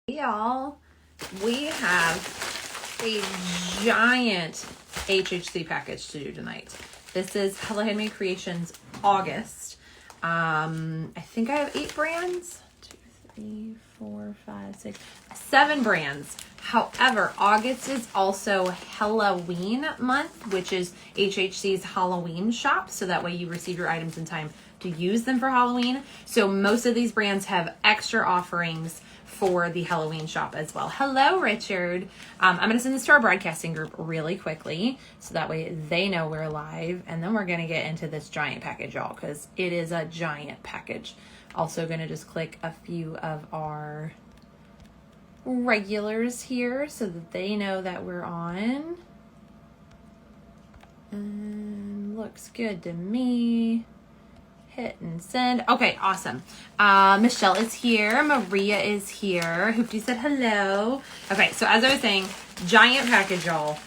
Y'all, we have a giant HHC package to do tonight. This is Hello Handmade Creations August. I think I have 8 brands. 2, 3, 4, 5, 6, 7 brands. However, August is also Halloween month, which is HHC's Halloween shop. So that way you receive your items in time to use them for Halloween. So most of these brands have extra offerings for the Halloween shop as well. Hello, Richard. I'm going to send this to our broadcasting group really quickly so that way they know we're live. And then we're going to get into this giant package, y'all, because it is a giant package. Also going to just click a few of our regulars here so that they know that we're on. Looks good to me. Hit and send. Okay, awesome. Michelle is here. Maria is here. Hoopty said hello. Okay, so as I was saying, giant package, y'all.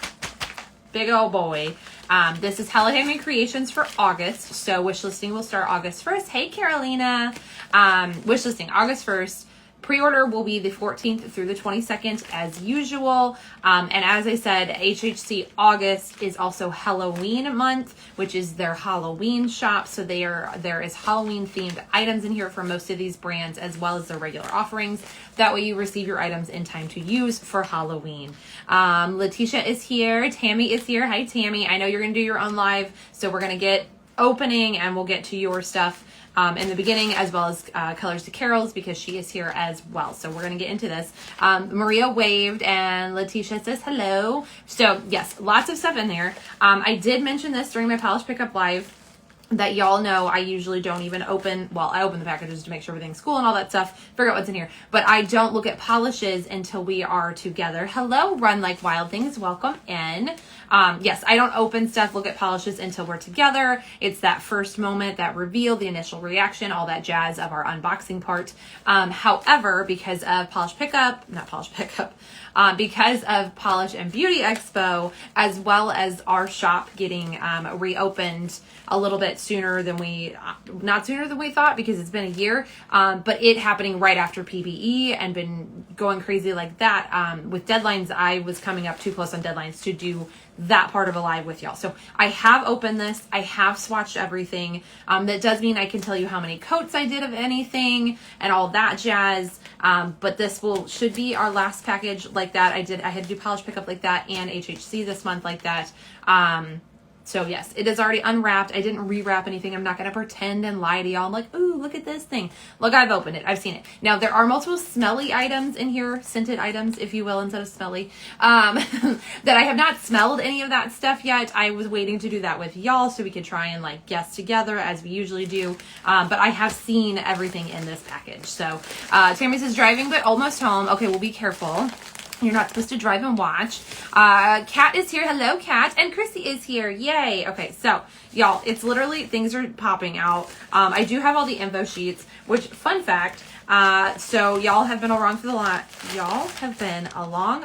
Big old boy. This is Hello Handmade Creations for August. So wishlisting will start August 1st. Hey, Carolina. Wishlisting August 1st. Pre-order will be the 14th through the 22nd as usual. And as I said, HHC August is also Halloween month, which is their Halloween shop. So there is Halloween themed items in here for most of these brands, as well as their regular offerings. That way you receive your items in time to use for Halloween. Letitia is here. Tammy is here. Hi, Tammy. I know you're going to do your own live, so we're going to get opening and we'll get to your stuff in the beginning, as well as Colors to Carols, because she is here as well. So we're going to get into this. Maria waved and Letitia says hello. So yes, lots of stuff in there. I did mention this during my Polish Pickup Live, that y'all know I usually don't even open, well, I open the packages to make sure everything's cool and all that stuff, figure out what's in here, but I don't look at polishes until we are together. Hello, Run Like Wild Things, welcome in. Yes, I don't open stuff, look at polishes until we're together. It's that first moment, that reveal, the initial reaction, all that jazz of our unboxing part. However, because of because of Polish and Beauty Expo, as well as our shop getting reopened a little bit sooner than not sooner than we thought, because it's been a year, but it happening right after PPE and been going crazy like that. With deadlines, I was coming up too close on deadlines to do that part of a live with y'all. So I have opened this. I have swatched everything. That does mean I can tell you how many coats I did of anything and all that jazz. But this should be our last package like that. I had to do Polish Pickup like that and HHC this month like that. So yes, it is already unwrapped. I didn't rewrap anything. I'm not going to pretend and lie to y'all. I'm like, ooh, look at this thing. Look, I've opened it. I've seen it. Now, there are multiple smelly items in here, scented items, if you will, instead of smelly, that I have not smelled any of that stuff yet. I was waiting to do that with y'all so we could try and like guess together as we usually do. But I have seen everything in this package. So Tammy says driving, but almost home. Okay, well, be careful. You're not supposed to drive and watch. Kat is here. Hello, Kat. And Chrissy is here. Yay. Okay, so, y'all, it's literally, things are popping out. I do have all the info sheets, which, fun fact, so y'all have been along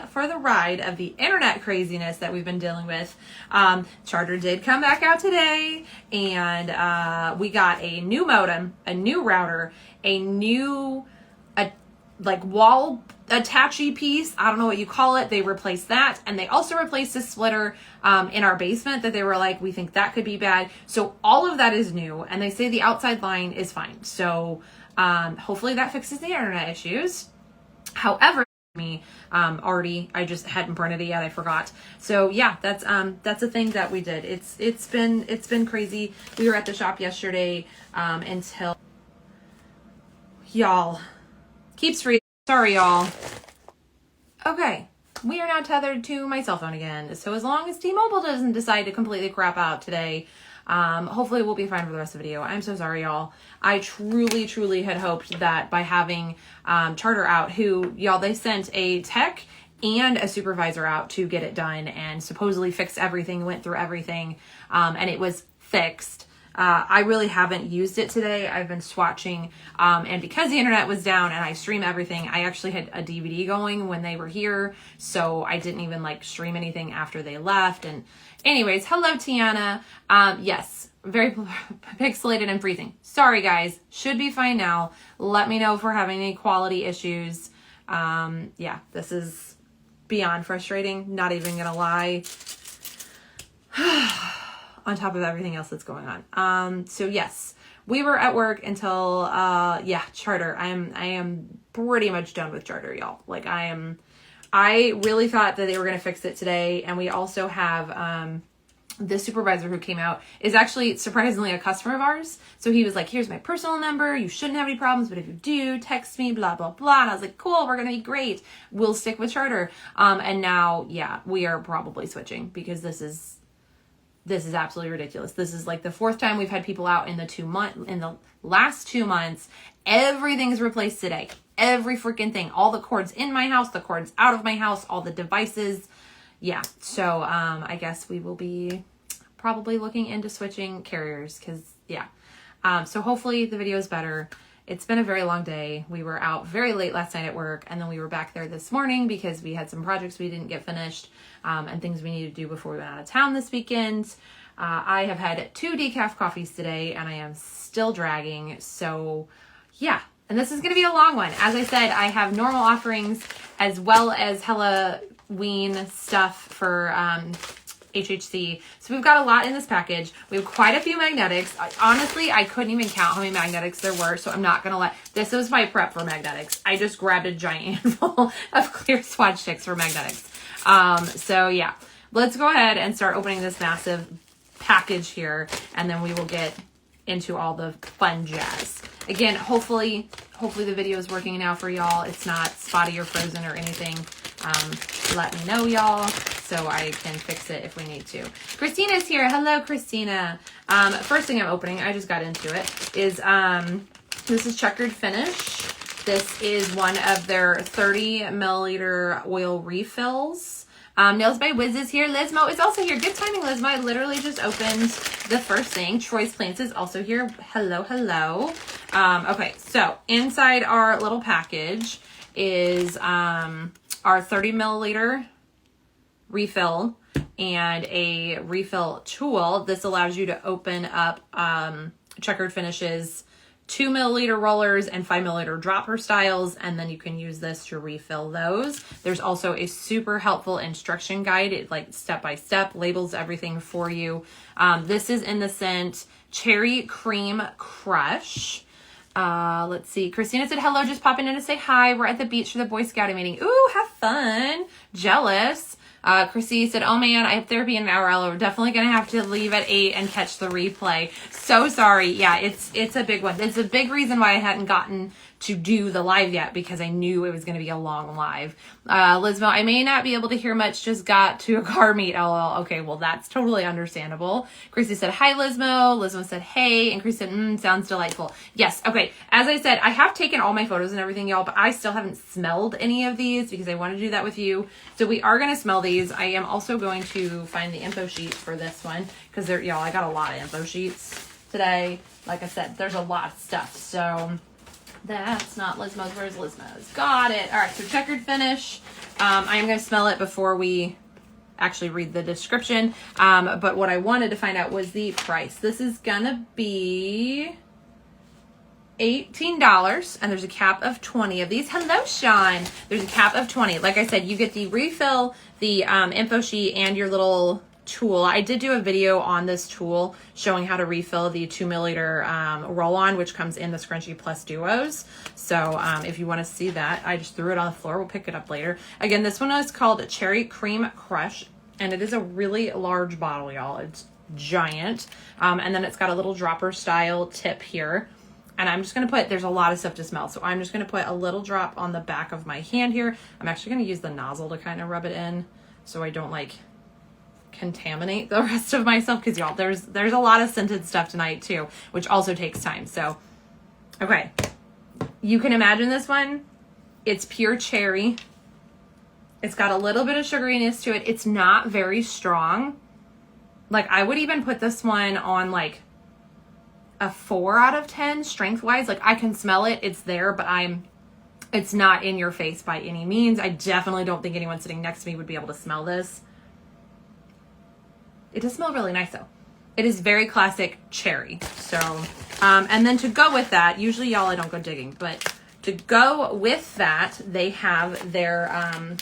for the ride of the internet craziness that we've been dealing with. Charter did come back out today, and we got a new modem, a new router, a new, wall attachy piece. I don't know what you call it. They replaced that, and they also replaced a splitter in our basement that they were like, we think that could be bad. So all of that is new, and they say the outside line is fine. So hopefully that fixes the internet issues. However, I just hadn't printed it yet. I forgot. So yeah, that's a thing that we did. It's been crazy. We were at the shop yesterday until y'all keeps freezing. Sorry, y'all. Okay, we are now tethered to my cell phone again. So as long as T-Mobile doesn't decide to completely crap out today, hopefully we'll be fine for the rest of the video. I'm so sorry, y'all. I truly, truly had hoped that by having Charter out, who, y'all, they sent a tech and a supervisor out to get it done and supposedly fix everything, went through everything, and it was fixed. I really haven't used it today. I've been swatching, and because the internet was down and I stream everything, I actually had a DVD going when they were here, so I didn't even stream anything after they left. And anyways, hello, Tiana. Yes, very pixelated and freezing. Sorry, guys. Should be fine now. Let me know if we're having any quality issues. Yeah, this is beyond frustrating. Not even gonna lie. On top of everything else that's going on. So yes, we were at work until, yeah, Charter. I am pretty much done with Charter, y'all. Like I really thought that they were going to fix it today. And we also have, the supervisor who came out is actually surprisingly a customer of ours. So he was like, here's my personal number. You shouldn't have any problems, but if you do, text me, blah, blah, blah. And I was like, cool, we're going to be great. We'll stick with Charter. And now, yeah, we are probably switching because this is absolutely ridiculous. This is like the 4th time we've had people out in the last 2 months. Everything's replaced today. Every freaking thing. All the cords in my house, the cords out of my house, all the devices. Yeah. So, I guess we will be probably looking into switching carriers because, yeah. So hopefully the video is better. It's been a very long day. We were out very late last night at work, and then we were back there this morning because we had some projects we didn't get finished, and things we needed to do before we went out of town this weekend. I have had 2 decaf coffees today, and I am still dragging. So, yeah. And this is going to be a long one. As I said, I have normal offerings as well as Halloween stuff for HHC. So we've got a lot in this package. We have quite a few magnetics. Honestly, I couldn't even count how many magnetics there were, so I'm not going to let... This was my prep for magnetics. I just grabbed a giant handful of clear swatch sticks for magnetics. So yeah, let's go ahead and start opening this massive package here, and then we will get into all the fun jazz. Again, hopefully the video is working now for y'all. It's not spotty or frozen or anything. Let me know, y'all, so I can fix it if we need to. Christina's here. Hello, Christina. First thing I'm opening, I just got into it, is this is Checkered Finish. This is one of their 30 milliliter oil refills. Nails by Wiz is here. Lizmo is also here. Good timing, Lizmo. I literally just opened the first thing. Troy's Plants is also here. Hello, hello. Okay, so inside our little package is our 30 milliliter refill and a refill tool. This allows you to open up Checkered Finishes 2 milliliter rollers and 5 milliliter dropper styles, and then you can use this to refill those. There's also a super helpful instruction guide. It like step by step labels everything for you. This is in the scent Cherry Cream Crush. Let's see. Christina said, hello, just popping in to say hi. We're at the beach for the Boy Scouting meeting. Ooh, have fun. Jealous. Chrissy said, oh man, I have therapy in an hour. We're definitely going to have to leave at 8 and catch the replay. So sorry. Yeah, it's a big one. It's a big reason why I hadn't gotten to do the live yet, because I knew it was going to be a long live. Lizmo, I may not be able to hear much, just got to a car meet. LOL. Okay, well, that's totally understandable. Chrissy said, hi, Lizmo. Lizmo said, hey. And Chrissy said, sounds delightful. Yes. Okay. As I said, I have taken all my photos and everything, y'all, but I still haven't smelled any of these because I want to do that with you. So we are going to smell these. I am also going to find the info sheet for this one because y'all, I got a lot of info sheets today. Like I said, there's a lot of stuff. So that's not Lizmo's. Where's Lizmo's? Got it. All right. So Checkered Finish. I am going to smell it before we actually read the description. But what I wanted to find out was the price. This is going to be $18, and there's a cap of 20 of these. Hello, Sean. There's a cap of 20. Like I said, you get the refill, the info sheet, and your little tool. I did do a video on this tool showing how to refill the 2 milliliter roll-on, which comes in the Scrunchie Plus Duos. So if you want to see that, I just threw it on the floor. We'll pick it up later. Again, this one is called Cherry Cream Crush, and it is a really large bottle, y'all. It's giant. And then it's got a little dropper style tip here. And I'm just going to put, there's a lot of stuff to smell, so I'm just going to put a little drop on the back of my hand here. I'm actually going to use the nozzle to kind of rub it in so I don't like contaminate the rest of myself, because y'all, there's a lot of scented stuff tonight too, which also takes time. So, okay. You can imagine this one. It's pure cherry. It's got a little bit of sugariness to it. It's not very strong. Like, I would even put this one on like a 4 out of 10 strength wise. Like, I can smell it, it's there, but it's not in your face by any means. I definitely don't think anyone sitting next to me would be able to smell this. It does smell really nice though. It is very classic cherry. So, and then to go with that, usually y'all, I don't go digging, but to go with that, they have their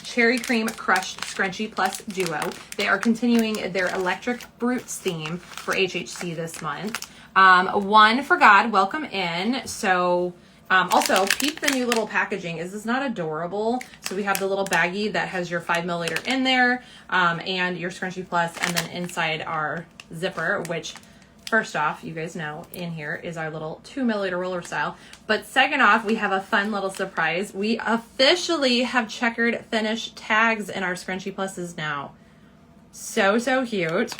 Cherry Cream Crushed Scrunchie Plus Duo. They are continuing their Electric Brutes theme for HHC this month. One for God, welcome in. So also peep the new little packaging. Is this not adorable? So we have the little baggie that has your 5 milliliter in there, and your Scrunchie Plus, and then inside our zipper, which first off, you guys know in here is our little 2 milliliter roller style. But second off, we have a fun little surprise. We officially have checkered finish tags in our Scrunchie Pluses now. So cute.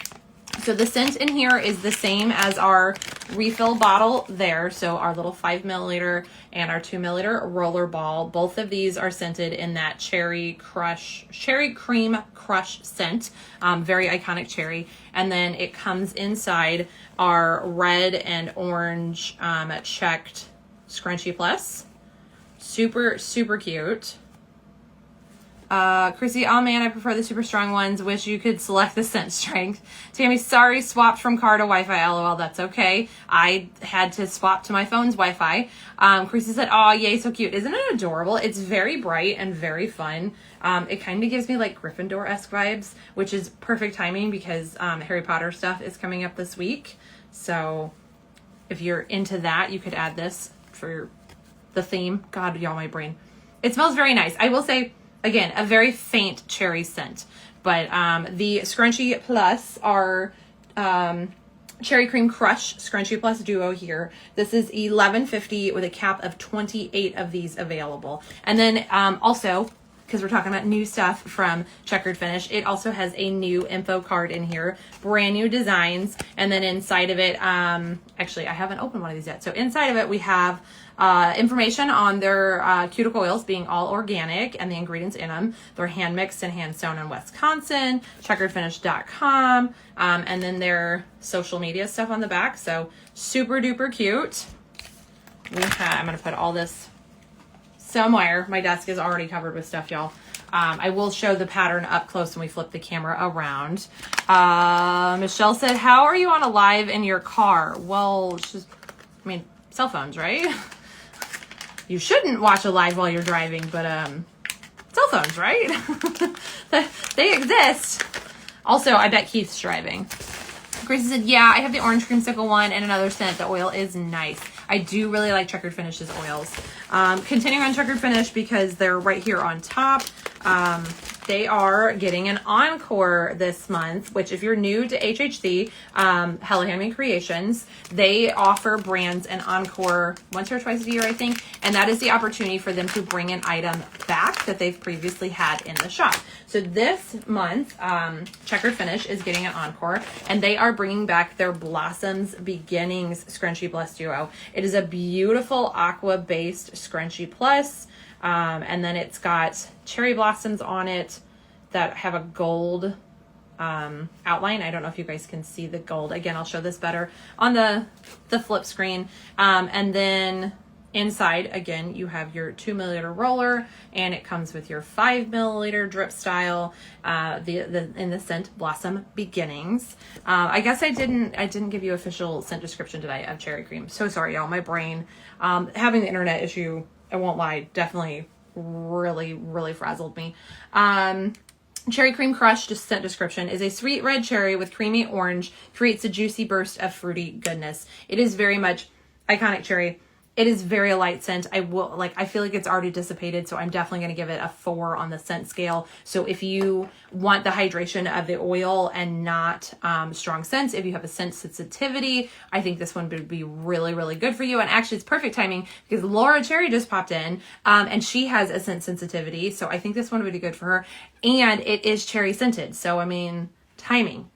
So the scent in here is the same as our refill bottle there. So our little 5 milliliter and our 2 milliliter roller ball. Both of these are scented in that cherry cream crush scent. Very iconic cherry. And then it comes inside our red and orange checked Scrunchie Plus. Super cute. Chrissy, oh man, I prefer the super strong ones. Wish you could select the scent strength. Tammy, sorry, swapped from car to Wi-Fi. LOL, that's okay. I had to swap to my phone's Wi-Fi. Chrissy said, oh, yay, so cute. Isn't it adorable? It's very bright and very fun. It kind of gives me like Gryffindor-esque vibes, which is perfect timing because Harry Potter stuff is coming up this week. So if you're into that, you could add this for the theme. God, y'all, my brain. It smells very nice. I will say, again, a very faint cherry scent, but the Scrunchie Plus are Cherry Cream Crush Scrunchie Plus Duo here. This is $11.50 with a cap of 28 of these available. And then also, because we're talking about new stuff from Checkered Finish, it also has a new info card in here, brand new designs, and then inside of it, actually I haven't opened one of these yet. So inside of it we have information on their cuticle oils being all organic and the ingredients in them. They're hand mixed and hand sewn in Wisconsin, checkeredfinish.com, and then their social media stuff on the back. So super duper cute. I'm going to put all this somewhere. My desk is already covered with stuff, y'all. I will show the pattern up close when we flip the camera around. Michelle said, how are you on a live in your car? Well, it's just, I mean, cell phones, right? You shouldn't watch a live while you're driving, but cell phones, right? They exist. Also, I bet Keith's driving. Gracie said, yeah, I have the orange creamsicle one and another scent. The oil is nice. I do really like Checkered Finish's oils. Continuing on Checkered Finish because they're right here on top. They are getting an encore this month, which if you're new to HHC, Hello Handmade Creations, they offer brands an encore once or twice a year, I think. And that is the opportunity for them to bring an item back that they've previously had in the shop. So this month, Checkered Finish is getting an encore, and they are bringing back their Blossoms Beginnings Scrunchie Plus Duo. It is a beautiful aqua-based Scrunchie Plus, and then it's got cherry blossoms on it that have a gold outline. I don't know if you guys can see the gold. Again, I'll show this better on the flip screen. And then inside, again, you have your 2 milliliter roller, and it comes with your 5 milliliter drip style, in the scent Blossom Beginnings. I guess I didn't give you official scent description today of cherry cream. So sorry, y'all, my brain, having the internet issue, I won't lie, definitely really frazzled me. Cherry Cream Crush, just scent description, is a sweet red cherry with creamy orange, creates a juicy burst of fruity goodness. It is very much iconic cherry. It is very light scent. I feel like it's already dissipated, so I'm definitely going to give it a 4 on the scent scale. So if you want the hydration of the oil and not strong scents, if you have a scent sensitivity, I think this one would be really good for you. And actually, it's perfect timing because Laura Cherry just popped in, and she has a scent sensitivity, so I think this one would be good for her. And it is cherry scented, so I mean, timing.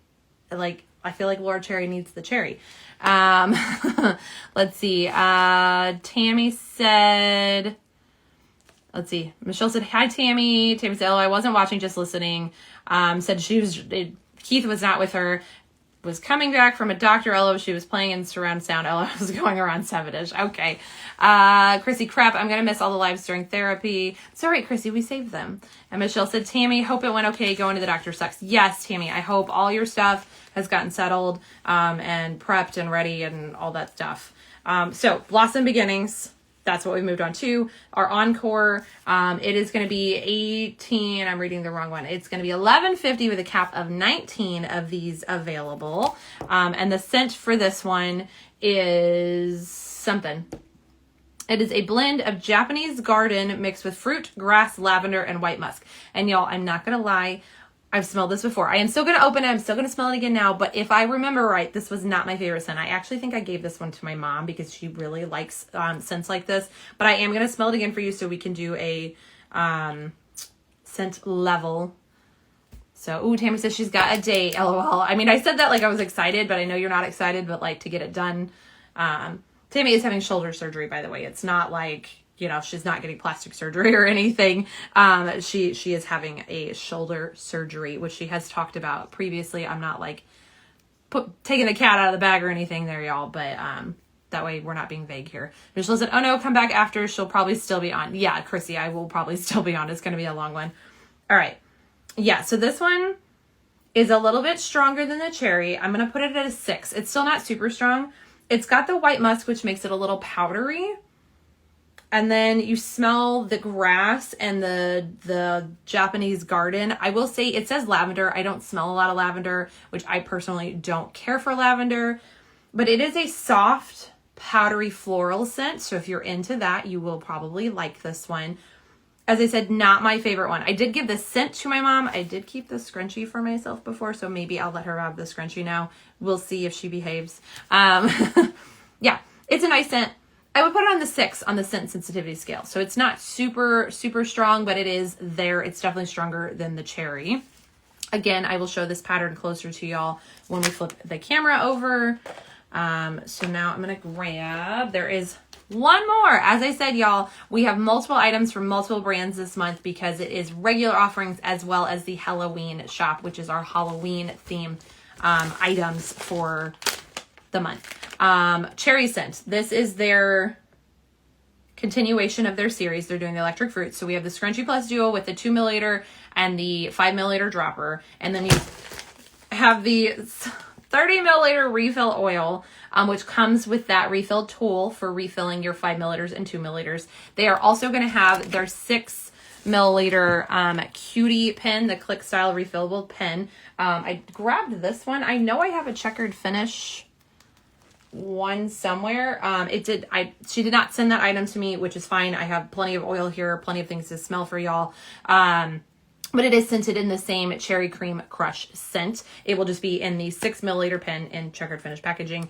I feel like Laura Cherry needs the cherry. Let's see. Tammy said, let's see. Michelle said, hi, Tammy. Tammy said, oh, I wasn't watching, just listening. Said Keith was not with her, was coming back from a doctor. Ella, she was playing in surround sound. Ella was going around 7-ish. Okay. Chrissy, crap, I'm going to miss all the lives during therapy. It's all right, Chrissy, we saved them. And Michelle said, Tammy, hope it went okay. Going to the doctor sucks. Yes, Tammy, I hope all your stuff has gotten settled, and prepped and ready and all that stuff. So Blossom Beginnings, that's what we moved on to. Our Encore, it is going to be 18. I'm reading the wrong one. It's going to be $11.50 with a cap of 19 of these available. And the scent for this one is something. It is a blend of Japanese garden mixed with fruit, grass, lavender, and white musk. And y'all, I'm not going to lie. I've smelled this before. I am still going to open it. I'm still going to smell it again now. But if I remember right, this was not my favorite scent. I actually think I gave this one to my mom because she really likes scents like this. But I am going to smell it again for you so we can do a scent level. So, ooh, Tammy says she's got a date. LOL. I mean, I said that like I was excited, but I know you're not excited. But like to get it done. Tammy is having shoulder surgery, by the way. It's not like, you know, she's not getting plastic surgery or anything. She is having a shoulder surgery, which she has talked about previously. I'm not like taking the cat out of the bag or anything there, y'all, but that way we're not being vague here. Michelle said, oh no, come back after. She'll probably still be on. Yeah, Chrissy, I will probably still be on. It's going to be a long one. All right. Yeah, so this one is a little bit stronger than the cherry. I'm going to put it at a 6. It's still not super strong. It's got the white musk, which makes it a little powdery. And then you smell the grass and the Japanese garden. I will say it says lavender. I don't smell a lot of lavender, which I personally don't care for lavender. But it is a soft, powdery floral scent. So if you're into that, you will probably like this one. As I said, not my favorite one. I did give the scent to my mom. I did keep the scrunchie for myself before, so maybe I'll let her have the scrunchie now. We'll see if she behaves. Yeah, it's a nice scent. I would put it on the 6 on the scent sensitivity scale. So it's not super, super strong, but it is there. It's definitely stronger than the cherry. Again, I will show this pattern closer to y'all when we flip the camera over. So now I'm going to grab, there is one more. As I said, y'all, we have multiple items from multiple brands this month because it is regular offerings as well as the Halloween shop, which is our Halloween theme items for the month. Cherry scent. This is their continuation of their series. They're doing the electric fruit. So we have the Scrunchie Plus Duo with the 2 milliliter and the 5 milliliter dropper. And then you have the 30 milliliter refill oil, which comes with that refill tool for refilling your 5 milliliters and 2 milliliters. They are also going to have their 6 milliliter cutie pen, the click style refillable pen. I grabbed this one. I know I have a checkered finish one somewhere. She did not send that item to me, which is fine. I have plenty of oil here, plenty of things to smell for y'all. But it is scented in the same Cherry Cream Crush scent. It will just be in the 6 milliliter pen in checkered finish packaging,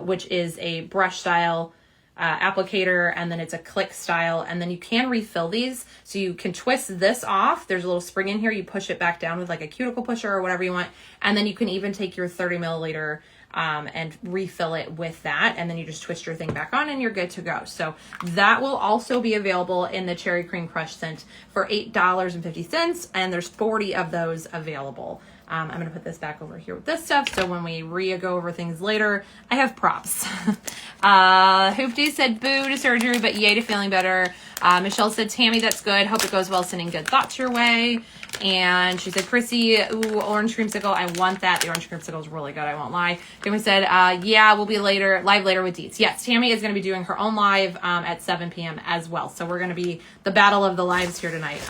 which is a brush style applicator, and then it's a click style, and then you can refill these. So you can twist this off. There's a little spring in here. You push it back down with like a cuticle pusher or whatever you want. And then you can even take your 30 milliliter and refill it with that, and then you just twist your thing back on and you're good to go. So that will also be available in the Cherry Cream Crush scent for $8.50, and there's 40 of those available. I'm going to put this back over here with this stuff, so when we go over things later, I have props. Hoopty said boo to surgery, but yay to feeling better. Michelle said, Tammy, that's good. Hope it goes well. Sending good thoughts your way. And she said, Chrissy, ooh, orange creamsicle. I want that. The orange creamsicle is really good. I won't lie. Tammy said, yeah, we'll be live later with Deets. Yes, Tammy is going to be doing her own live at 7 p.m. as well. So we're going to be the battle of the lives here tonight.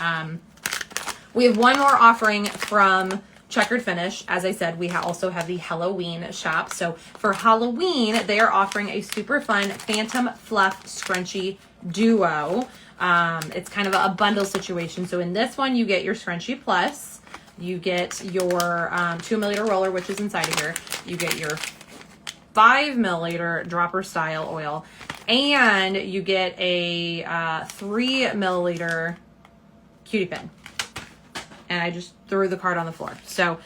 We have one more offering from Checkered Finish. As I said, we also have the Halloween shop. So for Halloween, they are offering a super fun Phantom Fluff Scrunchie Duo. It's kind of a bundle situation. So in this one, you get your Scrunchie Plus, you get your 2 milliliter roller, which is inside of here, you get your 5 milliliter dropper style oil, and you get a 3 milliliter cutie pen. And I just threw the card on the floor. So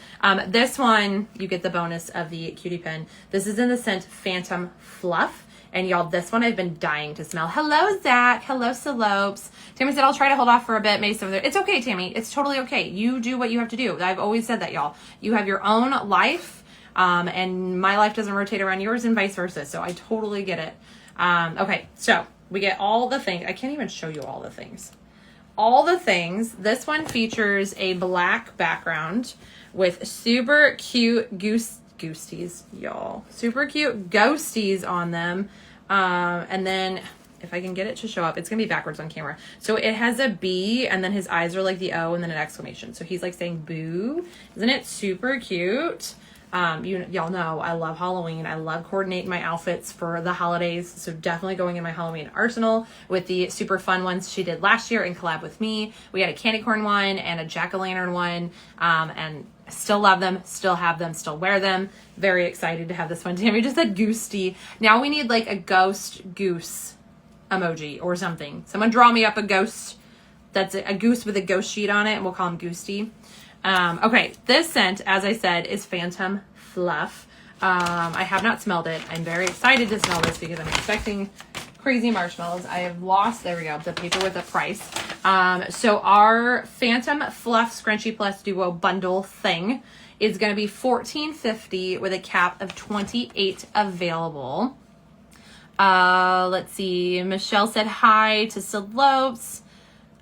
this one, you get the bonus of the cutie pen. This is in the scent Phantom Fluff. And y'all, this one I've been dying to smell. Hello, Zach. Hello, Salopes. Tammy said, I'll try to hold off for a bit. Maybe over there. It's okay, Tammy. It's totally okay. You do what you have to do. I've always said that, y'all. You have your own life, and my life doesn't rotate around yours and vice versa. So I totally get it. Okay, so we get all the things. I can't even show you all the things. All the things. This one features a black background with super cute ghosties, y'all. Super cute ghosties on them. And then if I can get it to show up, it's gonna be backwards on camera. So it has a B and then his eyes are like the O and then an exclamation. So he's like saying boo. Isn't it super cute? Y'all know I love Halloween. I love coordinating my outfits for the holidays. So definitely going in my Halloween arsenal with the super fun ones she did last year in collab with me. We had a candy corn one and a jack-o'-lantern one. And I still love them, still have them, still wear them. Very excited to have this one. Tammy just said goosty. Now we need like a ghost goose emoji or something. Someone draw me up a ghost. That's a goose with a ghost sheet on it, and we'll call him Goosty. Okay, this scent, as I said, is Phantom Fluff. I have not smelled it. I'm very excited to smell this because I'm expecting crazy marshmallows. I have lost, there we go, the paper with the price. So our Phantom Fluff Scrunchie Plus Duo bundle thing is going to be $14.50 with a cap of 28 available. Let's see. Michelle said hi to Slopes.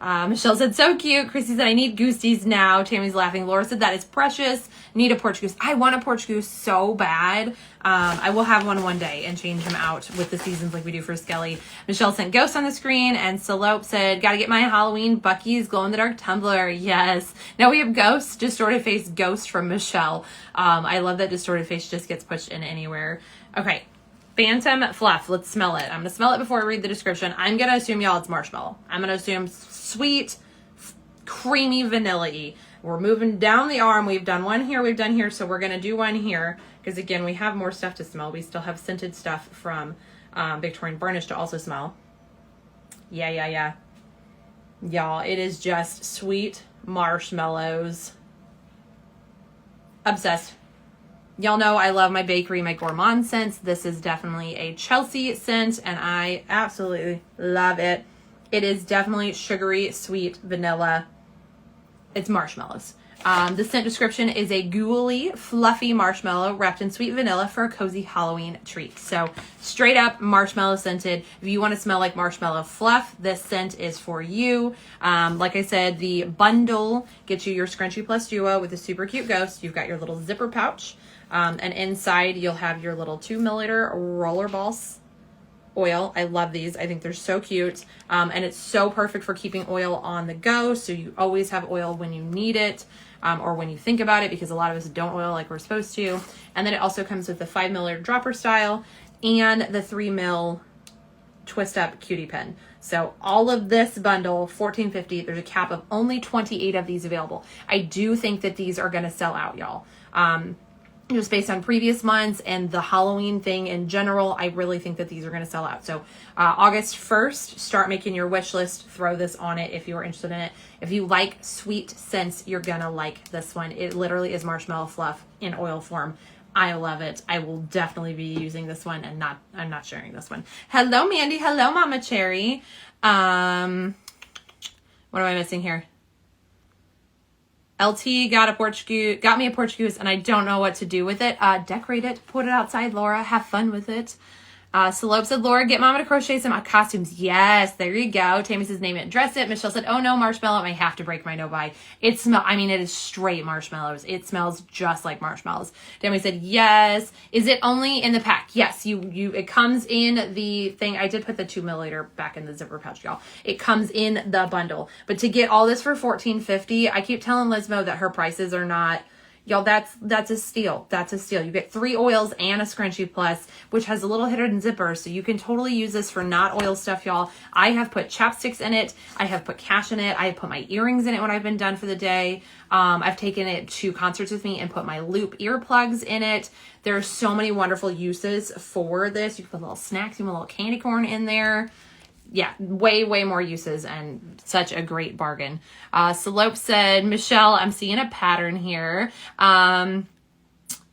Michelle said, so cute. Chrissy said, I need goosties now. Tammy's laughing. Laura said, that is precious. Need a porch goose. I want a porch goose so bad. I will have one day and change him out with the seasons like we do for Skelly. Michelle sent ghosts on the screen, and Salope said, gotta get my Halloween Bucky's glow-in-the-dark tumbler. Yes. Now we have Ghost, Distorted Face Ghost from Michelle. I love that Distorted Face just gets pushed in anywhere. Okay. Phantom Fluff. Let's smell it. I'm going to smell it before I read the description. I'm going to assume, y'all, it's marshmallow. I'm going to assume sweet, creamy, vanilla-y. We're moving down the arm. We've done one here. We've done here. So we're going to do one here. Because, again, we have more stuff to smell. We still have scented stuff from Victorian Varnish to also smell. Yeah. Y'all, it is just sweet marshmallows. Obsessed. Y'all know I love my bakery, my gourmand scents. This is definitely a Chelsea scent, and I absolutely love it. It is definitely sugary, sweet, vanilla. It's marshmallows. The scent description is a gooey, fluffy marshmallow wrapped in sweet vanilla for a cozy Halloween treat. So straight up marshmallow scented. If you want to smell like marshmallow fluff, this scent is for you. Like I said, the bundle gets you your Scrunchie Plus Duo with a super cute ghost. You've got your little zipper pouch. And inside you'll have your little 2 milliliter roller balls oil. I love these. I think they're so cute. And it's so perfect for keeping oil on the go. So you always have oil when you need it, or when you think about it, because a lot of us don't oil like we're supposed to. And then it also comes with the 5 milliliter dropper style and the 3 mil twist up cutie pen. So all of this bundle, $14.50. There's a cap of only 28 of these available. I do think that these are going to sell out, y'all. Just based on previous months and the Halloween thing in general, I really think that these are going to sell out. So August 1st, start making your wish list. Throw this on it if you are interested in it. If you like sweet scents, you're going to like this one. It literally is marshmallow fluff in oil form. I love it. I will definitely be using this one, and I'm not sharing this one. Hello, Mandy. Hello, Mama Cherry. What am I missing here? LT got me a porch goose, and I don't know what to do with it. Decorate it, put it outside, Laura. Have fun with it. Salope said, Laura, get Mama to crochet some costumes. Yes, there you go. Tammy says, name it, dress it. Michelle said, oh no, marshmallow. I have to break my no buy. It is straight marshmallows. It smells just like marshmallows. Tammy said, yes. Is it only in the pack? Yes, it comes in the thing. I did put the 2 milliliter back in the zipper pouch, y'all. It comes in the bundle. But to get all this for $14.50, I keep telling Lizmo that her prices are not. Y'all, that's a steal. That's a steal. You get 3 oils and a Scrunchie Plus, which has a little hidden zipper, so you can totally use this for not oil stuff, y'all. I have put chapsticks in it. I have put cash in it. I have put my earrings in it when I've been done for the day. I've taken it to concerts with me and put my loop earplugs in it. There are so many wonderful uses for this. You can put little snacks, you can put a little candy corn in there. Yeah, way more uses, and such a great bargain. Salope said, Michelle, I'm seeing a pattern here. A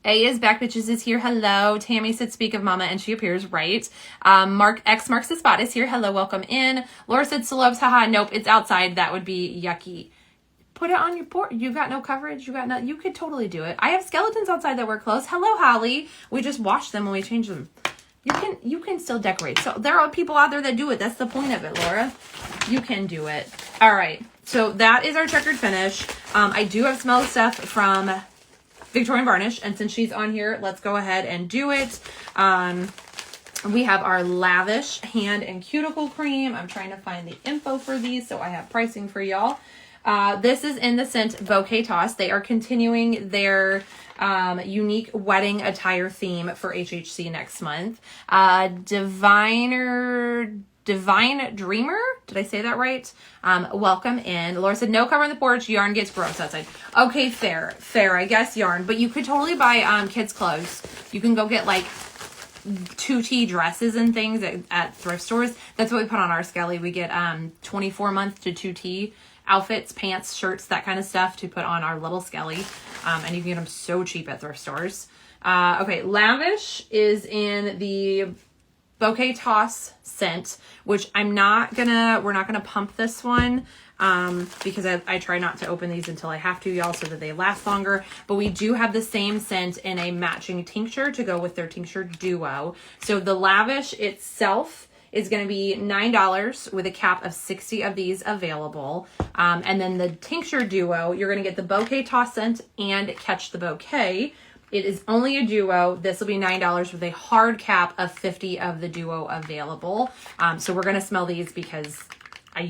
is back, bitches is here. Hello. Tammy said, speak of mama, and she appears right. X marks the spot is here. Hello, welcome in. Laura said, Salope's, haha, nope, it's outside. That would be yucky. Put it on your porch. You got no coverage. You could totally do it. I have skeletons outside that wear clothes. Hello, Holly. We just wash them when we change them. You can still decorate. So there are people out there that do it. That's the point of it, Laura. You can do it. All right. So that is our checkered finish. I do have smell stuff from Victorian Varnish, and since she's on here, let's go ahead and do it. We have our Lavish Hand and Cuticle Cream. I'm trying to find the info for these, so I have pricing for y'all. This is in the scent Bouquet Toss. They are continuing their unique wedding attire theme for HHC next month. Divine Dreamer. Did I say that right? Welcome in. Laura said, no cover on the porch. Yarn gets gross outside. Okay, fair. I guess yarn. But you could totally buy kids' clothes. You can go get like 2T dresses and things at thrift stores. That's what we put on our Skelly. We get 24-month to 2T outfits, pants, shirts, that kind of stuff to put on our little Skelly. And you can get them so cheap at thrift stores. Okay, Lavish is in the Bouquet Toss scent, which we're not gonna pump this one because I try not to open these until I have to, y'all, so that they last longer. But we do have the same scent in a matching tincture to go with their tincture duo. So the Lavish itself is going to be $9 with a cap of 60 of these available. And then the tincture duo, you're going to get the Bouquet Toss scent and Catch the Bouquet. It is only a duo. This will be $9 with a hard cap of 50 of the duo available. So we're going to smell these because I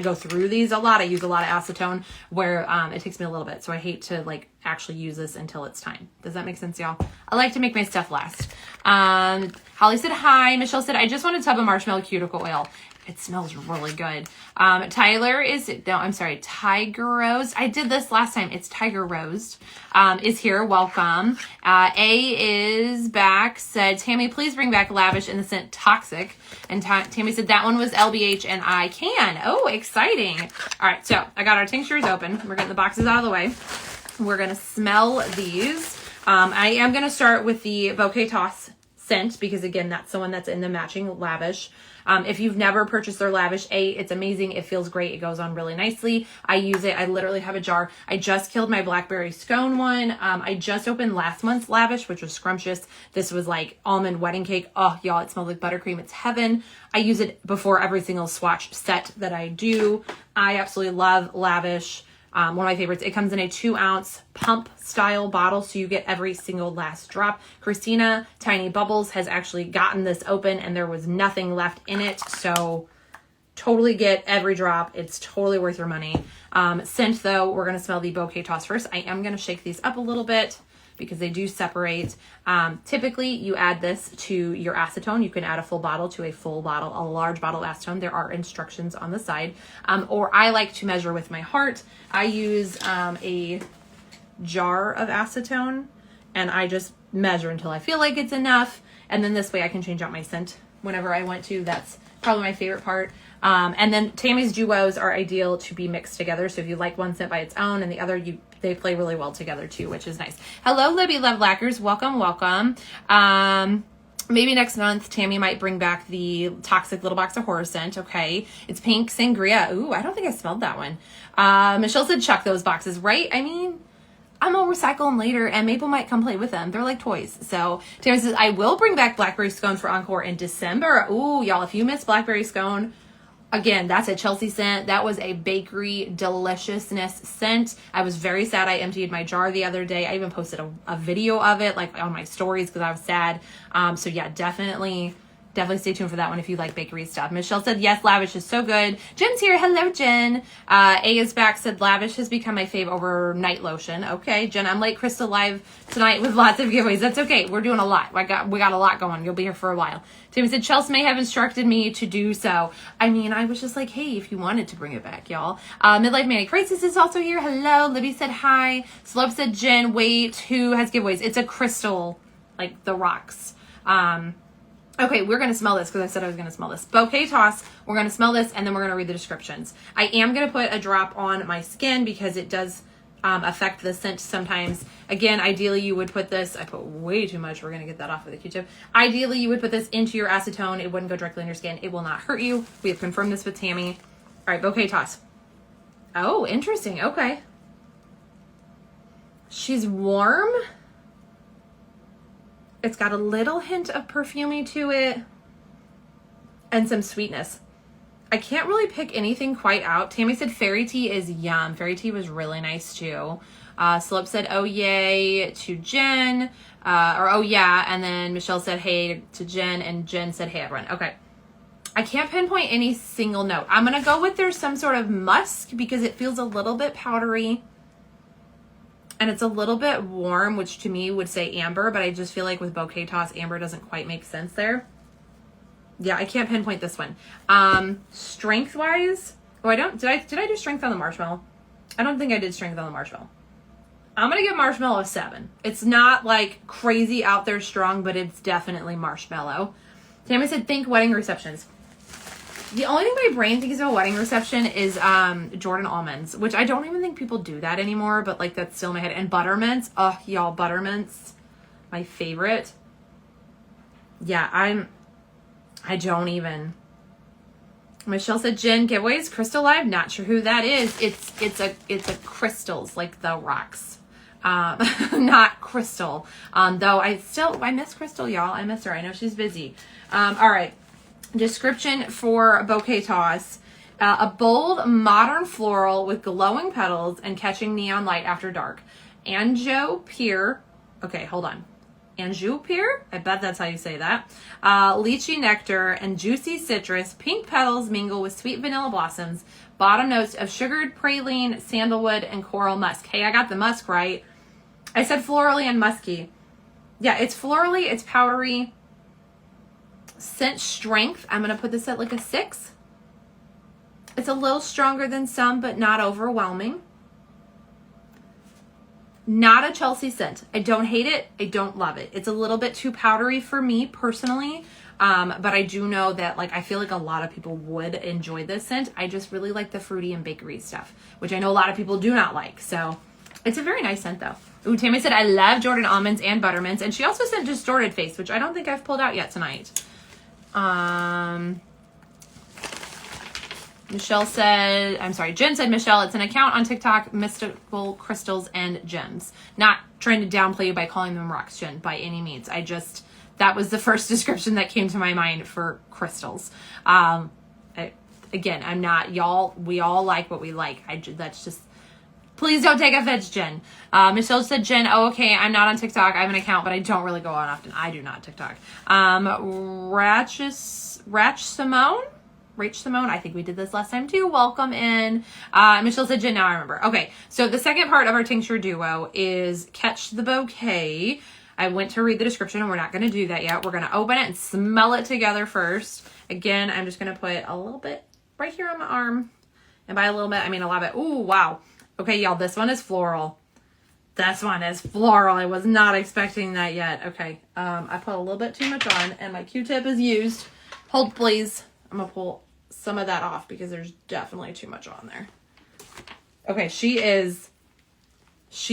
go through these a lot. I use a lot of acetone where it takes me a little bit. So I hate to like actually use this until it's time. Does that make sense, y'all? I like to make my stuff last. Holly said hi. Michelle said, I just want a tub of marshmallow cuticle oil. It smells really good. Tiger Rose. I did this last time. It's Tiger Rose is here. Welcome. A is back. Said, Tammy, please bring back Lavish in the scent Toxic. And Tammy said that one was LBH and I can. Oh, exciting. All right. So I got our tinctures open. We're getting the boxes out of the way. We're going to smell these. I am going to start with the Bouquet Toss scent because again, that's the one that's in the matching Lavish. If you've never purchased their Lavish, it's amazing. It feels great. It goes on really nicely. I use it. I literally have a jar. I just killed my blackberry scone one. I just opened last month's Lavish, which was scrumptious. This was like almond wedding cake. Oh, y'all, it smells like buttercream. It's heaven. I use it before every single swatch set that I do. I absolutely love Lavish. One of my favorites. It comes in a 2-ounce pump style bottle, so you get every single last drop. Christina Tiny Bubbles has actually gotten this open and there was nothing left in it, so totally get every drop. It's totally worth your money. Scent though, we're going to smell the Bouquet Toss first. I am going to shake these up a little bit because they do separate. Typically you add this to your acetone. You can add a full bottle to a full bottle, a large bottle of acetone. There are instructions on the side. Or I like to measure with my heart. I use a jar of acetone and I just measure until I feel like it's enough. And then this way I can change out my scent whenever I want to. That's probably my favorite part. And then Tammy's duos are ideal to be mixed together. So if you like one scent by its own and the other, they play really well together too, which is nice. Hello, Libby Love Lackers. Welcome, welcome. Maybe next month, Tammy might bring back the Toxic Little Box of Horror scent. Okay. It's Pink Sangria. Ooh, I don't think I smelled that one. Michelle said chuck those boxes, right? I mean, I'm gonna recycle them later and Maple might come play with them. They're like toys. So Tammy says, I will bring back Blackberry Scone for Encore in December. Ooh, y'all, if you miss Blackberry Scone, again, that's a Chelsea scent. That was a bakery deliciousness scent. I was very sad I emptied my jar the other day. I even posted a video of it like on my stories because I was sad. So yeah, definitely stay tuned for that one if you like bakery stuff. Michelle said, yes, Lavish is so good. Jen's here. Hello, Jen. A is back, said Lavish has become my fave over night lotion. Okay, Jen, I'm late Crystal live tonight with lots of giveaways. That's okay. We're doing a lot. We got a lot going. You'll be here for a while. Timmy said, Chelsea may have instructed me to do so. I mean, I was just like, hey, if you wanted to bring it back, y'all. Midlife Manic Crisis is also here. Hello. Libby said hi. Slope said, Jen, wait, who has giveaways? It's a crystal, like the rocks. Okay, we're going to smell this because I said I was going to smell this. Bouquet Toss, we're going to smell this and then we're going to read the descriptions. I am going to put a drop on my skin because it does affect the scent sometimes. Again, ideally you would put this, I put way too much, we're going to get that off with a Q-tip. Ideally you would put this into your acetone. It wouldn't go directly on your skin. It will not hurt you. We have confirmed this with Tammy. All right, Bouquet Toss. Oh, interesting. Okay. She's warm. It's got a little hint of perfumey to it and some sweetness. I can't really pick anything quite out. Tammy said Fairy Tea is yum. Fairy Tea was really nice too. Slope said, oh yay to Jen, or oh yeah. And then Michelle said, hey to Jen, and Jen said, hey everyone. Okay. I can't pinpoint any single note. I'm going to go with there's some sort of musk because it feels a little bit powdery and it's a little bit warm, which to me would say amber, but I just feel like with bouquet toss, amber doesn't quite make sense there. Yeah, I can't pinpoint this one. Strength wise, oh, did I do strength on the marshmallow? I don't think I did strength on the marshmallow. I'm going to give marshmallow a 7. It's not like crazy out there strong, but it's definitely marshmallow. Tammy said, think wedding receptions. The only thing my brain thinks of a wedding reception is Jordan almonds, which I don't even think people do that anymore, but like that's still in my head. And buttermints. Oh, y'all, buttermints. My favorite. Yeah, I don't even. Michelle said, Jen, giveaways, Crystal Live. Not sure who that is. It's a crystals, like the rocks. Not Crystal. Though I miss Crystal, y'all. I miss her. I know she's busy. All right. Description for bouquet toss. A bold, modern floral with glowing petals and catching neon light after dark. Anjou pear. Okay, hold on. Anjou pear? I bet that's how you say that. Lychee nectar and juicy citrus. Pink petals mingle with sweet vanilla blossoms. Bottom notes of sugared praline, sandalwood, and coral musk. Hey, I got the musk right. I said florally and musky. Yeah, it's florally, it's powdery. Scent strength, I'm going to put this at like a 6. It's a little stronger than some, but not overwhelming. Not a Chelsea scent. I don't hate it. I don't love it. It's a little bit too powdery for me personally. But I do know that like I feel like a lot of people would enjoy this scent. I just really like the fruity and bakery stuff, which I know a lot of people do not like. So it's a very nice scent though. Ooh, Tammy said, I love Jordan almonds and buttermints. And she also sent distorted face, which I don't think I've pulled out yet tonight. Michelle said, I'm sorry, Jen said, Michelle, it's an account on TikTok, Mystical Crystals and Gems. Not trying to downplay you by calling them rocks, Jen, by any means. That was the first description that came to my mind for crystals. Again, I'm not, y'all, we all like what we like. That's just, please don't take offense, Jen. Michelle said, Jen, oh, okay, I'm not on TikTok. I have an account, but I don't really go on often. I do not TikTok. Rach Simone, I think we did this last time too. Welcome in. Michelle said, Jen, now I remember. Okay, so the second part of our tincture duo is Catch the Bouquet. I went to read the description and we're not going to do that yet. We're going to open it and smell it together first. Again, I'm just going to put a little bit right here on my arm. And by a little bit, I mean a lot of it. Ooh, wow. Okay, y'all, this one is floral. This one is floral. I was not expecting that yet. Okay, I put a little bit too much on and my Q-tip is used. Hold, please. I'm going to pull some of that off because there's definitely too much on there. Okay, she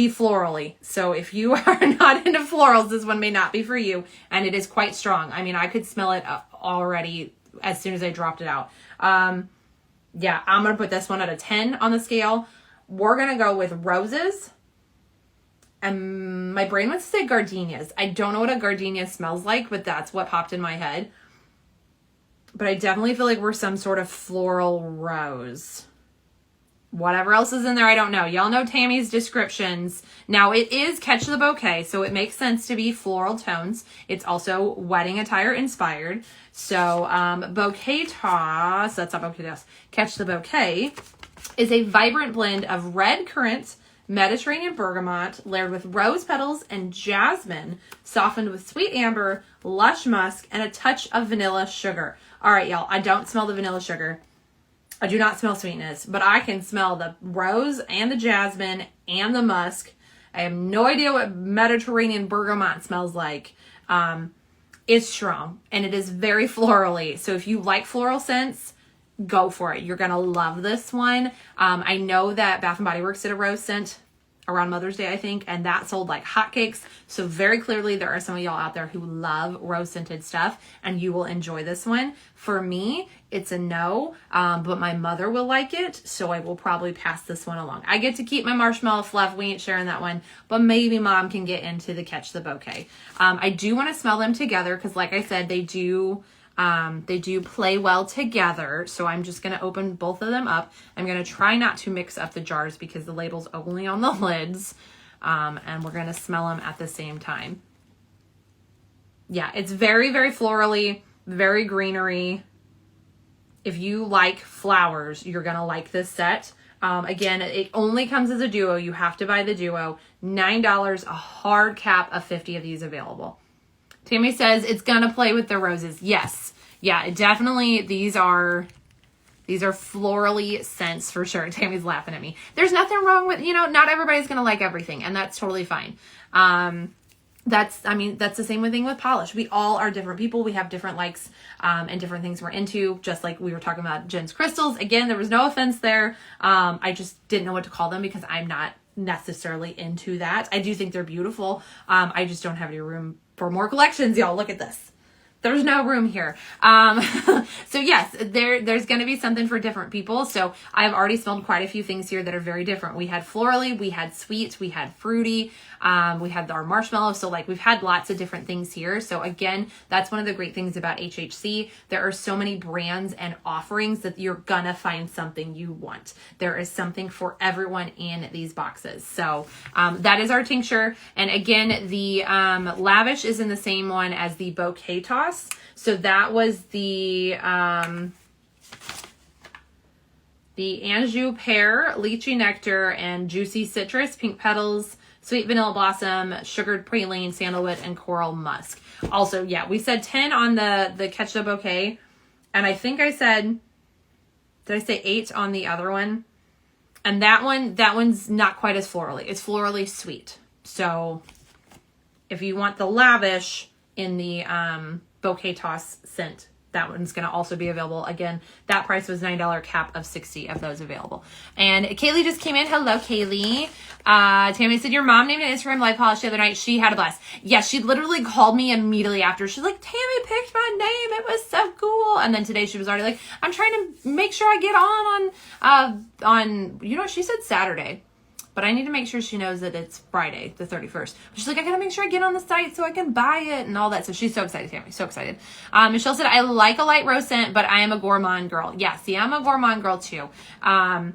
florally. So if you are not into florals, this one may not be for you. And it is quite strong. I mean, I could smell it already as soon as I dropped it out. Yeah, I'm going to put this one at a 10 on the scale. We're going to go with roses. And my brain wants to say gardenias. I don't know what a gardenia smells like, but that's what popped in my head. But I definitely feel like we're some sort of floral rose. Whatever else is in there, I don't know. Y'all know Tammy's descriptions. Now, it is Catch the Bouquet, so it makes sense to be floral tones. It's also wedding attire inspired. So, Bouquet Toss, that's not Bouquet Toss, Catch the Bouquet is a vibrant blend of red currant, Mediterranean bergamot, layered with rose petals and jasmine, softened with sweet amber, lush musk, and a touch of vanilla sugar. All right, y'all, I don't smell the vanilla sugar. I do not smell sweetness, but I can smell the rose and the jasmine and the musk. I have no idea what Mediterranean bergamot smells like. It's strong, and it is very florally. So if you like floral scents, go for it. You're going to love this one. I know that Bath & Body Works did a rose scent around Mother's Day, I think, and that sold like hotcakes. So very clearly there are some of y'all out there who love rose scented stuff and you will enjoy this one. For me, it's a no, but my mother will like it, so I will probably pass this one along. I get to keep my marshmallow fluff. We ain't sharing that one, but maybe mom can get into the Catch the Bouquet. I do want to smell them together because like I said, they do They do play well together, so I'm just going to open both of them up. I'm going to try not to mix up the jars because the label's only on the lids, and we're going to smell them at the same time. Yeah, it's very, very florally, very greenery. If you like flowers, you're going to like this set. Again, it only comes as a duo. You have to buy the duo. $9, a hard cap of 50 of these available. Tammy says it's going to play with the roses. Yes. Yeah, definitely. These are florally scents for sure. Tammy's laughing at me. There's nothing wrong with, not everybody's going to like everything, and that's totally fine. That's the same thing with polish. We all are different people. We have different likes, and different things we're into, just like we were talking about Jen's crystals. Again, there was no offense there. I just didn't know what to call them because I'm not necessarily into that. I do think they're beautiful. I just don't have any room for more collections, y'all. Look at this. There's no room here. So yes, there's going to be something for different people. So I've already smelled quite a few things here that are very different. We had florally, we had sweet, we had fruity, we had our marshmallow. So like we've had lots of different things here. So again, that's one of the great things about HHC. There are so many brands and offerings that you're gonna find something you want. There is something for everyone in these boxes. So that is our tincture. And again, the Lavish is in the same one as the Bouquet Toss. So that was the Anjou Pear, Lychee Nectar, and Juicy Citrus, Pink Petals, Sweet Vanilla Blossom, Sugared Praline, Sandalwood, and Coral Musk. Also, yeah, we said 10 on the Catch the Bouquet. And I think I said, did I say 8 on the other one? And that one's not quite as florally. It's florally sweet. So if you want the Lavish in the Bouquet Toss scent, that one's going to also be available. Again, that price was $9, cap of 60 of those available. And Kaylee just came in. Hello, Kaylee. Tammy said, your mom named an Instagram live polish the other night. She had a blast. Yeah, she literally called me immediately after. She's like, Tammy picked my name. It was so cool. And then today she was already like, I'm trying to make sure I get on, she said Saturday. But I need to make sure she knows that it's Friday, the 31st. She's like, I gotta make sure I get on the site so I can buy it and all that. So she's so excited, Tammy, so excited. Michelle said, I like a light rose scent, but I am a gourmand girl. Yeah, see, I'm a gourmand girl too. And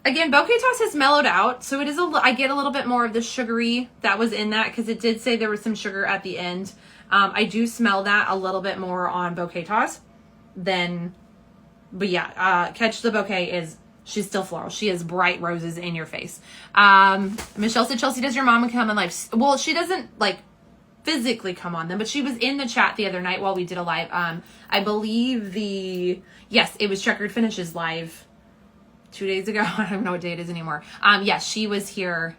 again, Bouquet Toss has mellowed out. So it is I get a little bit more of the sugary that was in that because it did say there was some sugar at the end. I do smell that a little bit more on Bouquet Toss but yeah, Catch the Bouquet she's still floral. She has bright roses in your face. Michelle said, Chelsea, does your mom come on live? Well, she doesn't like physically come on them, but she was in the chat the other night while we did a live. I believe yes, it was Checkered Finishes live 2 days ago. I don't know what day it is anymore. Yes, she was here.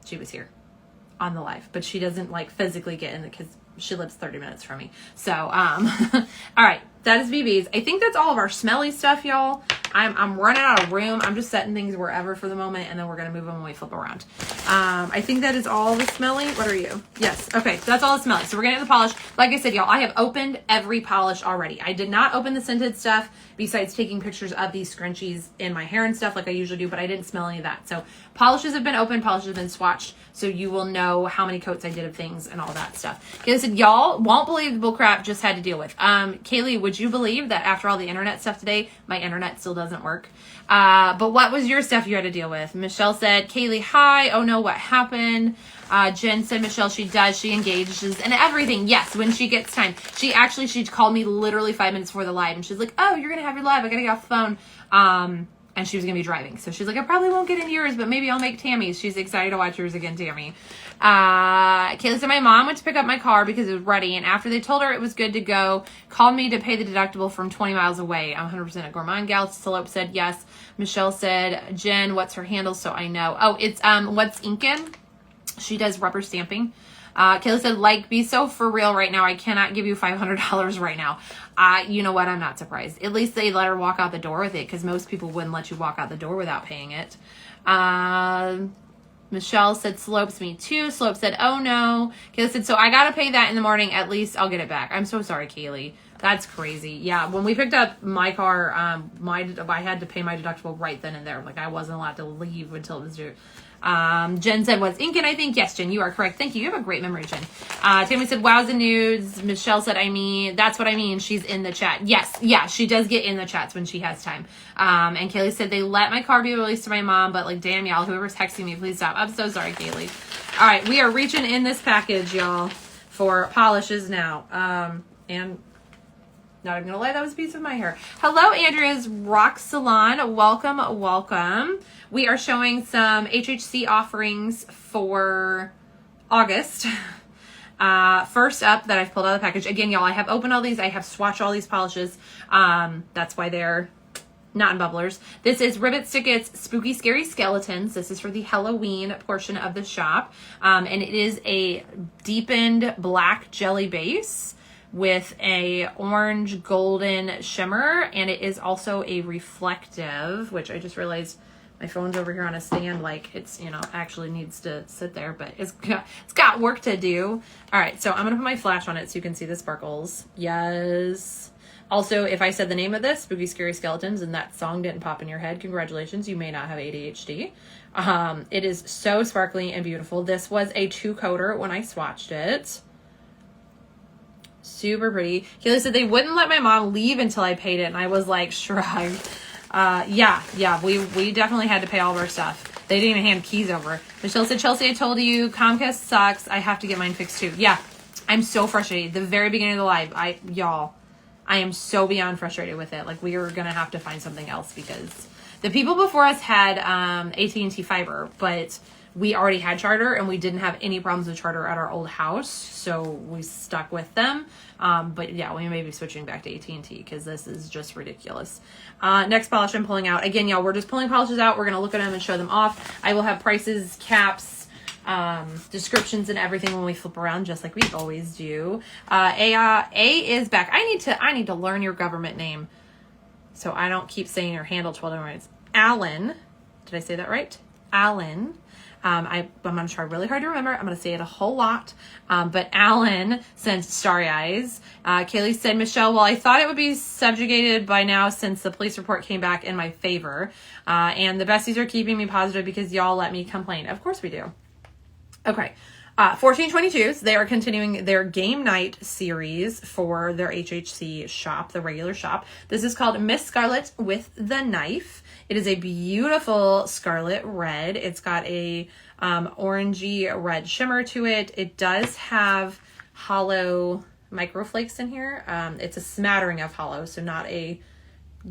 She was here on the live, but she doesn't like physically get in because she lives 30 minutes from me. So, all right, that is BB's. I think that's all of our smelly stuff, y'all. I'm running out of room. I'm just setting things wherever for the moment, and then we're going to move them when we flip around. I think that is all the smelly. What are you? Yes. Okay, so that's all the smelly. So we're going to the polish. Like I said, y'all, I have opened every polish already. I did not open the scented stuff besides taking pictures of these scrunchies in my hair and stuff like I usually do, but I didn't smell any of that. So polishes have been opened, polishes have been swatched, so you will know how many coats I did of things and all that stuff. Okay, so y'all won't believe the bull crap just had to deal with. Kaylee, would you believe that after all the internet stuff today, my internet still doesn't work? But what was your stuff you had to deal with? Michelle said, Kaylee, hi. Oh no, what happened? Jen said, Michelle, she does. She engages and everything. Yes, when she gets time. She called me literally 5 minutes before the live, and she's like, oh, you're going to have your live. I got to get off the phone. And she was going to be driving. So she's like, I probably won't get in yours, but maybe I'll make Tammy's. She's excited to watch yours again, Tammy. Kayla said, my mom went to pick up my car because it was ready, and after they told her it was good to go, called me to pay the deductible from 20 miles away. I'm 100% a gourmand gal. Slope said yes. Michelle said, Jen, what's her handle so I know? Oh, it's What's Inkin'. She does rubber stamping. Kayla said, like, be so for real right now. I cannot give you $500 right now. You know what? I'm not surprised. At least they let her walk out the door with it because most people wouldn't let you walk out the door without paying it. Michelle said, Slopes me too. Slope said, oh no. Kayla said, so I got to pay that in the morning. At least I'll get it back. I'm so sorry, Kaylee. That's crazy. Yeah, when we picked up my car, I had to pay my deductible right then and there. Like, I wasn't allowed to leave until it was due. Jen said, what's inking, I think? Yes, Jen, you are correct. Thank you. You have a great memory, Jen. Tammy said, wow's and nudes. Michelle said, I mean, that's what I mean. She's in the chat. Yes, yeah, she does get in the chats when she has time. And Kaylee said, they let my car be released to my mom, but like, damn, y'all, whoever's texting me, please stop. I'm so sorry, Kaylee. All right, we are reaching in this package, y'all, for polishes now. And not even gonna lie, that was a piece of my hair. Hello, Andrea's Rock Salon. Welcome, welcome. We are showing some HHC offerings for August. First up that I've pulled out of the package. Again, y'all, I have opened all these. I have swatched all these polishes. That's why they're not in bubblers. This is Ribbits, Stickits, Spooky Scary Skeletons. This is for the Halloween portion of the shop. And it is a deepened black jelly base with a orange golden shimmer, and it is also a reflective, which I just realized my phone's over here on a stand, like it's, you know, actually needs to sit there, but it's got work to do. All right, so I'm gonna put my flash on it so you can see the sparkles. Yes. Also, if I said the name of this, Spooky Scary Skeletons, and that song didn't pop in your head, congratulations, you may not have ADHD. It is so sparkly and beautiful. This was a 2-coater when I swatched it. Super pretty. Kaylee said they wouldn't let my mom leave until I paid it, and I was like, shrug. Yeah, we definitely had to pay all of our stuff. They didn't even hand keys over. Michelle said, Chelsea, I told you, Comcast sucks. I have to get mine fixed too. Yeah, I'm so frustrated. The very beginning of the live, I am so beyond frustrated with it. Like, we are going to have to find something else because the people before us had AT&T fiber, but we already had Charter and we didn't have any problems with Charter at our old house, so we stuck with them. But yeah, we may be switching back to AT&T because this is just ridiculous. Next polish I'm pulling out. Again, y'all, we're just pulling polishes out. We're going to look at them and show them off. I will have prices, caps, descriptions, and everything when we flip around, just like we always do. A is back. I need to learn your government name so I don't keep saying your handle 12 different ways. Alan. Did I say that right? Alan. I'm going to try really hard to remember. I'm going to say it a whole lot. But Alan sent starry eyes. Kaylee said, Michelle, well, I thought it would be subjugated by now since the police report came back in my favor. And the besties are keeping me positive because y'all let me complain. Of course we do. Okay. 1422s, they are continuing their game night series for their HHC shop, the regular shop. This is called Miss Scarlet with the Knife. It is a beautiful scarlet red. It's got a orangey red shimmer to it. It does have hollow microflakes in here. It's a smattering of hollow, so not a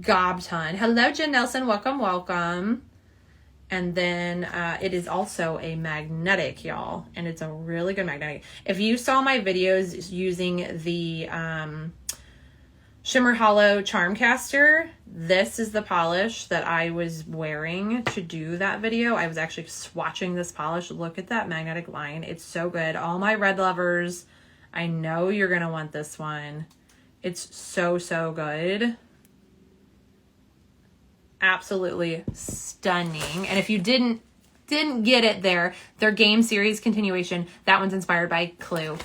gob ton. Hello, Jen Nelson. Welcome, welcome. And then it is also a magnetic, y'all. And it's a really good magnetic. If you saw my videos using the Shimmer Hollow Charm Caster, this is the polish that I was wearing to do that video. I was actually swatching this polish. Look at that magnetic line. It's so good. All my red lovers, I know you're going to want this one. It's so, so good. Absolutely stunning. And if you didn't get it there, their game series continuation, that one's inspired by Clue.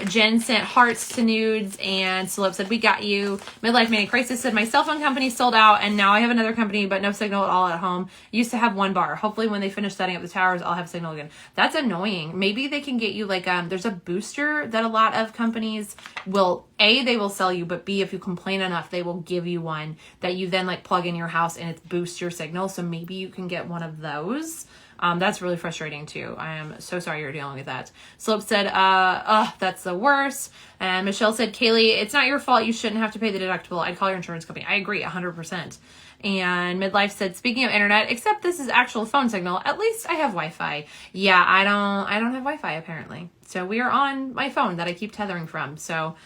Jen sent hearts to nudes, and Slope said, we got you. Midlife Manic Crisis said, my cell phone company sold out, and now I have another company, but no signal at all at home. Used to have 1 bar. Hopefully when they finish setting up the towers, I'll have signal again. That's annoying. Maybe they can get you like, there's a booster that a lot of companies will, A, they will sell you, but B, if you complain enough, they will give you one that you then like plug in your house and it boosts your signal. So maybe you can get one of those. That's really frustrating too. I am so sorry you're dealing with that. Slope said, that's the worst. And Michelle said, Kaylee, it's not your fault. You shouldn't have to pay the deductible. I'd call your insurance company. I agree 100%. And Midlife said, speaking of internet, except this is actual phone signal, at least I have Wi-Fi. Yeah, I don't have Wi-Fi apparently. So we are on my phone that I keep tethering from. So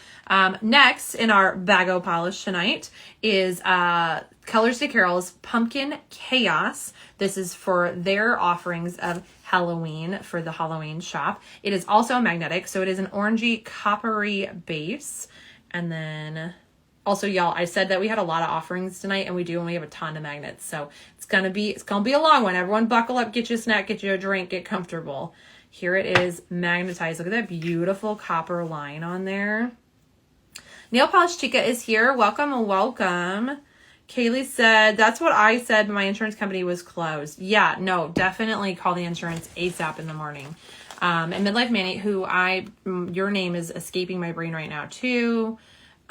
next in our Bago polish tonight is Colors to Carol's Pumpkin Chaos. This is for their offerings of Halloween for the Halloween shop. It is also magnetic, so it is an orangey coppery base. And then also, y'all, I said that we had a lot of offerings tonight, and we do, and we have a ton of magnets. So it's gonna be a long one. Everyone buckle up, get you a snack, get you a drink, get comfortable. Here it is magnetized. Look at that beautiful copper line on there. Nail Polish Chica is here. Welcome, welcome. Kaylee said, that's what I said, but my insurance company was closed. Yeah, no, definitely call the insurance ASAP in the morning. And Midlife Manny, your name is escaping my brain right now too.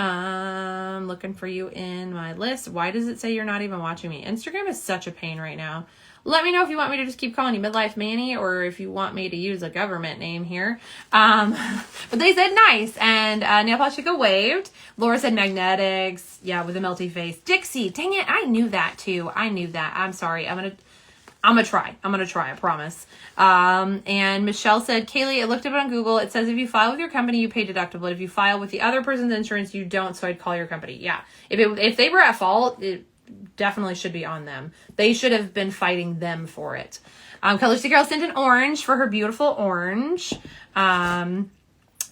Looking for you in my list. Why does it say you're not even watching me? Instagram is such a pain right now. Let me know if you want me to just keep calling you Midlife Manny or if you want me to use a government name here. But they said nice. And Nail Polish Chica waved. Laura said magnetics. Yeah, with a melty face. Dixie, dang it. I knew that too. I knew that. I'm sorry. I'm gonna try. I promise. And Michelle said, Kaylee, I looked up it on Google. It says if you file with your company, you pay deductible. If you file with the other person's insurance, you don't. So I'd call your company. Yeah. If they were at fault, it definitely should be on them. They should have been fighting them for it. Color Girl sent an orange for her beautiful orange. And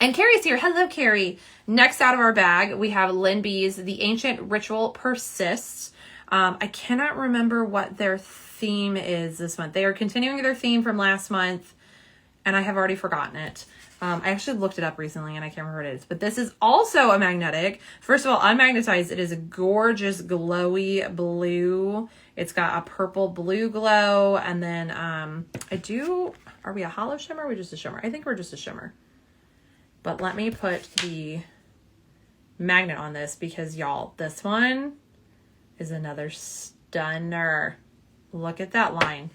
Carrie's here. Hello, Carrie. Next out of our bag, we have LynB's The Ancient Ritual Persists. I cannot remember what their theme is this month. They are continuing their theme from last month, and I have already forgotten it. I actually looked it up recently, and I can't remember what it is. But this is also a magnetic. First of all, unmagnetized. It is a gorgeous, glowy blue. It's got a purple blue glow, and then are we a hollow shimmer or are we just a shimmer? I think we're just a shimmer. But let me put the magnet on this because, y'all, this one is another stunner. Look at that line.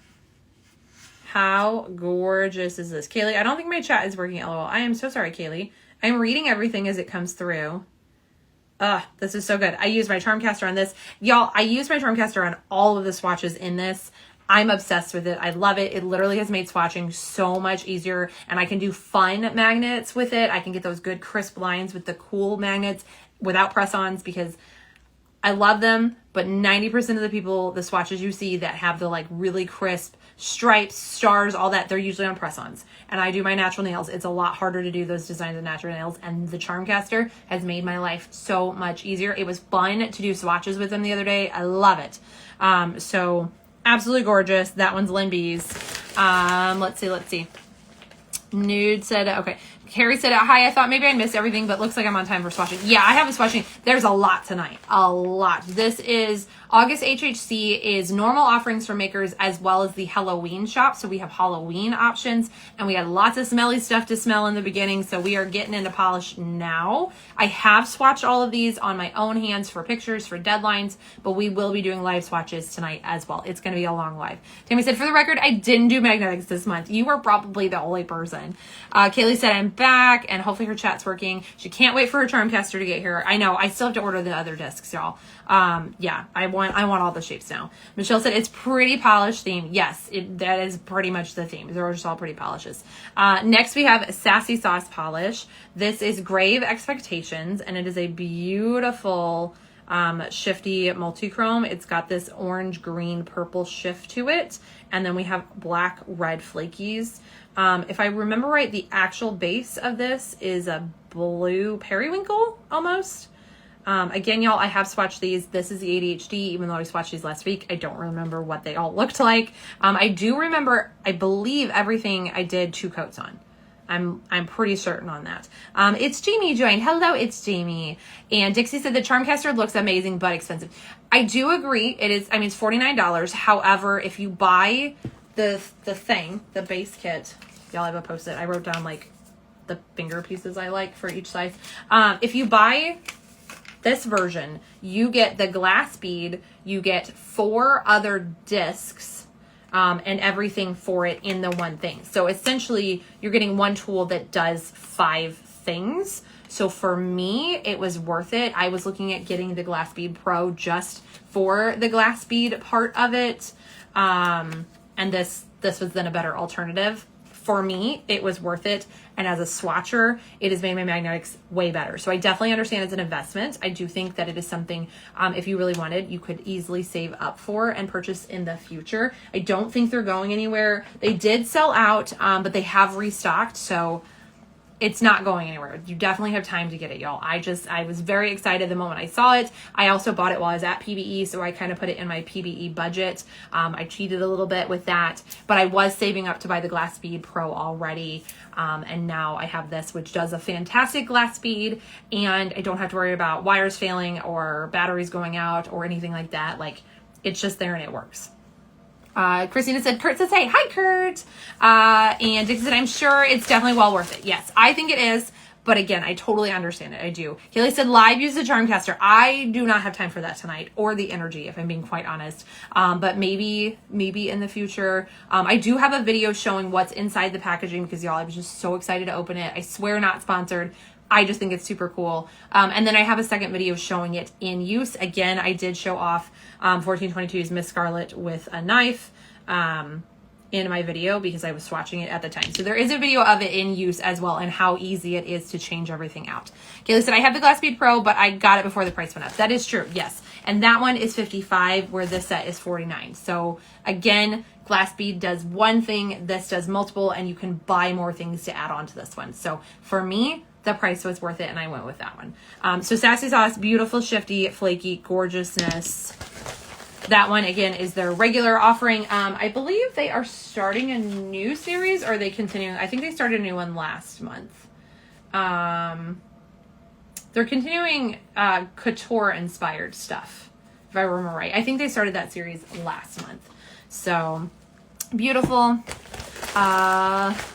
How gorgeous is this? Kaylee, I don't think my chat is working. LOL. I am so sorry, Kaylee. I'm reading everything as it comes through. This is so good. I use my charm caster on this. Y'all, I use my charm caster on all of the swatches in this. I'm obsessed with it. I love it. It literally has made swatching so much easier, and I can do fun magnets with it. I can get those good crisp lines with the cool magnets without press-ons because I love them, but 90% of the people, the swatches you see that have the like really crisp stripes, stars, all that, they're usually on press-ons. And I do my natural nails. It's a lot harder to do those designs of natural nails, and the charm caster has made my life so much easier. It was fun to do swatches with them the other day. I love it. So absolutely gorgeous. That one's LynB's. Let's see. Nude said, okay. Carrie said, hi, I thought maybe I missed everything, but looks like I'm on time for swatching. Yeah, I have a swatching. There's a lot tonight. A lot. This is August HHC is normal offerings for makers as well as the Halloween shop. So we have Halloween options, and we had lots of smelly stuff to smell in the beginning. So we are getting into polish now. I have swatched all of these on my own hands for pictures, for deadlines, but we will be doing live swatches tonight as well. It's going to be a long live. Tammy said, for the record, I didn't do magnetics this month. You were probably the only person. Kaylee said, I'm back, and hopefully her chat's working. She can't wait for her charm caster to get here. I know. I still have to order the other discs, y'all. Yeah, I want all the shapes now. Michelle said it's pretty polished theme. Yes, that is pretty much the theme. They're just all pretty polishes. Next we have Sassy Sauce Polish. This is Grave Expectations, and it is a beautiful shifty multi-chrome. It's got this orange, green, purple shift to it. And then we have black, red flakies. If I remember right, the actual base of this is a blue periwinkle almost. Again, y'all, I have swatched these. This is the ADHD, even though I swatched these last week. I don't remember what they all looked like. I do remember, I believe everything I did 2 coats on. I'm pretty certain on that. It's Jamie joined. Hello, it's Jamie. And Dixie said the Charmcaster looks amazing, but expensive. I do agree. It is, I mean, it's $49. However, if you buy the base kit, y'all have a post-it. I wrote down like the finger pieces I like for each size. If you buy this version, you get the glass bead, you get 4 other discs, and everything for it in the one thing. So essentially, you're getting one tool that does 5 things. So for me, it was worth it. I was looking at getting the Glass Bead Pro just for the glass bead part of it. And this was then a better alternative. For me, it was worth it. And as a swatcher, it has made my magnetics way better. So I definitely understand it's an investment. I do think that it is something, if you really wanted, you could easily save up for and purchase in the future. I don't think they're going anywhere. They did sell out, but they have restocked. So it's not going anywhere. You definitely have time to get it, y'all. I was very excited the moment I saw it. I also bought it while I was at PBE, so I kind of put it in my PBE budget. I cheated a little bit with that, but I was saving up to buy the Glass Bead Pro already. And now I have this, which does a fantastic glass bead, and I don't have to worry about wires failing or batteries going out or anything like that. Like, it's just there and it works. Christina said, Kurt says, hey, hi, Kurt. And Dick said, I'm sure it's definitely well worth it. Yes, I think it is. But again, I totally understand it. I do. Haley said, live use the charm caster. I do not have time for that tonight, or the energy, if I'm being quite honest. But maybe in the future. I do have a video showing what's inside the packaging because, y'all, I was just so excited to open it. I swear, not sponsored. I just think it's super cool. And then I have a second video showing it in use. Again, I did show off 1422's Miss Scarlet with a knife in my video because I was swatching it at the time. So there is a video of it in use as well and how easy it is to change everything out. Kaylee said, I have the Glass Bead Pro, but I got it before the price went up. That is true, yes. And that one is $55 where this set is $49. So again, Glass Bead does one thing, this does multiple, and you can buy more things to add on to this one. So for me, the price was worth it, and I went with that one. So Sassy Sauce, beautiful, shifty, flaky, gorgeousness. That one, again, is their regular offering. I believe they are starting a new series, or are they continuing? I think they started a new one last month. They're continuing couture-inspired stuff, if I remember right. I think they started that series last month. So, beautiful.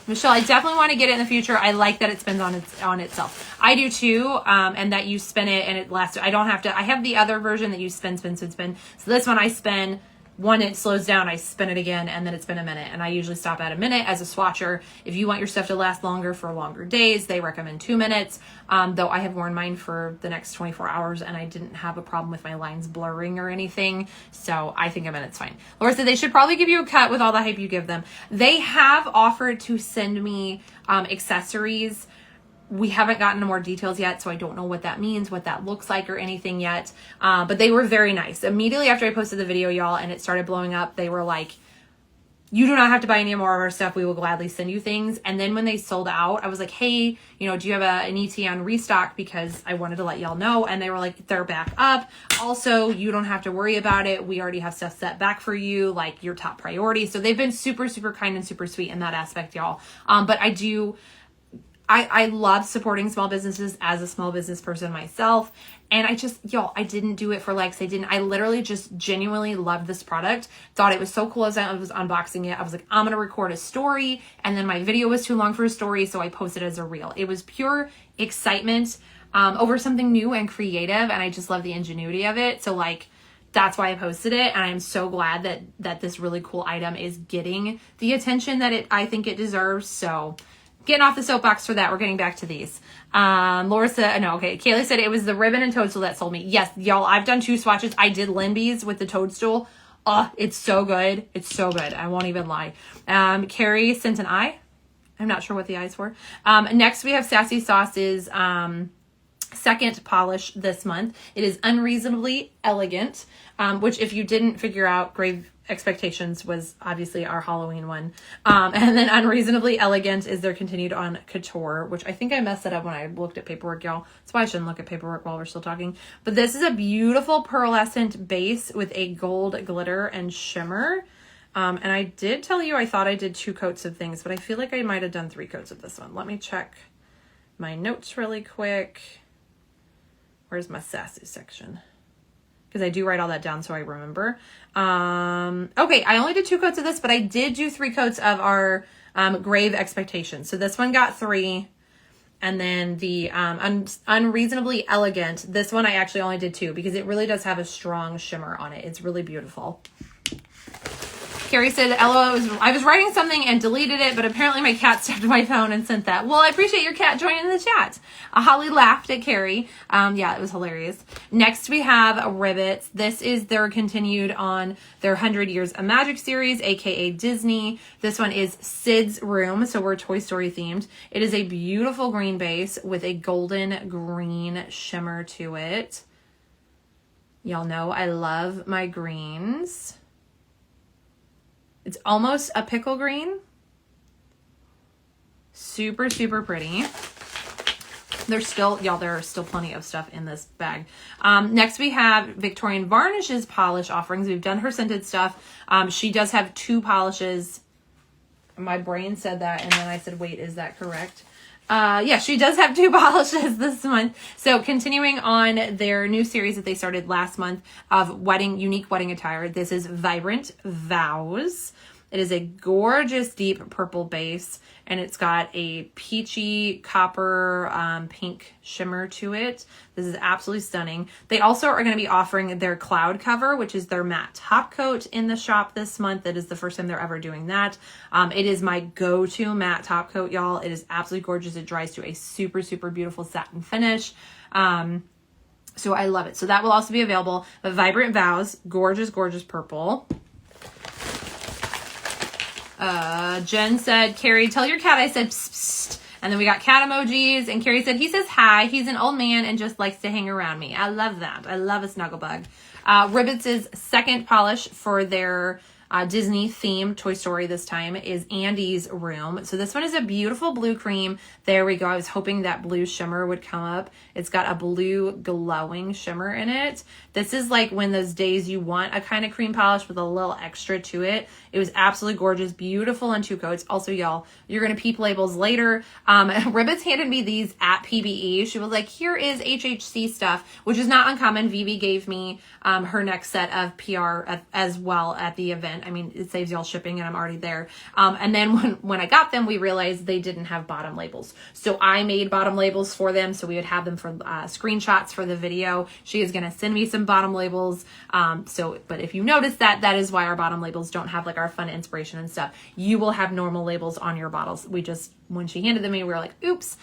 Michelle, I definitely want to get it in the future. I like that it spins on itself. I do too, and that you spin it and it lasts. I don't have to. I have the other version that you spin. So this one I spin. When it slows down, I spin it again, and then it's been a minute. And I usually stop at a minute as a swatcher. If you want your stuff to last longer for longer days, they recommend 2 minutes. Though I have worn mine for the next 24 hours, and I didn't have a problem with my lines blurring or anything. So I think a minute's fine. Laura said they should probably give you a cut with all the hype you give them. They have offered to send me accessories. We haven't gotten more details yet, so I don't know what that means, what that looks like or anything yet. But they were very nice. Immediately after I posted the video, y'all, and it started blowing up, they were like, you do not have to buy any more of our stuff. We will gladly send you things. And then when they sold out, I was like, hey, you know, do you have an ET on restock? Because I wanted to let y'all know. And they were like, they're back up. Also, you don't have to worry about it. We already have stuff set back for you, like your top priority. So they've been super, super kind and super sweet in that aspect, y'all. But I love supporting small businesses as a small business person myself. And I didn't do it for likes. I literally just genuinely loved this product. Thought it was so cool as I was unboxing it. I was like, I'm going to record a story. And then my video was too long for a story, so I posted it as a reel. It was pure excitement over something new and creative. And I just love the ingenuity of it. So like, that's why I posted it. And I'm so glad that this really cool item is getting the attention that I think it deserves. So getting off the soapbox for that. We're getting back to these. Laura said, no, okay. Kaylee said it was the ribbon and toadstool that sold me. Yes, y'all, I've done 2 swatches. I did LynB's with the toadstool. Oh, it's so good. It's so good. I won't even lie. Carrie sent an eye. I'm not sure what the eye's for. Next, we have Sassy Sauce's second polish this month. It is Unreasonably Elegant, which if you didn't figure out, Grave Expectations was obviously our Halloween one. And then Unreasonably Elegant is their continued on Couture, which I think I messed it up when I looked at paperwork, y'all. That's why I shouldn't look at paperwork while we're still talking. But this is a beautiful pearlescent base with a gold glitter and shimmer. And I did tell you I thought I did 2 coats of things, but I feel like I might have done 3 coats of this one. Let me check my notes really quick. Where's my Sassy section? Because I do write all that down so I remember. Okay, I only did 2 coats of this, but I did do 3 coats of our Grave Expectations. So this one got 3. And then the Unreasonably Elegant, this one I actually only did 2 because it really does have a strong shimmer on it. It's really beautiful. Carrie said, LOL, I was writing something and deleted it, but apparently my cat stepped my phone and sent that. Well, I appreciate your cat joining the chat. Holly laughed at Carrie. Yeah, it was hilarious. Next, we have Ribbits. This is their continued on their 100 Years of Magic series, aka Disney. This one is Sid's Room, so we're Toy Story themed. It is a beautiful green base with a golden green shimmer to it. Y'all know I love my greens. It's almost a pickle green. Super, super pretty. There's still, y'all, there are still plenty of stuff in this bag. Next we have Victorian Varnish's polish offerings. We've done her scented stuff. She does have 2 polishes. My brain said that, and then I said, wait, is that correct? Yeah, she does have 2 polishes this month. So continuing on their new series that they started last month of unique wedding attire. This is Vibrant Vows. It is a gorgeous deep purple base, and it's got a peachy copper pink shimmer to it. This is absolutely stunning. They also are going to be offering their cloud cover, which is their matte top coat in the shop this month. That is the first time they're ever doing that. It is my go-to matte top coat, y'all. It is absolutely gorgeous. It dries to a super, super beautiful satin finish. So I love it. So that will also be available. But Vibrant Vows, gorgeous, gorgeous purple. Jen said, Carrie, tell your cat I said psst, psst. And then we got cat emojis, and Carrie said, he says hi. He's an old man and just likes to hang around me. I love that. I love a snuggle bug. Ribbits' second polish for their Disney themed Toy Story this time is Andy's Room. So this one is a beautiful blue cream. There we go. I was hoping that blue shimmer would come up. It's got a blue glowing shimmer in it. This is like when those days you want a kind of cream polish with a little extra to it. It was absolutely gorgeous, beautiful in 2 coats. Also, y'all, you're going to peep labels later. Ribbits handed me these at PBE. She was like, here is HHC stuff, which is not uncommon. Vivi gave me her next set of PR as well at the event. I mean, it saves y'all shipping and I'm already there. And then when I got them, we realized they didn't have bottom labels. So I made bottom labels for them. So we would have them for screenshots for the video. She is going to send me some bottom labels. But if you notice that is why our bottom labels don't have like our fun inspiration and stuff. You will have normal labels on your bottles. When she handed them to me, we were like, oops.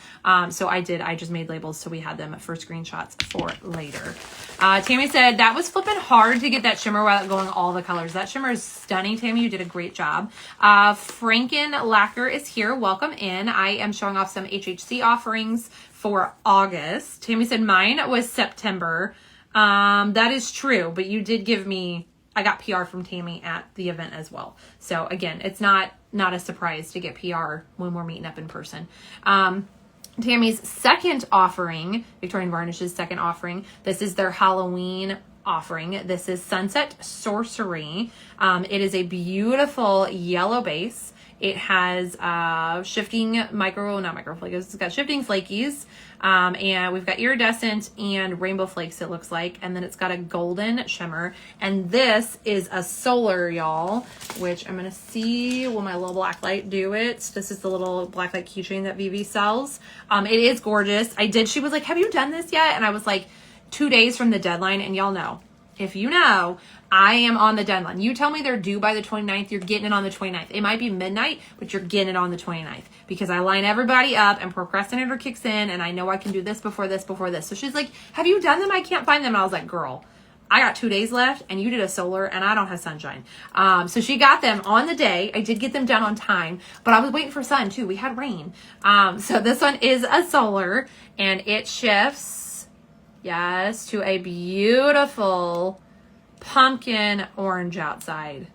So I just made labels. So we had them for screenshots for later. Tammy said, that was flipping hard to get that shimmer without going all the colors. That shimmer is stunning, Tammy. You did a great job. Franken Lacquer is here. Welcome in. I am showing off some HHC offerings for August. Tammy said, mine was September. That is true, but you did give me, I got PR from Tammy at the event as well. So again, it's not a surprise to get PR when we're meeting up in person. Tammy's second offering, Victorian Varnish's second offering, this is their Halloween offering. This is Sunset Sorcery. It is a beautiful yellow base. It has shifting not microflakes, it's got shifting flakies. And we've got iridescent and rainbow flakes, it looks like. And then it's got a golden shimmer. And this is a solar, y'all, which I'm going to see, will my little black light do it? This is the little black light keychain that Vivi sells. It is gorgeous. She was like, have you done this yet? And I was like, 2 days from the deadline. And y'all know, if you know, I am on the deadline. You tell me they're due by the 29th, you're getting it on the 29th. It might be midnight, but you're getting it on the 29th because I line everybody up and procrastinator kicks in and I know I can do this before this, before this. So she's like, have you done them? I can't find them. And I was like, girl, I got 2 days left and you did a solar and I don't have sunshine. So she got them on the day. I did get them done on time, but I was waiting for sun too. We had rain. So this one is a solar and it shifts, yes, to a beautiful pumpkin orange outside.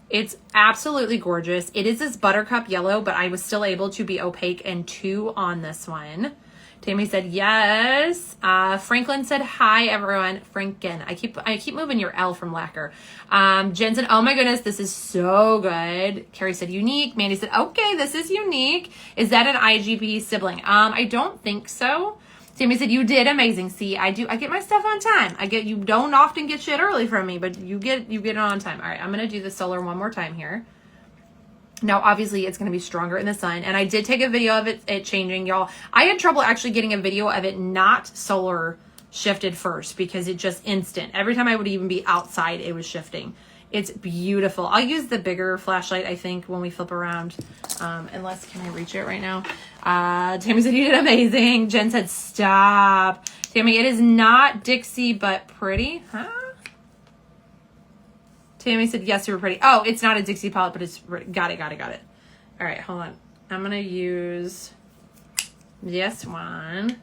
It's absolutely gorgeous. It is this buttercup yellow, but I was still able to be opaque and 2 on this one. Tammy said yes. Franklin said hi, everyone. Franken. I keep moving your L from lacquer. Jen said, oh my goodness, this is so good. Carrie said unique. Mandy said, okay, this is unique. Is that an IGP sibling? I don't think so. Tammy said, you did amazing. See, I get my stuff on time. You don't often get shit early from me, but you get it on time. All right, I'm going to do the solar one more time here. Now, obviously, it's going to be stronger in the sun, and I did take a video of it changing, y'all. I had trouble actually getting a video of it not solar shifted first because it just instant. Every time I would even be outside, it was shifting. It's beautiful. I'll use the bigger flashlight, I think, when we flip around. Unless, can I reach it right now? Tammy said, you did amazing. Jen said, stop. Tammy, it is not Dixie, but pretty. Huh? Tammy said, yes, you were pretty. Oh, it's not a Dixie palette, but it's, got it. All right, hold on. I'm going to use this one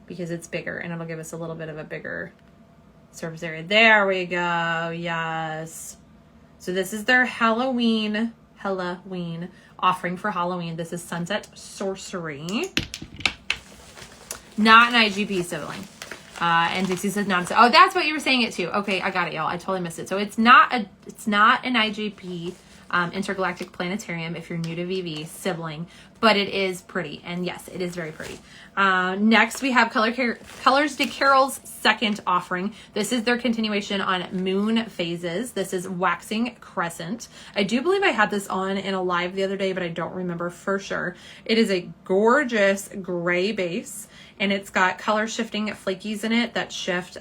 because it's bigger and it'll give us a little bit of a bigger surface area. There we go. Yes. So this is their Halloween Halloween offering for Halloween. This is Sunset Sorcery. Not an IGP sibling. And Dixie says not. Oh, that's what you were saying it too. Okay, I got it, y'all. I totally missed it. So it's not an IGP intergalactic planetarium if you're new to VV sibling, but it is pretty. And yes, it is very pretty. Next we have Colors de Carol's second offering. This is their continuation on Moon Phases. This is Waxing Crescent. I do believe I had this on in a live the other day, but I don't remember for sure. It is a gorgeous gray base, and it's got color shifting flakies in it that shift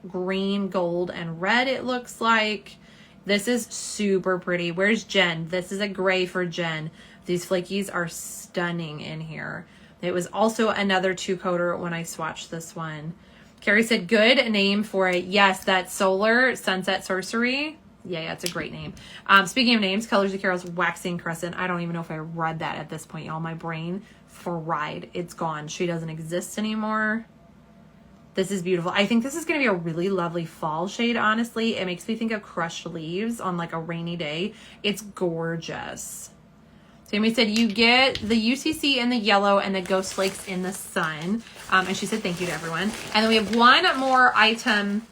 green, gold, and red, it looks like. This is super pretty. Where's Jen? This is a gray for Jen. These flakies are stunning in here. It was also another 2-coater when I swatched this one. Carrie said, good name for it. Yes, that Solar Sunset Sorcery. Yeah, it's a great name. Speaking of names, Colors of Carol's Waxing Crescent. I don't even know if I read that at this point, y'all. My brain fried. It's gone. She doesn't exist anymore. This is beautiful. I think this is going to be a really lovely fall shade, honestly. It makes me think of crushed leaves on like a rainy day. It's gorgeous. Tammy said, you get the UCC in the yellow and the Ghost Flakes in the sun. And she said, thank you to everyone. And then we have one more item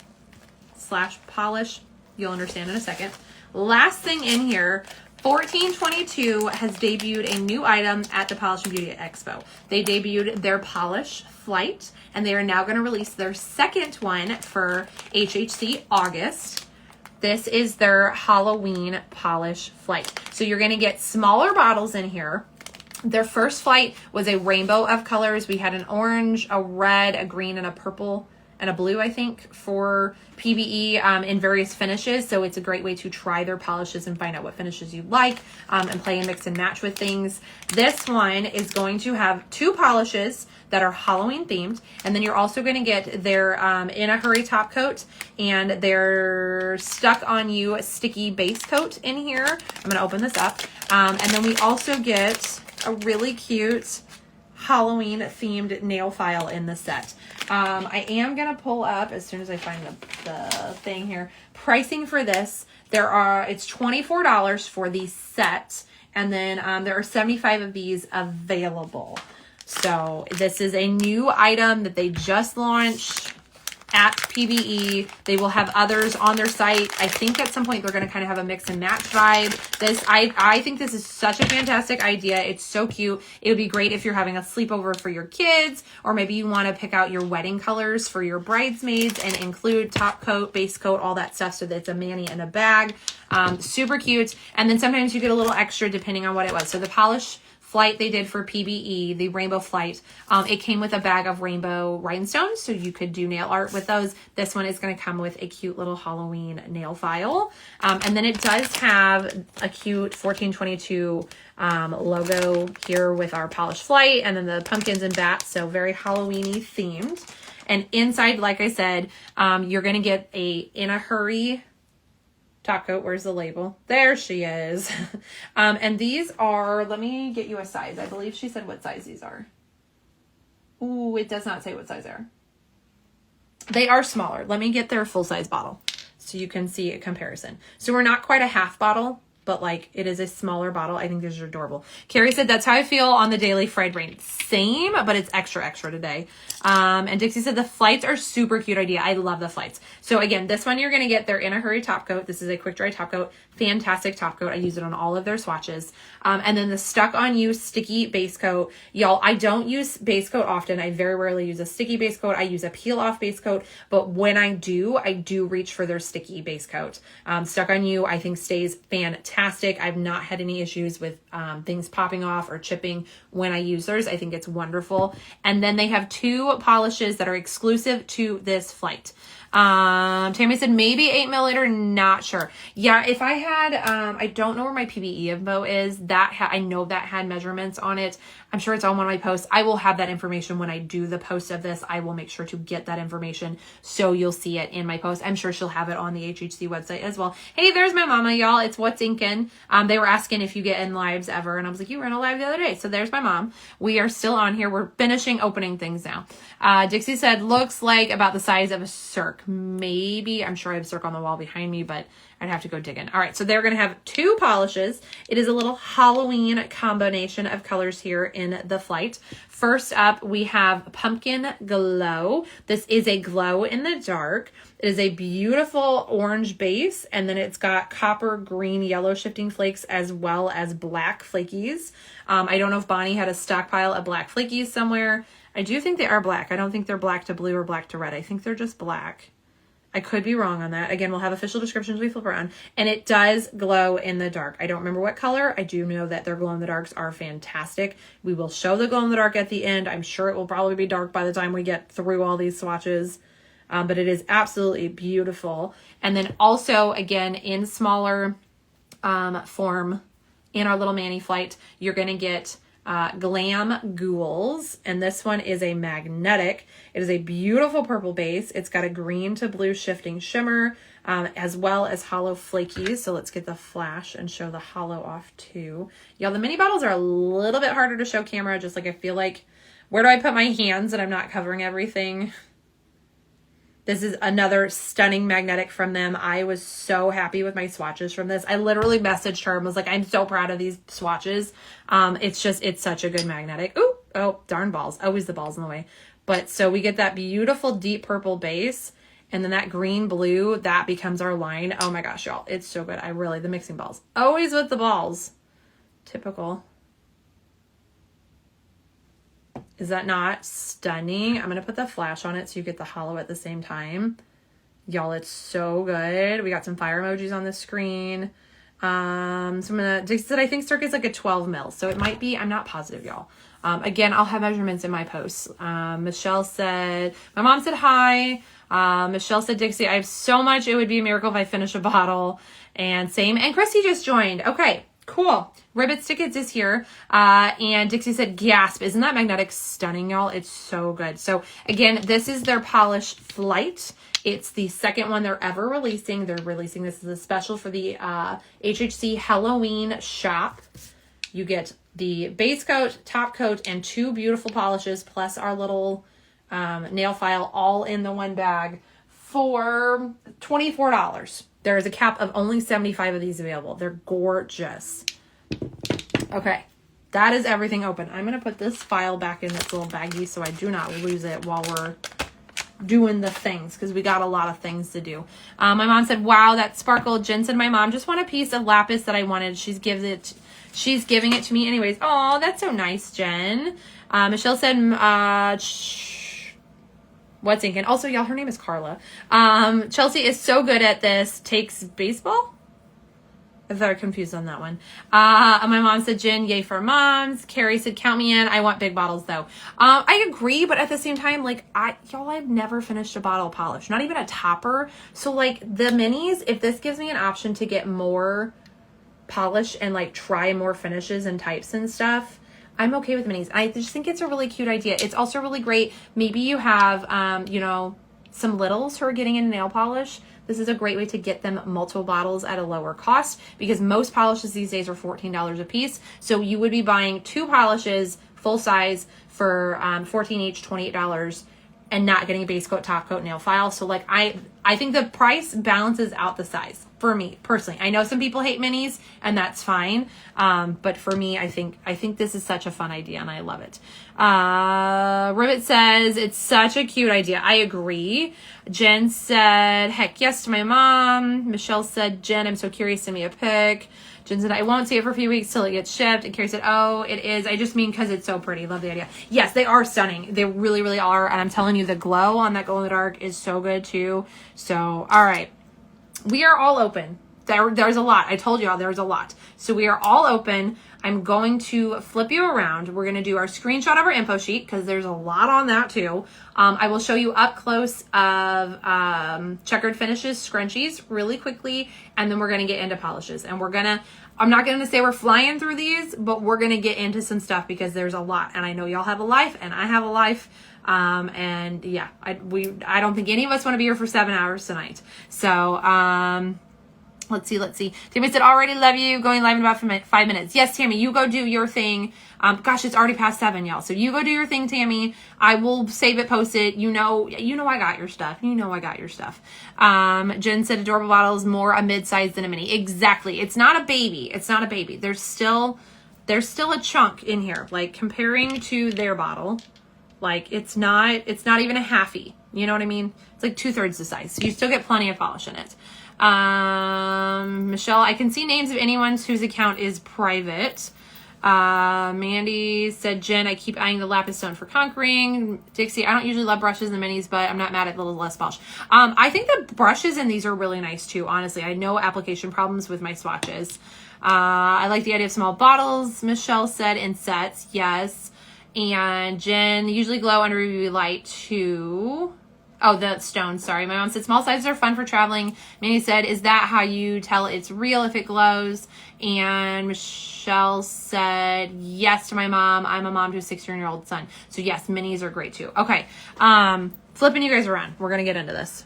/ polish. You'll understand in a second. Last thing in here, 1422 has debuted a new item at the Polish and Beauty Expo. They debuted their Polish Flight, and they are now going to release their second one for HHC August. This is their Halloween Polish Flight. So you're going to get smaller bottles in here. Their first flight was a rainbow of colors. We had an orange, a red, a green, and a purple, and a blue, I think, for PBE in various finishes. So it's a great way to try their polishes and find out what finishes you like and play and mix and match with things. This one is going to have 2 polishes that are Halloween themed. And then you're also going to get their In a Hurry top coat and their Stuck on You sticky base coat in here. I'm going to open this up. And then we also get a really cute Halloween themed nail file in the set. I am going to pull up as soon as I find the thing here. Pricing for this, it's $24 for the set. And then there are 75 of these available. So this is a new item that they just launched at PBE. They will have others on their site. I think at some point they're going to kind of have a mix and match vibe. I think this is such a fantastic idea. It's so cute. It would be great if you're having a sleepover for your kids, or maybe you want to pick out your wedding colors for your bridesmaids and include top coat, base coat, all that stuff so that it's a mani and a bag. Super cute. And then sometimes you get a little extra depending on what it was. So the Polish Flight they did for PBE, the Rainbow Flight, it came with a bag of rainbow rhinestones, so you could do nail art with those. This one is going to come with a cute little Halloween nail file. And then it does have a cute 1422 logo here with our Polish Flight, and then the pumpkins and bats, so very Halloween-y themed. And inside, like I said, you're going to get a In a Hurry top coat. Where's the label? There she is. And these are, let me get you a size. I believe she said what size these are. Ooh, it does not say what size they are. They are smaller. Let me get their full size bottle so you can see a comparison. So we're not quite a half bottle, but like it is a smaller bottle. I think these are adorable. Carrie said, that's how I feel on the daily fried brain. Same, but it's extra, extra today. And Dixie said the flights are super cute idea. I love the flights. So again, this one you're going to get their In a Hurry top coat. This is a quick dry top coat. Fantastic top coat. I use it on all of their swatches. And then the Stuck on You sticky base coat. Y'all, I don't use base coat often. I very rarely use a sticky base coat. I use a peel off base coat. But when I do reach for their sticky base coat. Stuck on You, I think stays fantastic. I've not had any issues with things popping off or chipping when I use theirs. I think it's wonderful. And then they have 2 polishes that are exclusive to this flight. Tammy said maybe 8 milliliter, not sure. Yeah, if I had, I don't know where my PBE info is. I know that had measurements on it. I'm sure it's on one of my posts. I will have that information when I do the post of this. I will make sure to get that information so you'll see it in my post. I'm sure she'll have it on the HHC website as well. Hey, there's my mama, y'all. It's What's Inkin'. They were asking if you get in lives ever, and I was like, you were in a live the other day. So there's my mom. We are still on here. We're finishing opening things now. Dixie said, looks like about the size of a circ. Maybe, I'm sure I have a circ on the wall behind me, but I'd have to go digging. All right, so they're going to have 2 polishes. It is a little Halloween combination of colors here in the flight. First up, we have Pumpkin Glow. This is a glow in the dark. It is a beautiful orange base, and then it's got copper, green, yellow shifting flakes, as well as black flakies. I don't know if Bonnie had a stockpile of black flakies somewhere. I do think they are black. I don't think they're black to blue or black to red. I think they're just black. I could be wrong on that. Again, we'll have official descriptions we flip around. And it does glow in the dark. I don't remember what color. I do know that their glow in the darks are fantastic. We will show the glow in the dark at the end. I'm sure it will probably be dark by the time we get through all these swatches. But it is absolutely beautiful. And then also, again, in smaller form, in our little Manny flight, you're going to get Glam Ghouls, and this one is a magnetic. It is a beautiful purple base. It's got a green to blue shifting shimmer, as well as hollow flakies. So let's get the flash and show the hollow off too. Y'all, the mini bottles are a little bit harder to show camera, just like I feel like, where do I put my hands and I'm not covering everything? This is another stunning magnetic from them. I was so happy with my swatches from this. I literally messaged her and was like, I'm so proud of these swatches. It's such a good magnetic. Ooh, oh, darn balls. Always the balls in the way. But so we get that beautiful deep purple base, and then that green blue, that becomes our line. Oh my gosh, y'all. It's so good. The mixing balls. Always with the balls. Typical. Is that not stunning? I'm going to put the flash on it so you get the hollow at the same time. Y'all, it's so good. We got some fire emojis on the screen. So I'm going to, Dixie said I think circuit's like a 12 mil. So it might be, I'm not positive, y'all. Again, I'll have measurements in my posts. Michelle said, my mom said hi. Michelle said, Dixie, I have so much. It would be a miracle if I finish a bottle. And same. And Christy just joined. Okay. Cool. Ribbits Stickits is here. And Dixie said, gasp. Isn't that magnetic stunning, y'all? It's so good. So again, this is their polish flight. It's the second one they're ever releasing. They're releasing this as a special for the HHC Halloween shop. You get the base coat, top coat, and 2 beautiful polishes, plus our little nail file all in the one bag for $24. There is a cap of only 75 of these available. They're gorgeous. Okay, that is everything open. I'm going to put this file back in this little baggie so I do not lose it while we're doing the things, because we got a lot of things to do. My mom said, wow, that sparkled. Jen said, my mom just want a piece of lapis that I wanted. She's giving it to me anyways. Oh, that's so nice, Jen. Michelle said, what's inking? Also, y'all, her name is Carla. Chelsea is so good at this. Takes baseball? I thought I was confused on that one. My mom said, Jen, yay for moms. Carrie said, count me in. I want big bottles though. I agree, but at the same time, like, I've never finished a bottle of polish, not even a topper. So like the minis, if this gives me an option to get more polish and like try more finishes and types and stuff, I'm okay with minis. I just think it's a really cute idea. It's also really great. Maybe you have, some littles who are getting into nail polish. This is a great way to get them multiple bottles at a lower cost, because most polishes these days are $14 a piece. So you would be buying 2 polishes full size for $14 each, $28, and not getting a base coat, top coat, nail file. So like I think the price balances out the size for me personally. I know some people hate minis, and that's fine. But for me, I think this is such a fun idea, and I love it. Ribbit says it's such a cute idea. I agree. Jen said, heck yes to my mom. Michelle said, Jen, I'm so curious, send me a pic. Jen said, I won't see it for a few weeks till it gets shipped. And Carrie said, oh, it is. I just mean because it's so pretty. Love the idea. Yes, they are stunning. They really, really are. And I'm telling you, the glow on that glow in the dark is so good too. So, all right. We are all open. There's a lot. I told y'all there's a lot. So we are all open. I'm going to flip you around. We're going to do our screenshot of our info sheet because there's a lot on that too. I will show you up close of checkered finishes, scrunchies really quickly. And then we're going to get into polishes. And I'm not going to say we're flying through these, but we're going to get into some stuff because there's a lot. And I know y'all have a life and I have a life. And yeah, I don't think any of us want to be here for 7 hours tonight. So, Let's see. Tammy said, already love you. Going live in about 5 minutes. Yes, Tammy, you go do your thing. Gosh, it's already past 7, y'all. So you go do your thing, Tammy. I will save it, post it. You know I got your stuff. Jen said, adorable bottles, more a mid-size than a mini. Exactly. It's not a baby. There's still a chunk in here. Like, comparing to their bottle, like, it's not even a halfie. You know what I mean? It's like 2/3 the size. So you still get plenty of polish in it. Michelle, I can see names of anyone whose account is private. Mandy said, Jen, I keep eyeing the lapis stone for conquering. Dixie, I don't usually love brushes and minis, but I'm not mad at the little less polish. I think the brushes in these are really nice too, honestly. I know application problems with my swatches. I like the idea of small bottles, Michelle said, in sets. Yes. And Jen, usually glow under UV light too. Oh, the stone. Sorry. My mom said small sizes are fun for traveling. Manny said, is that how you tell it's real if it glows? And Michelle said, yes to my mom. I'm a mom to a 6-year-old son. So yes, minis are great too. Okay. Flipping you guys around. We're going to get into this.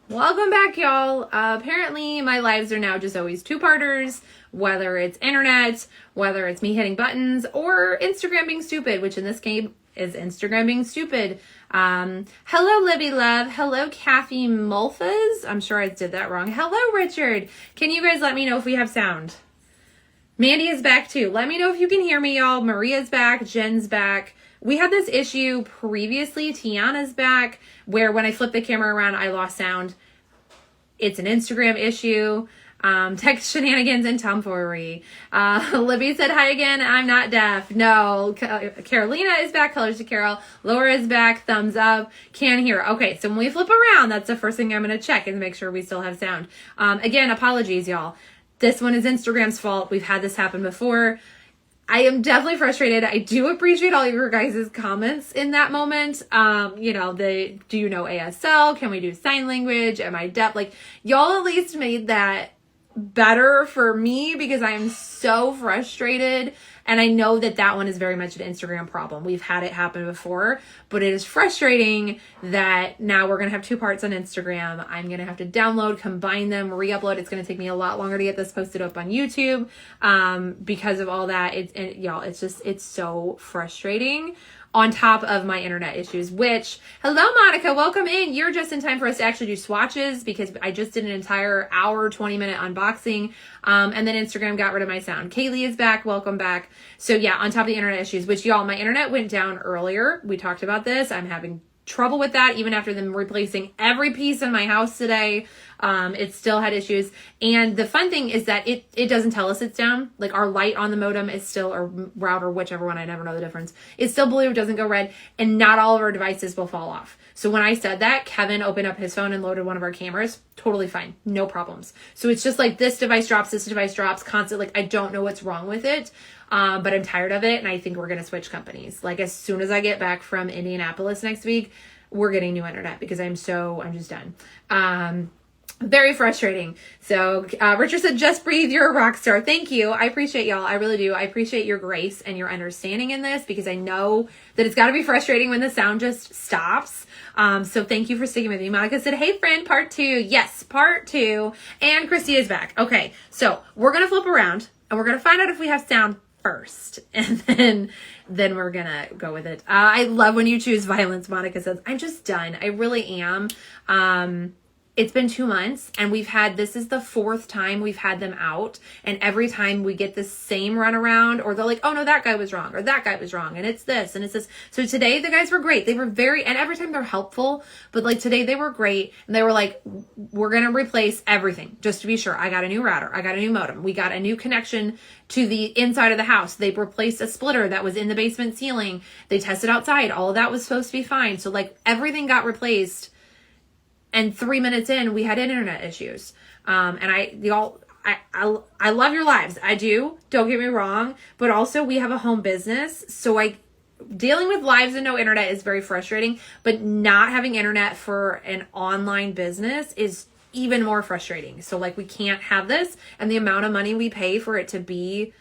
Welcome back, y'all. Apparently my lives are now just always 2-parters, whether it's internet, whether it's me hitting buttons, or Instagram being stupid, which in this game is Instagram being stupid. Hello, Libby Love. Hello, Kathy Mulfas. I'm sure I did that wrong. Hello, Richard. Can you guys let me know if we have sound? Mandy is back too. Let me know if you can hear me, y'all. Maria's back. Jen's back. We had this issue previously. Tiana's back, where when I flipped the camera around, I lost sound. It's an Instagram issue. Text shenanigans and tomfoolery. Libby said, hi again. I'm not deaf. No. Carolina is back. Colors to Carol. Laura is back. Thumbs up. Can hear. Okay, so when we flip around, that's the first thing I'm going to check and make sure we still have sound. Again, apologies, y'all. This one is Instagram's fault. We've had this happen before. I am definitely frustrated. I do appreciate all of your guys' comments in that moment. Do you know ASL? Can we do sign language? Am I deaf? Like, y'all at least made that better for me because I am so frustrated. And I know that one is very much an Instagram problem. We've had it happen before, but it is frustrating that now we're going to have 2 parts on Instagram. I'm going to have to download, combine them, re-upload. It's going to take me a lot longer to get this posted up on YouTube because of all that. It's so frustrating. On top of my internet issues, which, hello, Monica, welcome in. You're just in time for us to actually do swatches because I just did an entire hour, 20-minute unboxing. And then Instagram got rid of my sound. Kaylee is back. Welcome back. So yeah, on top of the internet issues, which y'all, my internet went down earlier. We talked about this. I'm having trouble with that even after them replacing every piece in my house today. It still had issues. And the fun thing is that it doesn't tell us it's down. Like, our light on the modem is still, or router, whichever one, I never know the difference. It's still blue, doesn't go red, and not all of our devices will fall off. So when I said that, Kevin opened up his phone and loaded one of our cameras. Totally fine. No problems. So it's just like this device drops constantly. Like, I don't know what's wrong with it. But I'm tired of it, and I think we're going to switch companies. Like, as soon as I get back from Indianapolis next week, we're getting new internet because I'm just done. Very frustrating. So Richard said, just breathe, you're a rock star. Thank you. I appreciate y'all. I really do. I appreciate your grace and your understanding in this because I know that it's got to be frustrating when the sound just stops. So thank you for sticking with me. Monica said, hey friend, part 2. Yes, part 2. And Christy is back. Okay, so we're going to flip around and we're going to find out if we have sound first, and then we're gonna go with it. I love when you choose violence. Monica says, I'm just done. I really am. It's been 2 months and this is the 4th time we've had them out. And every time we get the same runaround, or they're like, oh no, that guy was wrong, or that guy was wrong. And it's this, and it's this. So today the guys were great. They were and every time they're helpful, but like today they were great. And they were like, we're going to replace everything just to be sure. I got a new router. I got a new modem. We got a new connection to the inside of the house. They replaced a splitter that was in the basement ceiling. They tested outside. All of that was supposed to be fine. So like everything got replaced. And 3 minutes in, we had internet issues. And I love your lives. I do. Don't get me wrong. But also, we have a home business. So dealing with lives and no internet is very frustrating. But not having internet for an online business is even more frustrating. So like, we can't have this. And the amount of money we pay for it to be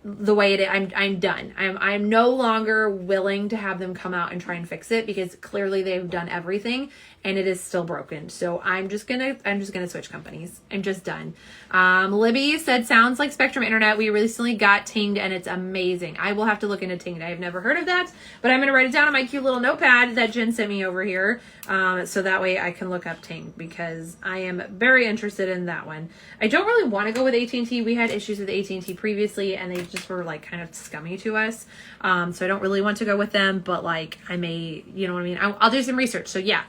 the way it is. I'm done. I'm no longer willing to have them come out and try and fix it, because clearly they've done everything and it is still broken. So I'm just gonna switch companies. I'm just done. Libby said, sounds like Spectrum Internet. We recently got Tinged and it's amazing. I will have to look into Tinged. I have never heard of that, but I'm gonna write it down on my cute little notepad that Jen sent me over here. So that way I can look up Tinged, because I am very interested in that one. I don't really want to go with AT&T. We had issues with AT&T previously and they just were like kind of scummy to us. So I don't really want to go with them, but like I may, you know what I mean? I'll do some research. So yeah.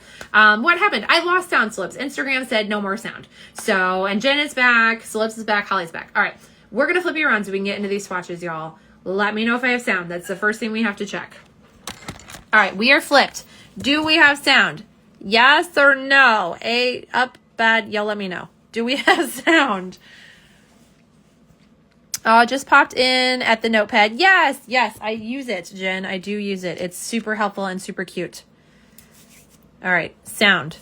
What happened? I lost sound, Slips. Instagram said no more sound. So, and Jen is back. Slips is back. Holly's back. All right. We're going to flip you around so we can get into these swatches, y'all. Let me know if I have sound. That's the first thing we have to check. All right. We are flipped. Do we have sound? Yes or no? A, up, bad. Y'all let me know. Do we have sound? Just popped in at the notepad. Yes, yes, I use it, Jen. I do use it. It's super helpful and super cute. All right, sound.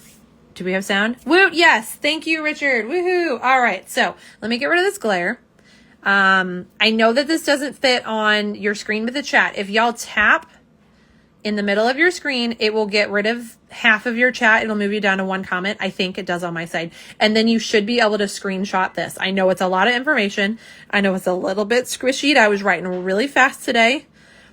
Do we have sound? Woo, yes. Thank you, Richard. Woohoo. All right, so let me get rid of this glare. I know that this doesn't fit on your screen with the chat. If y'all tap in the middle of your screen, it will get rid of half of your chat. It'll move you down to one comment. I think it does on my side. And then you should be able to screenshot this. I know it's a lot of information. I know it's a little bit squishy. I was writing really fast today,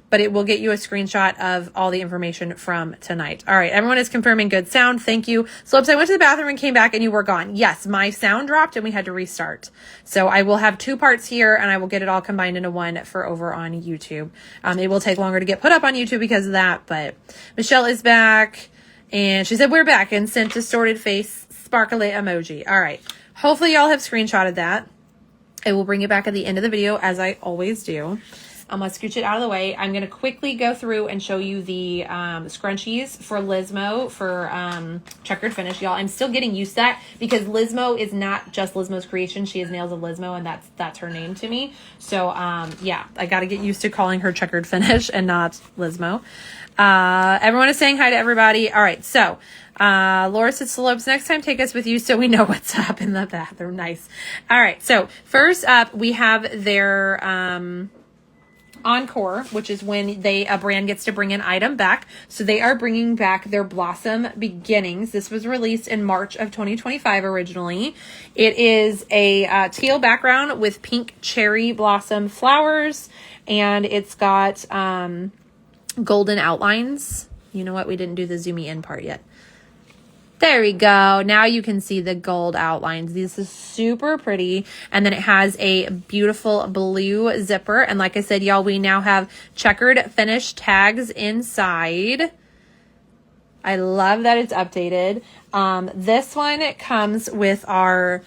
but it will get you a screenshot of all the information from tonight. All right, everyone is confirming good sound. Thank you. Slopes, I went to the bathroom and came back and you were gone. Yes, my sound dropped and we had to restart. So I will have two parts here and I will get it all combined into one for over on YouTube. It will take longer to get put up on YouTube because of that, but Michelle is back and she said, we're back, and sent distorted face sparkly emoji. All right, hopefully y'all have screenshotted that. I will bring it back at the end of the video as I always do. I'm going to scooch it out of the way. I'm going to quickly go through and show you the scrunchies for Lizmo for Checkered Finish. Y'all, I'm still getting used to that because Lizmo is not just Lizmo's creation. She is Nails of Lizmo, and that's her name to me. So, yeah, I got to get used to calling her Checkered Finish and not Lizmo. Everyone is saying hi to everybody. All right, so Laura said, Slopes, next time take us with you so we know what's up in the bathroom. Nice. All right, so first up, we have their... Encore, which is when a brand gets to bring an item back. So they are bringing back their Blossom Beginnings. This was released in March of 2025 originally. It is a teal background with pink cherry blossom flowers, and it's got golden outlines. You know what? We didn't do the zoomy in part yet. There we go. Now you can see the gold outlines. This is super pretty. And then it has a beautiful blue zipper. And like I said, y'all, we now have Checkered Finish tags inside. I love that it's updated. This one comes with our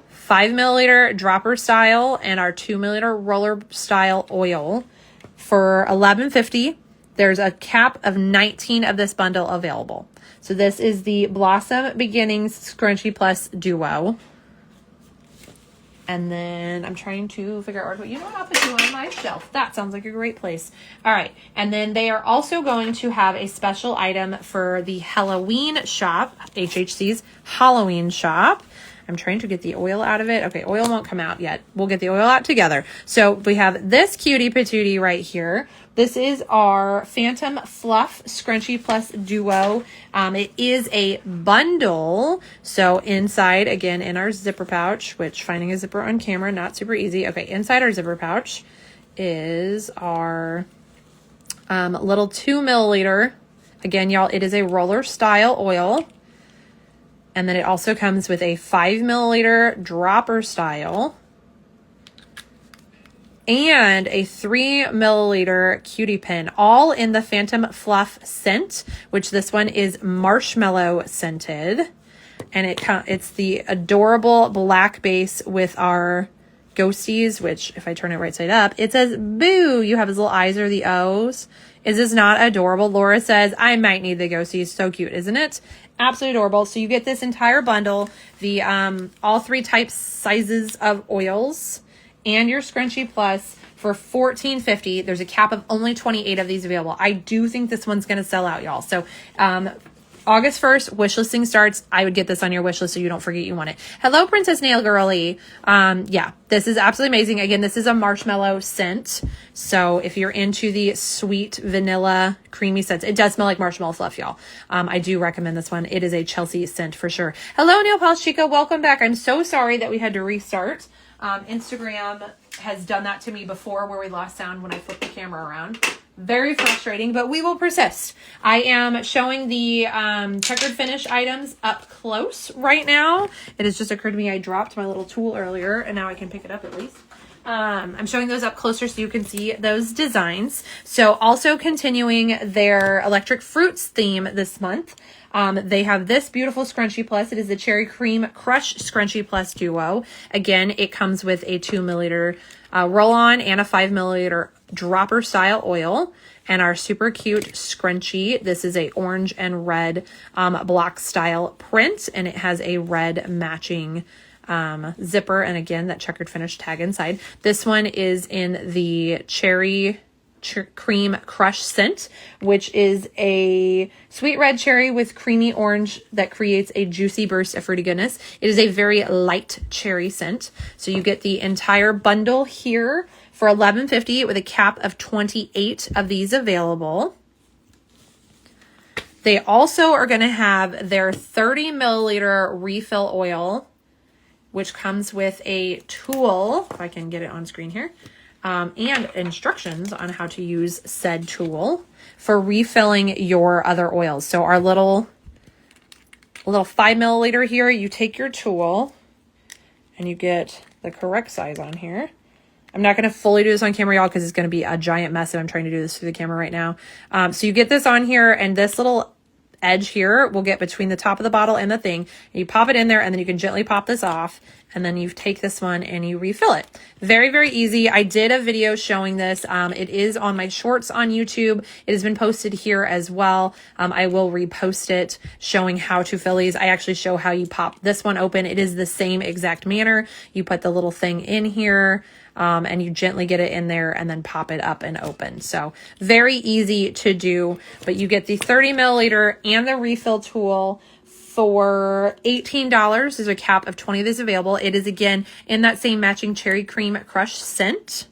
5 milliliter dropper style and our 2 milliliter roller style oil for $11.50. There's a cap of 19 of this bundle available. So this is the Blossom Beginnings Scrunchie Plus Duo. And then I'm trying to figure out what, you know what, I'll put you on my shelf. That sounds like a great place. All right. And then they are also going to have a special item for the Halloween shop, HHC's Halloween shop. I'm trying to get the oil out of it. Okay, oil won't come out yet. We'll get the oil out together. So we have this cutie patootie right here. This is our Phantom Fluff Scrunchie Plus Duo. It is a bundle. So inside, again, in our zipper pouch, which finding a zipper on camera, not super easy. Okay, inside our zipper pouch is our little 2 milliliter. Again, y'all, it is a roller style oil. And then it also comes with a 5 milliliter dropper style and a 3 milliliter cutie pin, all in the Phantom Fluff scent, which this one is marshmallow scented. And it's the adorable black base with our ghosties, which if I turn it right side up, it says boo. You have his little eyes or the O's. Is this not adorable? Laura says, I might need the ghosties. So cute, isn't it? Absolutely adorable. So you get this entire bundle, the all 3 types, sizes of oils, and your Scrunchie Plus for $14.50. There's a cap of only 28 of these available. I do think this one's going to sell out, y'all. So August 1st, wish listing starts. I would get this on your wish list so you don't forget you want it. Hello, Princess Nail Girly. Yeah, this is absolutely amazing. Again, this is a marshmallow scent. So if you're into the sweet vanilla creamy scents, it does smell like marshmallow fluff, y'all. I do recommend this one. It is a Chelsea scent for sure. Hello, Nail Polish Chica. Welcome back. I'm so sorry that we had to restart. Instagram has done that to me before where we lost sound when I flipped the camera around. Very frustrating, but we will persist. I am showing the checkered finish items up close right now. It has just occurred to me I dropped my little tool earlier, and now I can pick it up at least. I'm showing those up closer so you can see those designs. So also continuing their electric fruits theme this month. They have this beautiful scrunchie plus. It is the Cherry Cream Crush Scrunchie Plus Duo. Again, it comes with a 2 milliliter roll-on and a 5 milliliter dropper style oil, and our super cute scrunchie. This is a orange and red block style print, and it has a red matching zipper, and again that checkered finish tag inside. This one is in the Cherry Cream Crush scent, which is a sweet red cherry with creamy orange that creates a juicy burst of fruity goodness. It is a very light cherry scent, so you get the entire bundle here for $11.50 with a cap of 28 of these available. They also are going to have their 30 milliliter refill oil, which comes with a tool, if I can get it on screen here, and instructions on how to use said tool for refilling your other oils. So our little 5 milliliter here, you take your tool and you get the correct size on here. I'm not going to fully do this on camera, y'all, because it's going to be a giant mess if I'm trying to do this through the camera right now. So you get this on here, and this little edge here will get between the top of the bottle and the thing. And you pop it in there, and then you can gently pop this off, and then you take this one and you refill it. Very, very easy. I did a video showing this. It is on my shorts on YouTube. It has been posted here as well. I will repost it showing how to fill these. I actually show how you pop this one open. It is the same exact manner. You put the little thing in here, and you gently get it in there and then pop it up and open. So very easy to do, but you get the 30 milliliter and the refill tool for $18. There's a cap of 20 of these available. It is again in that same matching Cherry Cream Crush scent.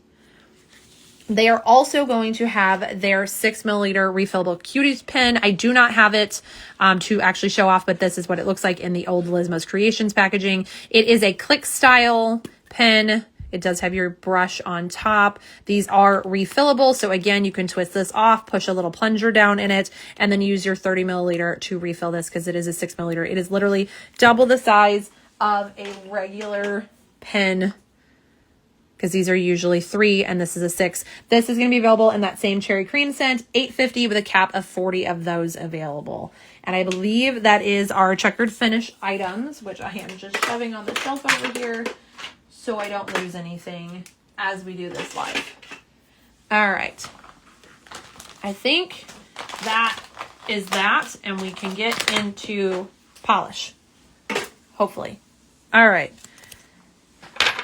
They are also going to have their 6 milliliter refillable Cuties pen. I do not have it to actually show off, but this is what it looks like in the old Lizmo's Creations packaging. It is a click style pen. It does have your brush on top. These are refillable. So again, you can twist this off, push a little plunger down in it, and then use your 30 milliliter to refill this because it is a 6 milliliter. It is literally double the size of a regular pen because these are usually 3 and this is a 6. This is going to be available in that same cherry cream scent, $8.50 with a cap of 40 of those available. And I believe that is our checkered finish items, which I am just shoving on the shelf over here so I don't lose anything as we do this live. All right. I think that is that, and we can get into polish, hopefully. All right.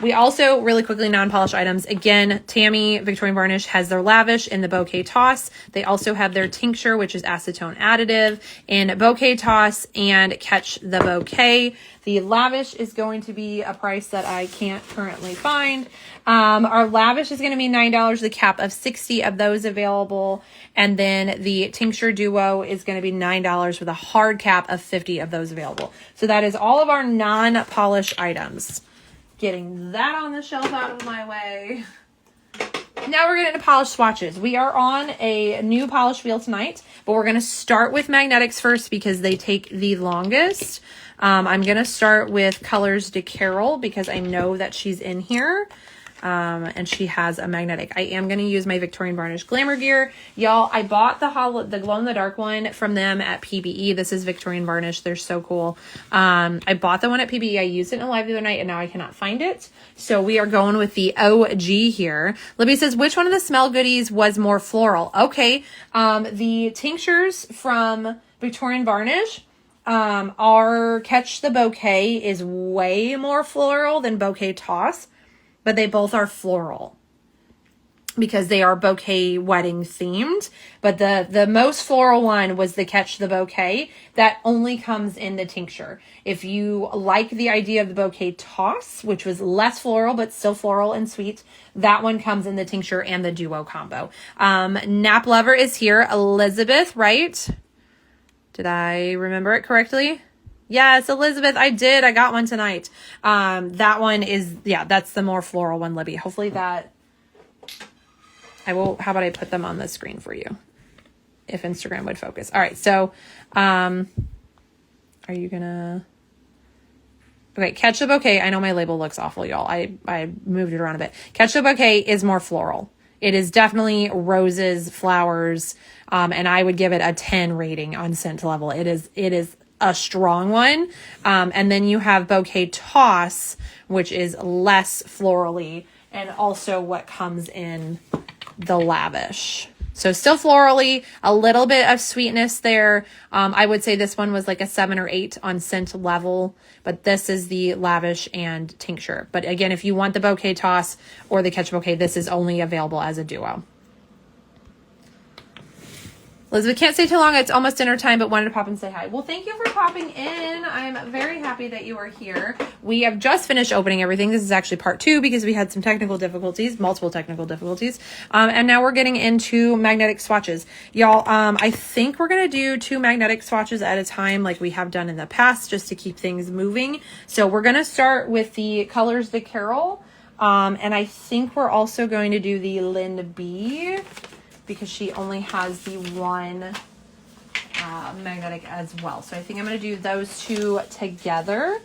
We also, really quickly, non-polish items. Again, Tammy Victorian Varnish has their Lavish in the Bouquet Toss. They also have their Tincture, which is acetone additive, in Bouquet Toss and Catch the Bouquet. The Lavish is going to be a price that I can't currently find. Our Lavish is going to be $9, the cap of 60 of those available. And then the Tincture Duo is going to be $9 with a hard cap of 50 of those available. So that is all of our non-polish items. Getting that on the shelf out of my way. Now we're getting into polish swatches. We are on a new polish wheel tonight, but we're going to start with magnetics first because they take the longest. I'm going to start with Colors de Carol because I know that she's in here. And she has a magnetic. I am going to use my Victorian Varnish Glamour Gear. Y'all, I bought the glow-in-the-dark one from them at PBE. This is Victorian Varnish. They're so cool. I bought the one at PBE. I used it in a live the other night, and now I cannot find it. So we are going with the OG here. Libby says, which one of the smell goodies was more floral? Okay. The tinctures from Victorian Varnish, our Catch the Bouquet is way more floral than Bouquet Toss, but they both are floral. because they are bouquet wedding themed. But the most floral one was the Catch the Bouquet. That only comes in the tincture. If you like the idea of the bouquet toss, which was less floral but still floral and sweet, that one comes in the tincture and the duo combo. Nap Lover is here. Elizabeth, right? Did I remember it correctly? Yes, Elizabeth, I did. I got one tonight. That one is, yeah, that's the more floral one, Libby. Hopefully that... how about I put them on the screen for you if Instagram would focus. All right. So, are you gonna, okay. Catch the Bouquet. I know my label looks awful, y'all. I moved it around a bit. Catch the Bouquet is more floral. It is definitely roses, flowers. And I would give it a 10 rating on scent level. It is a strong one. And then you have Bouquet Toss, which is less florally, and also what comes in the Lavish. So still florally, a little bit of sweetness there. I would say this one was like a 7 or 8 on scent level, but this is the Lavish and tincture. But again, if you want the Bouquet Toss or the Catch Bouquet, this is only available as a duo. Elizabeth, can't stay too long. It's almost dinner time, but wanted to pop and say hi. Well, thank you for popping in. I'm very happy that you are here. We have just finished opening everything. This is actually part 2 because we had some technical difficulties, multiple technical difficulties. And now we're getting into magnetic swatches. Y'all, I think we're going to do 2 magnetic swatches at a time like we have done in the past just to keep things moving. So we're going to start with the Colors the Carol. And I think we're also going to do the LynB, because she only has the one magnetic as well. So I think I'm going to do those 2 together.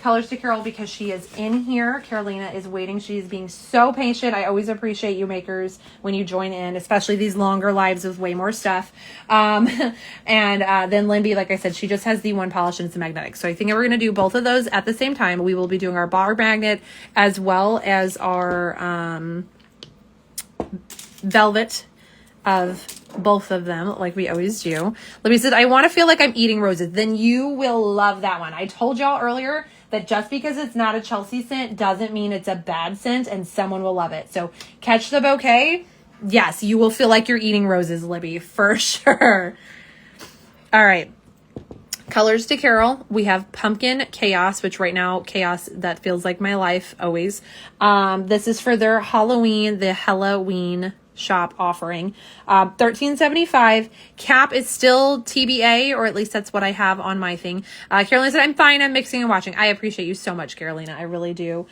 Colors to Carol, because she is in here. Carolina is waiting. She's being so patient. I always appreciate you makers when you join in, especially these longer lives with way more stuff. And then LynB, like I said, she just has the one polish and it's a magnetic. So I think we're going to do both of those at the same time. We will be doing our bar magnet as well as our velvet of both of them, like we always do. Libby said, I want to feel like I'm eating roses. Then you will love that one. I told y'all earlier that just because it's not a Chelsea scent doesn't mean it's a bad scent, and someone will love it. So Catch the Bouquet. Yes, you will feel like you're eating roses, Libby, for sure. All right. Colors to Carol. We have Pumpkin Chaos, which right now, chaos, that feels like my life always. This is for their Halloween, the Halloween shop offering. $13.75. Cap is still TBA, or at least that's what I have on my thing. Carolina said, I'm fine. I'm mixing and watching. I appreciate you so much, Carolina. I really do.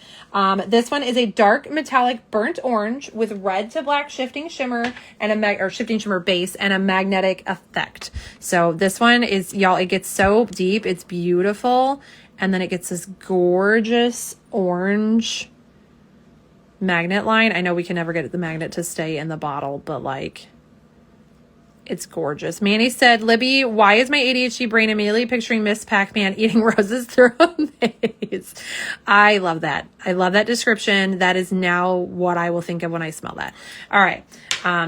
This one is a dark metallic burnt orange with red to black shifting shimmer and shifting shimmer base and a magnetic effect. So this one is, y'all, it gets so deep. It's beautiful. And then it gets this gorgeous orange magnet line. I know we can never get the magnet to stay in the bottle, but like, it's gorgeous. Manny said, Libby, why is my ADHD brain immediately picturing Miss Pac-Man eating roses through a maze? I love that. I love that description. That is now what I will think of when I smell that. All right.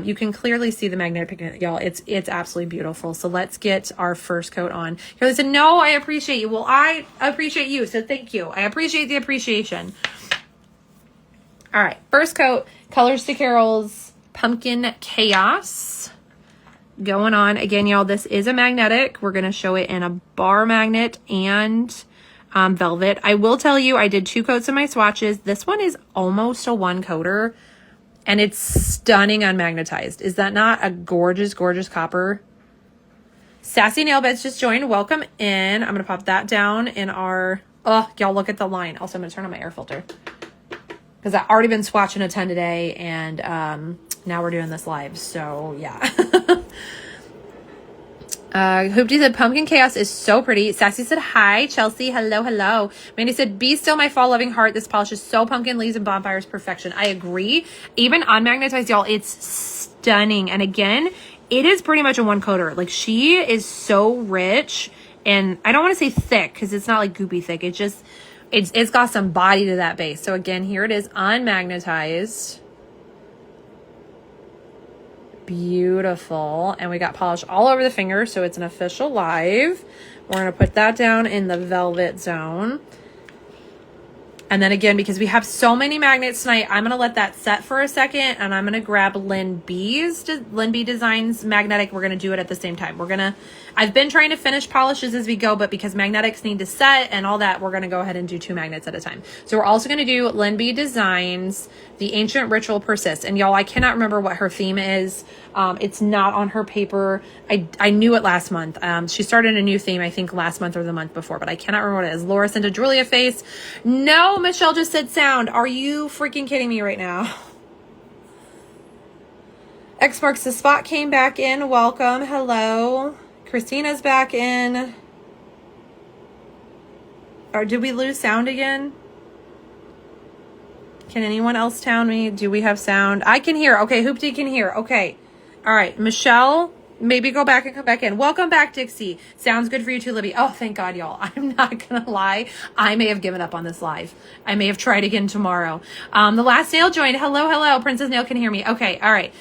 You can clearly see the magnetic pigment, y'all. It's absolutely beautiful. So let's get our first coat on. Carly said, no, I appreciate you. Well, I appreciate you. So thank you. I appreciate the appreciation. All right, first coat, Colors to Carol's Pumpkin Chaos. Going on. Again, y'all, this is a magnetic. We're going to show it in a bar magnet and velvet. I will tell you, I did 2 coats of my swatches. This one is almost a 1-coater, and it's stunning unmagnetized. Is that not a gorgeous, gorgeous copper? Sassy Nail Beds just joined. Welcome in. I'm going to pop that down in our... Oh, y'all, look at the line. Also, I'm going to turn on my air filter, because I've already been swatching a ton today, and now we're doing this live, so yeah. Hoopty said, Pumpkin Chaos is so pretty. Sassy said, hi. Chelsea, hello, hello. Mandy said, be still my fall-loving heart. This polish is so pumpkin, leaves, and bonfires perfection. I agree. Even unmagnetized, y'all, it's stunning. And again, it is pretty much a 1-coater. Like, she is so rich, and I don't want to say thick, because it's not like goopy thick. It just... It's got some body to that base. So again, here it is unmagnetized. Beautiful. And we got polish all over the finger, so it's an official live. We're going to put that down in the velvet zone. And then again, because we have so many magnets tonight, I'm going to let that set for a second, and I'm going to grab LynB Designs magnetic. We're going to do it at the same time. I've been trying to finish polishes as we go, but because magnetics need to set and all that, we're going to go ahead and do 2 magnets at a time. So we're also going to do LynB Designs, The Ancient Ritual Persists. And y'all, I cannot remember what her theme is. It's not on her paper. I knew it last month. She started a new theme, I think last month or the month before, but I cannot remember what it is. Laura sent a Julia face. No, Michelle just said sound. Are you freaking kidding me right now? X marks the spot came back in. Welcome. Hello. Christina's back in. Or did we lose sound again? Can anyone else tell me? Do we have sound? I can hear. Okay, Hoopty can hear. Okay. All right. Michelle, maybe go back and come back in. Welcome back, Dixie. Sounds good for you too, Libby. Oh, thank God, y'all. I'm not going to lie. I may have given up on this live. I may have tried again tomorrow. The last nail joined. Hello, hello. Princess Nail can hear me. Okay. All right.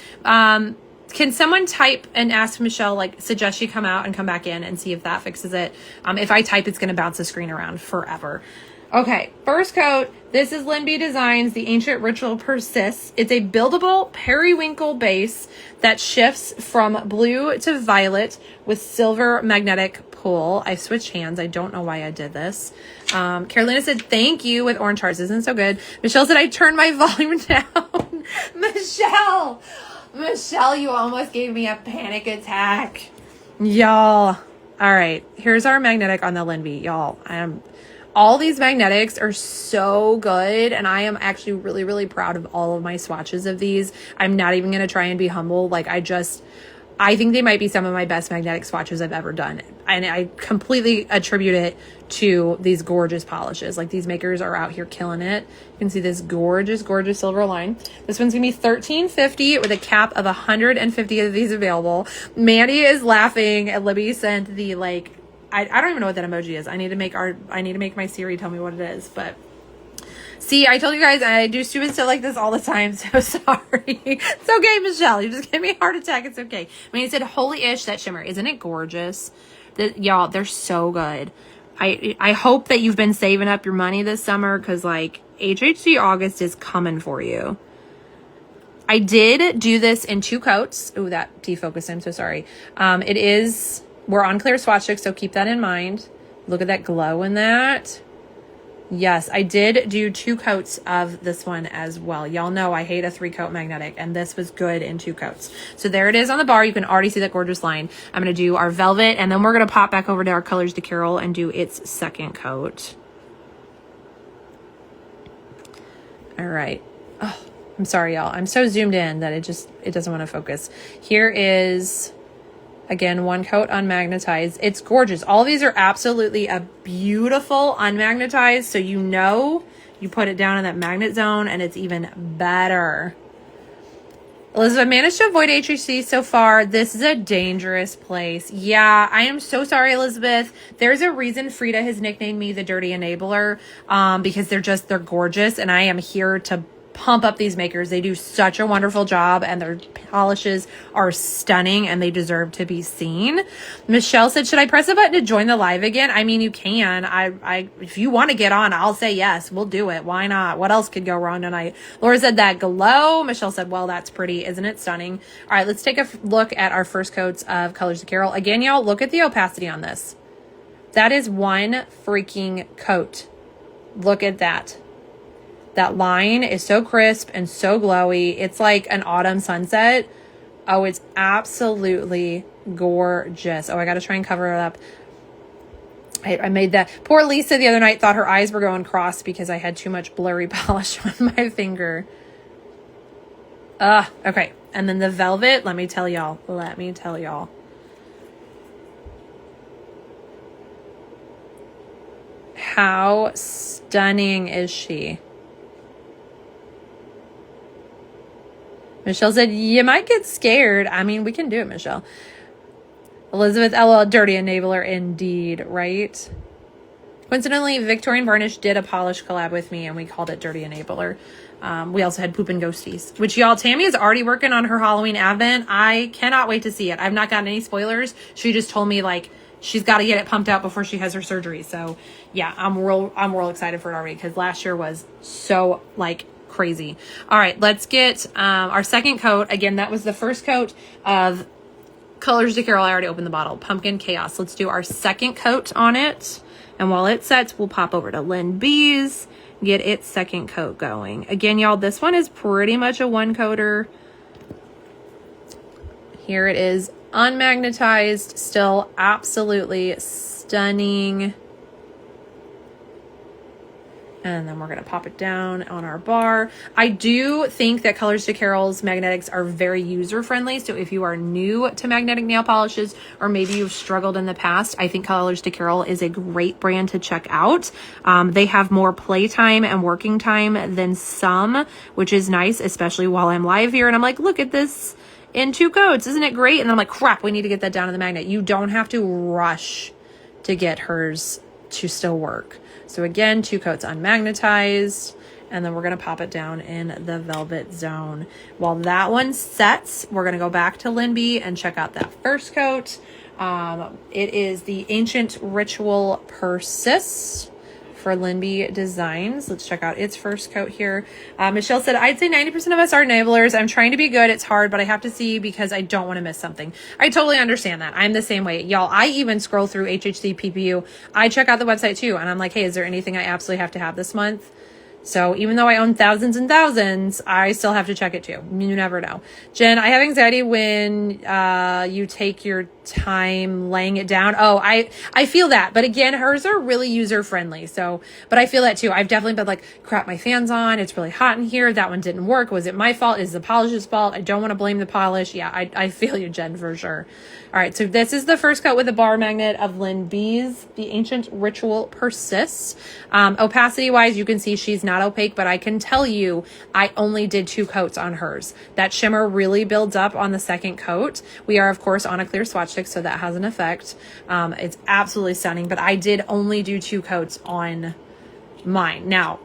Can someone type and ask Michelle, like, suggest she come out and come back in and see if that fixes it? If I type, it's going to bounce the screen around forever. Okay, first coat. This is LynB Designs, The Ancient Ritual Persists. It's a buildable periwinkle base that shifts from blue to violet with silver magnetic pull. I switched hands. I don't know why I did this. Carolina said, thank you with orange hearts. Isn't so good. Michelle said, I turned my volume down. Michelle, you almost gave me a panic attack. Y'all. All right. Here's our magnetic on the LynB. Y'all, all these magnetics are so good, and I am actually really, really proud of all of my swatches of these. I'm not even going to try and be humble. Like, I think they might be some of my best magnetic swatches I've ever done. And I completely attribute it to these gorgeous polishes. Like, these makers are out here killing it. You can see this gorgeous, gorgeous silver line. This one's going to be $13.50 with a cap of 150 of these available. Mandy is laughing. And Libby sent the, like, I don't even know what that emoji is. I need to make my Siri tell me what it is. But see, I told you guys I do stupid stuff like this all the time. So sorry. It's okay, Michelle. You just gave me a heart attack. It's okay. I mean, it said, holy ish, that shimmer. Isn't it gorgeous? Y'all, they're so good. I hope that you've been saving up your money this summer, because like HHC August is coming for you. I did do this in 2 coats. Ooh, that defocused. I'm so sorry. We're on clear swatch sticks, so keep that in mind. Look at that glow in that. Yes, I did do 2 coats of this one as well. Y'all know I hate a 3-coat magnetic, and this was good in 2 coats. So there it is on the bar. You can already see that gorgeous line. I'm going to do our velvet, and then we're going to pop back over to our Colors to Carol and do its 2nd coat. All right. Oh, I'm sorry, y'all. I'm so zoomed in that it doesn't want to focus. Here is, again, 1 coat unmagnetized. It's gorgeous. All these are absolutely a beautiful unmagnetized. So you know you put it down in that magnet zone and it's even better. Elizabeth, managed to avoid HHC so far. This is a dangerous place. Yeah, I am so sorry, Elizabeth. There's a reason Frida has nicknamed me the Dirty Enabler, because they're gorgeous, and I am here to pump up these makers. They do such a wonderful job, and their polishes are stunning, and they deserve to be seen. Michelle said, should I press a button to join the live again? I mean, you can. If you want to get on, I'll say yes. We'll do it. Why not? What else could go wrong tonight? Laura said that glow. Michelle said, well, that's pretty. Isn't it stunning? All right, let's take a look at our first coats of Colors to Carol. Again, y'all, look at the opacity on this. That is 1 freaking coat. Look at that. That line is so crisp and so glowy. It's like an autumn sunset. Oh, it's absolutely gorgeous. Oh, I got to try and cover it up. I made that. Poor Lisa the other night thought her eyes were going cross because I had too much blurry polish on my finger. Okay. And then the velvet, let me tell y'all. How stunning is she? Michelle said, you might get scared. I mean, we can do it, Michelle. Elizabeth, LL, Dirty Enabler, indeed, right? Coincidentally, Victorian Varnish did a polish collab with me, and we called it Dirty Enabler. We also had Poop and Ghosties, which, y'all, Tammy is already working on her Halloween advent. I cannot wait to see it. I've not gotten any spoilers. She just told me, like, she's got to get it pumped out before she has her surgery. So yeah, I'm real excited for it already, because last year was so like crazy. All right, let's get our second coat. Again, that was the first coat of Colors to Carol. I already opened the bottle. Pumpkin Chaos. Let's do our second coat on it. And while it sets, we'll pop over to LynB's, get its second coat going. Again, y'all, this one is pretty much a one coater. Here it is, unmagnetized, still absolutely stunning. And then we're going to pop it down on our bar. I do think that Colors to Carol's magnetics are very user-friendly. So if you are new to magnetic nail polishes, or maybe you've struggled in the past, I think Colors to Carol is a great brand to check out. They have more playtime and working time than some, which is nice, especially while I'm live here. And I'm like, look at this in 2 coats. Isn't it great? And I'm like, crap, we need to get that down to the magnet. You don't have to rush to get hers to still work. So again, 2 coats unmagnetized, and then we're going to pop it down in the velvet zone. While that one sets, we're going to go back to LynB and check out that first coat. It is the Ancient Ritual Persist for LynB Designs. Let's check out its first coat here. Michelle said, I'd say 90% of us are nailers. I'm trying to be good. It's hard, but I have to see because I don't want to miss something. I totally understand that. I'm the same way. Y'all, I even scroll through HHC PPU. I check out the website too. And I'm like, hey, is there anything I absolutely have to have this month? So even though I own thousands and thousands, I still have to check it too. You never know. Jen, I have anxiety when you take your time laying it down. Oh, I feel that. But again, hers are really user friendly. So, but I feel that too. I've definitely been like, crap, my fan's on. It's really hot in here. That one didn't work. Was it my fault? Is the polish's fault? I don't want to blame the polish. Yeah, I feel you, Jen, for sure. All right, so this is the first coat with the bar magnet of LynB's The Ancient Ritual Persists. Opacity-wise, you can see she's not opaque, but I can tell you I only did 2 coats on hers. That shimmer really builds up on the second coat. We are, of course, on a clear swatch stick, so that has an effect. It's absolutely stunning, but I did only do 2 coats on mine. Now,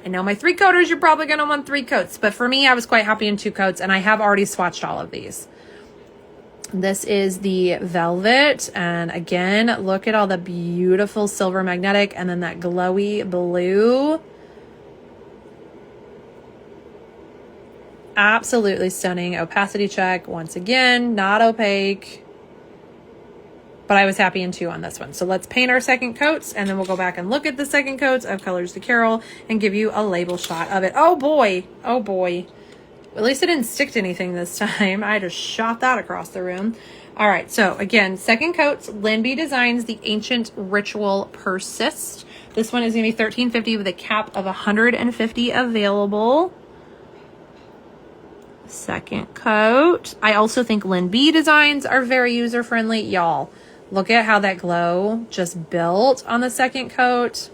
I know my 3-coaters, you're probably going to want 3 coats, but for me, I was quite happy in 2 coats, and I have already swatched all of these. This is the velvet, and again, look at all the beautiful silver magnetic and then that glowy blue. Absolutely stunning. Opacity check, once again, not opaque, but I was happy in 2 on this one. So let's paint our second coats, and then we'll go back and look at the second coats of Colors to Carol and give you a label shot of it. Oh boy, oh boy. At least it didn't stick to anything this time. I just shot that across the room. All right, so again, second coats, LynB Designs The Ancient Ritual Persist. This one is going to be $13.50 with a cap of $150 available. Second coat. I also think LynB Designs are very user-friendly. Y'all, look at how that glow just built on the second coat.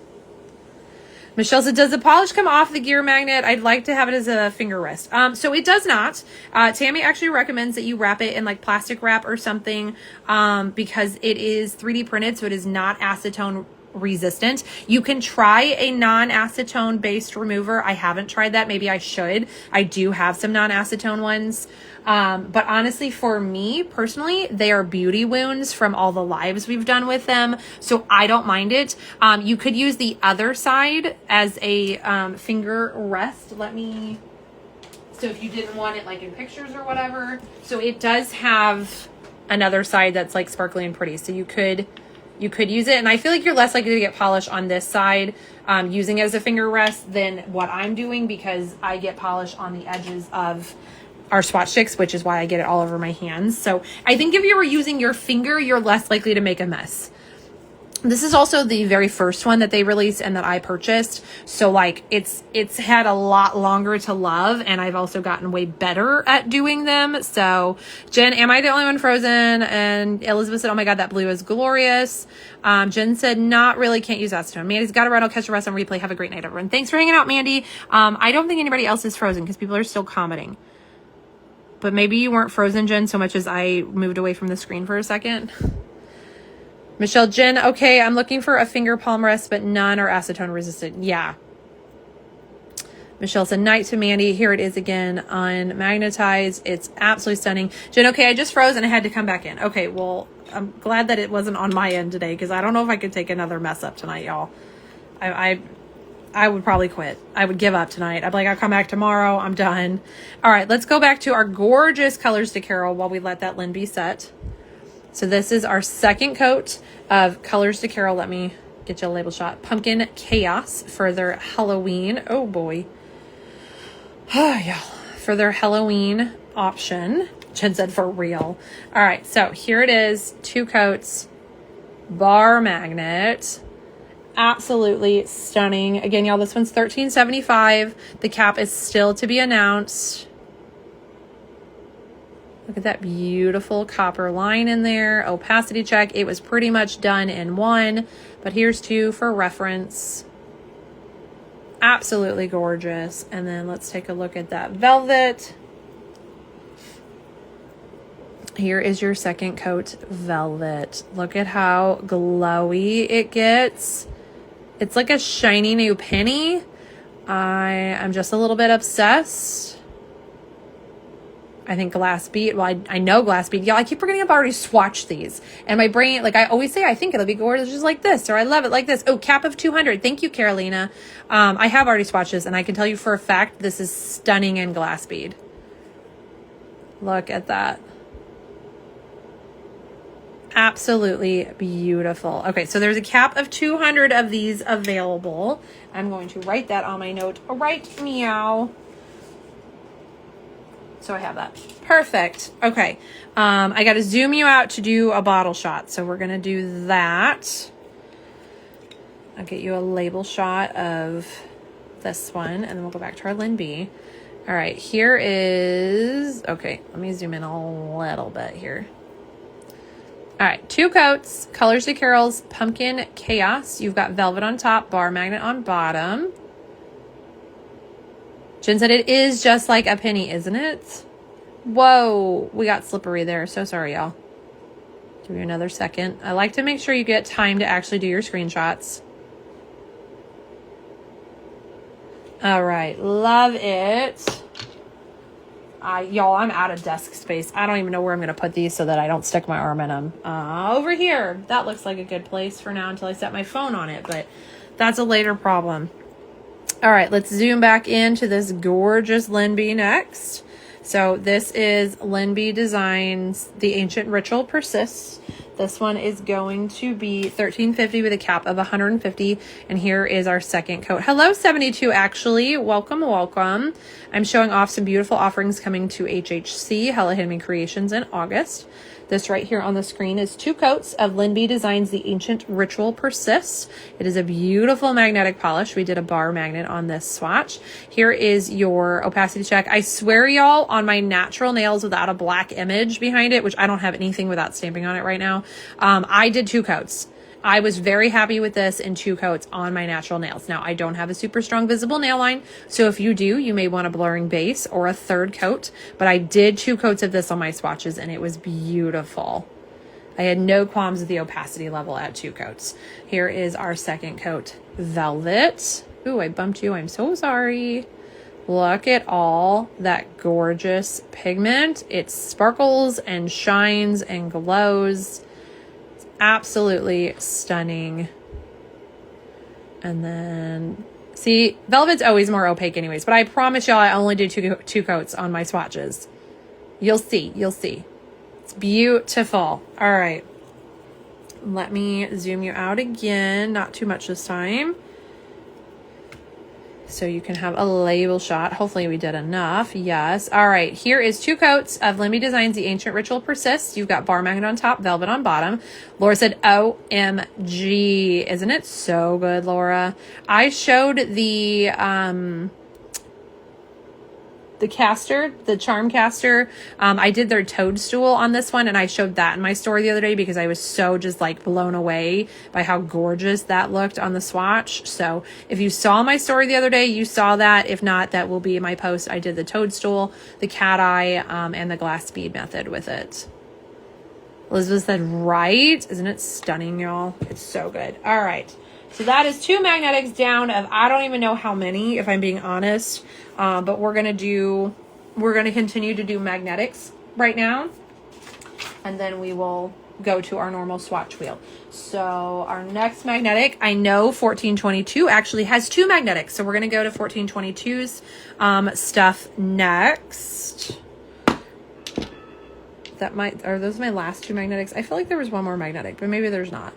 Michelle said, does the polish come off the gear magnet? I'd like to have it as a finger rest. So it does not. Tammy actually recommends that you wrap it in like plastic wrap or something because it is 3D printed, so it is not acetone resistant. You can try a non-acetone based remover. I haven't tried that. Maybe I should. I do have some non-acetone ones. But honestly, for me personally, they are beauty wounds from all the lives we've done with them. So I don't mind it. You could use the other side as a finger rest. So if you didn't want it like in pictures or whatever. So it does have another side that's like sparkly and pretty. So you could use it. And I feel like you're less likely to get polish on this side using it as a finger rest than what I'm doing, because I get polish on the edges of our swatch sticks, which is why I get it all over my hands. So I think if you were using your finger, you're less likely to make a mess. This is also the very first one that they released and that I purchased. So like it's had a lot longer to love, and I've also gotten way better at doing them. So Jen, am I the only one frozen? And Elizabeth said, oh my God, that blue is glorious. Jen said, not really, can't use acetone. Mandy's got a run. I'll catch the rest on replay. Have a great night, everyone. Thanks for hanging out, Mandy. I don't think anybody else is frozen because people are still commenting. But maybe you weren't frozen, Jen, so much as I moved away from the screen for a second. Michelle, Jen, okay, I'm looking for a finger palm rest, but none are acetone resistant. Yeah. Michelle said, night to Mandy. Here it is again, unmagnetized. It's absolutely stunning. Jen, okay, I just froze and I had to come back in. Okay, well, I'm glad that it wasn't on my end today, because I don't know if I could take another mess up tonight, y'all. I would probably quit. I would give up tonight. I'd be like, I'll come back tomorrow. I'm done. All right, let's go back to our gorgeous Colors to Carol while we let that LynB set. So this is our second coat of Colors to Carol. Let me get you a label shot. Pumpkin Chaos for their Halloween. Oh boy. Oh yeah. For their Halloween option. Jen said for real. All right, so here it is. 2 coats. Bar magnet. Absolutely stunning. Again, y'all, this one's $13.75. The cap is still to be announced. Look at that beautiful copper line in there. Opacity check. It was pretty much done in one, but here's 2 for reference. Absolutely gorgeous. And then let's take a look at that velvet. Here is your second coat, velvet. Look at how glowy it gets. It's like a shiny new penny. I am just a little bit obsessed. I think glass bead. Well, I know glass bead. Yeah, I keep forgetting I've already swatched these. And my brain, like I always say, I think it'll be gorgeous just like this, or I love it like this. Oh, cap of 200. Thank you, Carolina. I have already swatched this, and I can tell you for a fact this is stunning in glass bead. Look at that. Absolutely beautiful. Okay, so there's a cap of 200 of these available. I'm going to write that on my note right meow. So I have that. Perfect. Okay. I got to zoom you out to do a bottle shot. So we're going to do that. I'll get you a label shot of this one, and then we'll go back to our LynB. All right, here is, okay, let me zoom in a little bit here. All right, 2 coats, Colors to Carol's Pumpkin Chaos. You've got velvet on top, bar magnet on bottom. Jen said it is just like a penny, isn't it? Whoa, we got slippery there. So sorry, y'all. Give you another second. I like to make sure you get time to actually do your screenshots. All right, love it. Y'all, I'm out of desk space. I don't even know where I'm going to put these so that I don't stick my arm in them. Over here. That looks like a good place for now until I set my phone on it, but that's a later problem. All right, let's zoom back into this gorgeous LynB next. So this is LynB Designs The Ancient Ritual Persists. This one is going to be $13.50 with a cap of $150. And here is our second coat. Hello, 72, actually. Welcome, welcome. I'm showing off some beautiful offerings coming to HHC, Hella Handmade Creations, in August. This right here on the screen is 2 coats of LynB Designs The Ancient Ritual Persists. It is a beautiful magnetic polish. We did a bar magnet on this swatch. Here is your opacity check. I swear, y'all, on my natural nails without a black image behind it, which I don't have anything without stamping on it right now, I did 2 coats. I was very happy with this in 2 coats on my natural nails. Now, I don't have a super strong visible nail line, so if you do, you may want a blurring base or a 3rd coat, but I did 2 coats of this on my swatches, and it was beautiful. I had no qualms with the opacity level at 2 coats. Here is our second coat, Velvet. Ooh, I bumped you. I'm so sorry. Look at all that gorgeous pigment. It sparkles and shines and glows. Absolutely stunning. And then, see, velvet's always more opaque anyways, but I promise y'all I only did two coats on my swatches. You'll see. You'll see. It's beautiful. All right. Let me zoom you out again. Not too much this time. So you can have a label shot. Hopefully we did enough. Yes. All right. Here is 2 coats of LynB Designs The Ancient Ritual Persists. You've got bar magnet on top, velvet on bottom. Laura said, OMG. Isn't it so good, Laura? I showed the caster, the charm caster. I did their toadstool on this one, and I showed that in my story the other day because I was so just like blown away by how gorgeous that looked on the swatch. So if you saw my story the other day, you saw that. If not, that will be in my post. I did the toadstool, the cat eye, and the glass bead method with it. Elizabeth said, right? Isn't it stunning, y'all? It's so good. All right. So that is 2 magnetics down of I don't even know how many, if I'm being honest. But we're going to continue to do magnetics right now. And then we will go to our normal swatch wheel. So our next magnetic, I know 1422 actually has 2 magnetics. So we're going to go to 1422's stuff next. Are those my last 2 magnetics? I feel like there was one more magnetic, but maybe there's not.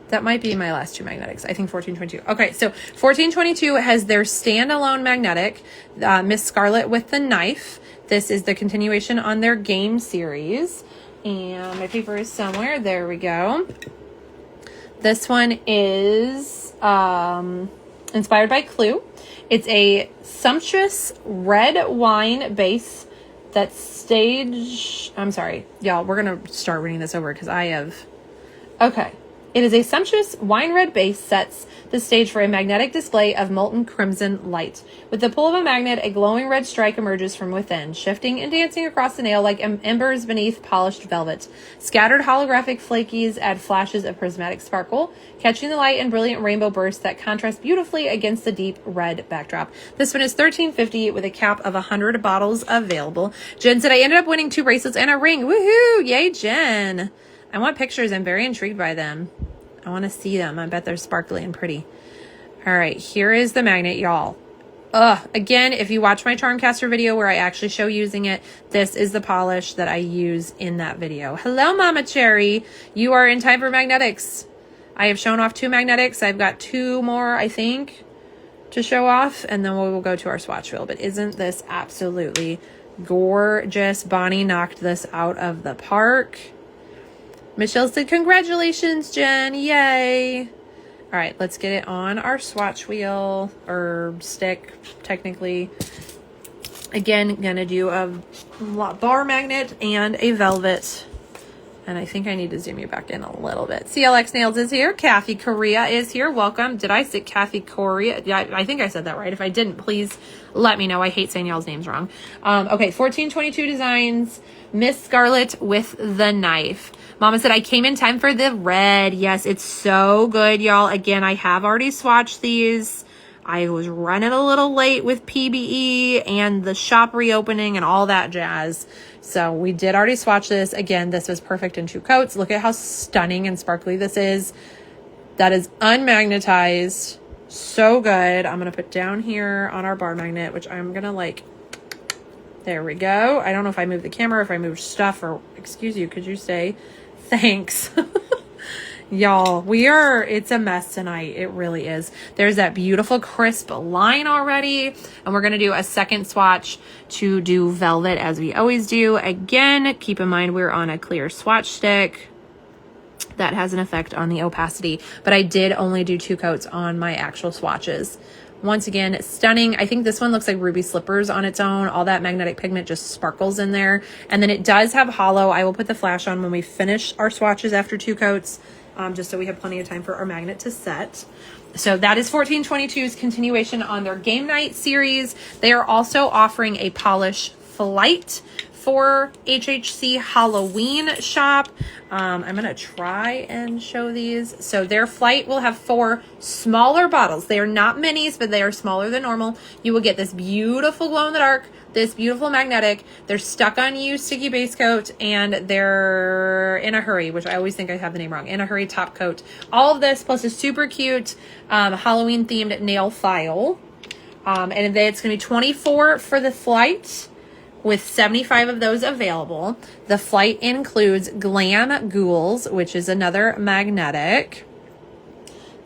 That might be my last 2 magnetics. I think 1422. Okay, so 1422 has their standalone magnetic, Miss Scarlet with the Knife. This is the continuation on their game series. And my paper is somewhere. There we go. This one is inspired by Clue. It's a sumptuous red wine base that's staged. I'm sorry, y'all. We're going to start reading this over because I have. Okay. It is a sumptuous wine red base sets the stage for a magnetic display of molten crimson light. With the pull of a magnet, a glowing red strike emerges from within, shifting and dancing across the nail like embers beneath polished velvet. Scattered holographic flakies add flashes of prismatic sparkle, catching the light in brilliant rainbow bursts that contrast beautifully against the deep red backdrop. This one is $13.50 with a cap of 100 bottles available. Jen said, I ended up winning 2 bracelets and a ring. Woohoo! Yay, Jen! I want pictures. I'm very intrigued by them. I want to see them. I bet they're sparkly and pretty. All right, here is the magnet, y'all. Again, if you watch my Charmcaster video where I actually show using it, this is the polish that I use in that video. Hello, Mama Cherry. You are in time for magnetics. I have shown off 2 magnetics. I've got 2 more, I think, to show off, and then we will go to our swatch wheel. But isn't this absolutely gorgeous? Bonnie knocked this out of the park. Michelle said, congratulations, Jen. Yay. All right, let's get it on our swatch wheel or stick, technically. Again, gonna do a bar magnet and a velvet. And I think I need to zoom you back in a little bit. CLX Nails is here. Kathy Korea is here. Welcome. Did I say Kathy Korea? Yeah, I think I said that right. If I didn't, please let me know. I hate saying y'all's names wrong. Okay, 1422 Designs. Miss Scarlet with the Knife. Mama said, I came in time for the red. Yes, it's so good, y'all. Again, I have already swatched these. I was running a little late with PBE and the shop reopening and all that jazz. So we did already swatch this. Again, this was perfect in 2 coats. Look at how stunning and sparkly this is. That is unmagnetized. So good. I'm going to put down here on our bar magnet, which I'm going to like, there we go. I don't know if I moved the camera, if I moved stuff, or excuse you, could you say thanks? Y'all, it's a mess tonight. It really is. There's that beautiful crisp line already. And we're going to do a second swatch to do velvet as we always do. Again, keep in mind we're on a clear swatch stick. That has an effect on the opacity. But I did only do 2 coats on my actual swatches. Once again, stunning. I think this one looks like ruby slippers on its own. All that magnetic pigment just sparkles in there. And then it does have hollow. I will put the flash on when we finish our swatches after 2 coats. Just so we have plenty of time for our magnet to set. So that is 1422's continuation on their game night series. They are also offering a polish flight for HHC Halloween shop. I'm going to try and show these. So their flight will have 4 smaller bottles. They are not minis, but they are smaller than normal. You will get this beautiful glow in the dark, this beautiful magnetic. They're stuck on you sticky base coat, and they're in a hurry, which I always think I have the name wrong. In a hurry top coat. All of this plus a super cute Halloween themed nail file. And it's going to be 24 for the flight, with 75 of those available. The flight includes Glam Ghouls, which is another magnetic.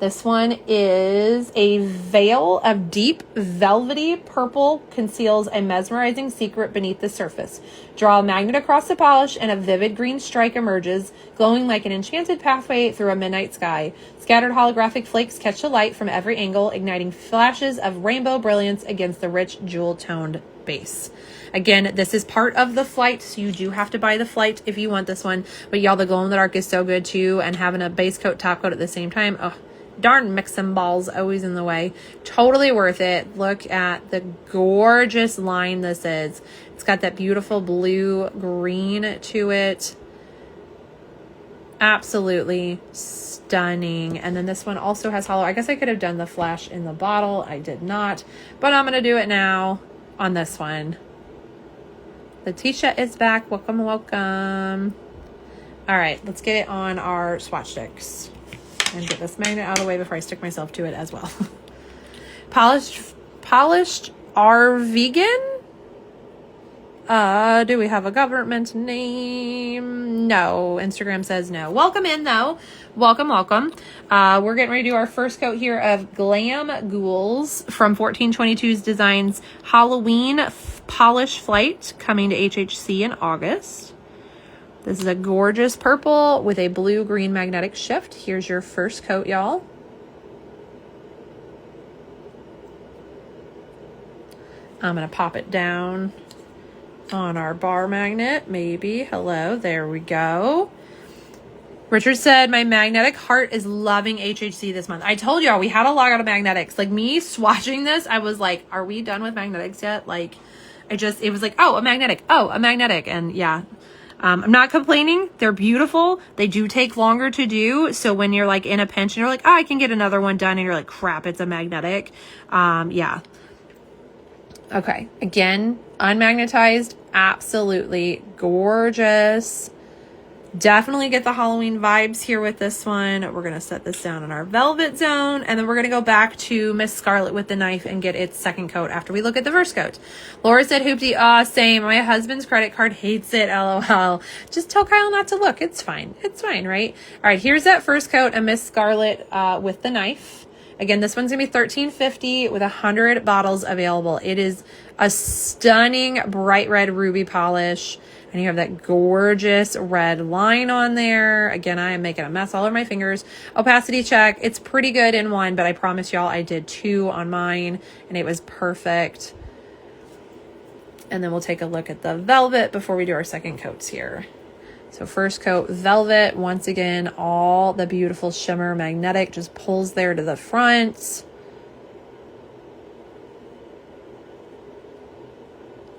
This one is a veil of deep velvety purple conceals a mesmerizing secret beneath the surface. Draw a magnet across the polish and a vivid green strike emerges, glowing like an enchanted pathway through a midnight sky. Scattered holographic flakes catch the light from every angle, igniting flashes of rainbow brilliance against the rich jewel-toned base. Again, this is part of the flight, so you do have to buy the flight if you want this one. But y'all, the glow in the dark is so good too, and having a base coat, top coat at the same time, oh, darn mixing balls always in the way. Totally worth it. Look at the gorgeous line this is. It's got that beautiful blue green to it. Absolutely stunning. And then this one also has hollow. I guess I could have done the flash in the bottle. I did not, but I'm going to do it now on this one. Letitia is back. Welcome, welcome. All right, let's get it on our swatch sticks and get this magnet out of the way before I stick myself to it as well. Polished are vegan. Do we have a government name? No. Instagram says no. Welcome in though. Welcome. We're getting ready to do our first coat here of Glam Ghouls from 1422's Designs Halloween Polish Flight, coming to HHC in August. This is a gorgeous purple with a blue-green magnetic shift. Here's your first coat, y'all. I'm going to pop it down on our bar magnet, maybe. Hello, there we go. Richard said, my magnetic heart is loving HHC this month. I told y'all we had a lot of magnetics. Like me swatching this, I was like, are we done with magnetics yet? Like, it was like, oh, a magnetic. And yeah, I'm not complaining. They're beautiful. They do take longer to do. So when you're like in a pinch and you're like, oh, I can get another one done, and you're like, crap, it's a magnetic. Yeah. Okay, again, unmagnetized, absolutely gorgeous. Definitely get the Halloween vibes here with this one. We're going to set this down in our velvet zone, and then we're going to go back to Miss Scarlet with the knife and get its second coat after we look at the first coat. Laura said, Hoopty, same. My husband's credit card hates it, LOL. Just tell Kyle not to look. It's fine. It's fine, right? All right, here's that first coat of Miss Scarlet with the knife. Again, this one's going to be $13.50 with 100 bottles available. It is a stunning bright red ruby polish. And you have that gorgeous red line on there. Again, I am making a mess all over my fingers. Opacity check. It's pretty good in one, but I promise y'all I did 2 on mine, and it was perfect. And then we'll take a look at the velvet before we do our second coats here. So first coat, velvet. Once again, all the beautiful shimmer magnetic just pulls there to the front.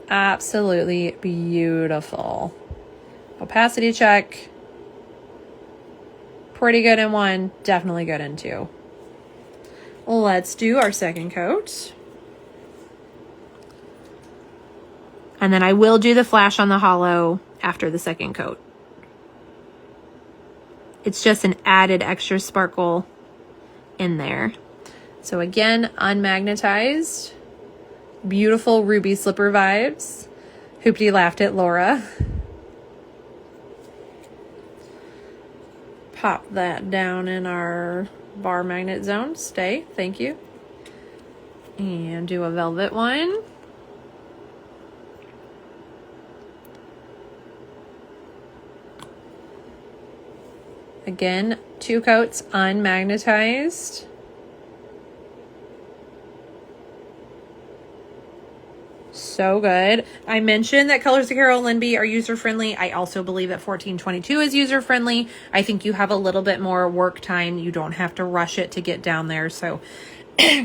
Absolutely beautiful. Opacity check. Pretty good in one, definitely good in 2. Let's do our second coat. And then I will do the flash on the hollow after the second coat. It's just an added extra sparkle in there. So again, unmagnetized. Beautiful ruby slipper vibes. Hoopty laughed at Laura. Pop that down in our bar magnet zone. Stay, thank you. And do a velvet one. Again, 2 coats unmagnetized. So good. I mentioned that Colors of Carol LynB are user-friendly. I also believe that 1422 is user-friendly. I think you have a little bit more work time. You don't have to rush it to get down there. So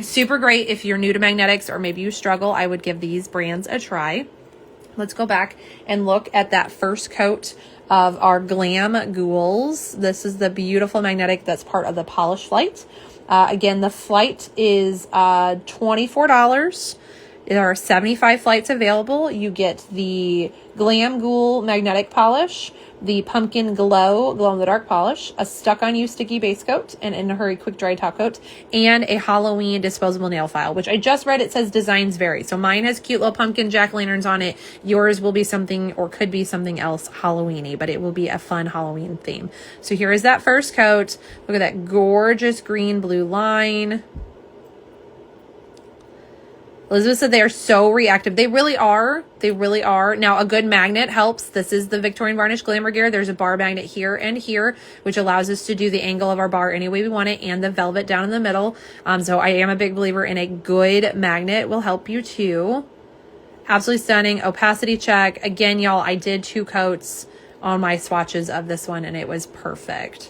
super great if you're new to magnetics or maybe you struggle. I would give these brands a try. Let's go back and look at that first coat of our Glam Ghouls. This is the beautiful magnetic that's part of the Polish Flight. Again, the flight is $24. There are 75 flights available. You get the Glam Ghoul magnetic polish, the pumpkin glow in the dark polish, a stuck on you sticky base coat, and in a hurry quick dry top coat, and a Halloween disposable nail file, which I just read it says designs vary. So mine has cute little pumpkin jack-o'-lanterns on it. Yours will be something or could be something else Halloween-y, but it will be a fun Halloween theme. So here is that first coat. Look at that gorgeous green blue line. Elizabeth said they are so reactive. They really are. They really are. Now, a good magnet helps. This is the Victorian Varnish Glamour Gear. There's a bar magnet here and here, which allows us to do the angle of our bar any way we want it, and the velvet down in the middle. So I am a big believer in a good magnet will help you too. Absolutely stunning. Opacity check. Again, y'all, I did 2 coats on my swatches of this one, and it was perfect.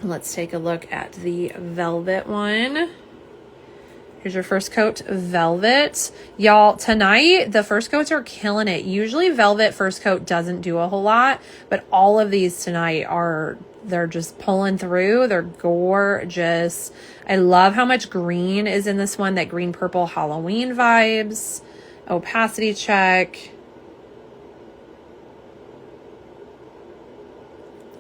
Let's take a look at the velvet one. Here's your first coat, velvet. Y'all, tonight, the first coats are killing it. Usually velvet first coat doesn't do a whole lot, but all of these tonight they're just pulling through. They're gorgeous. I love how much green is in this one, that green purple Halloween vibes. Opacity check.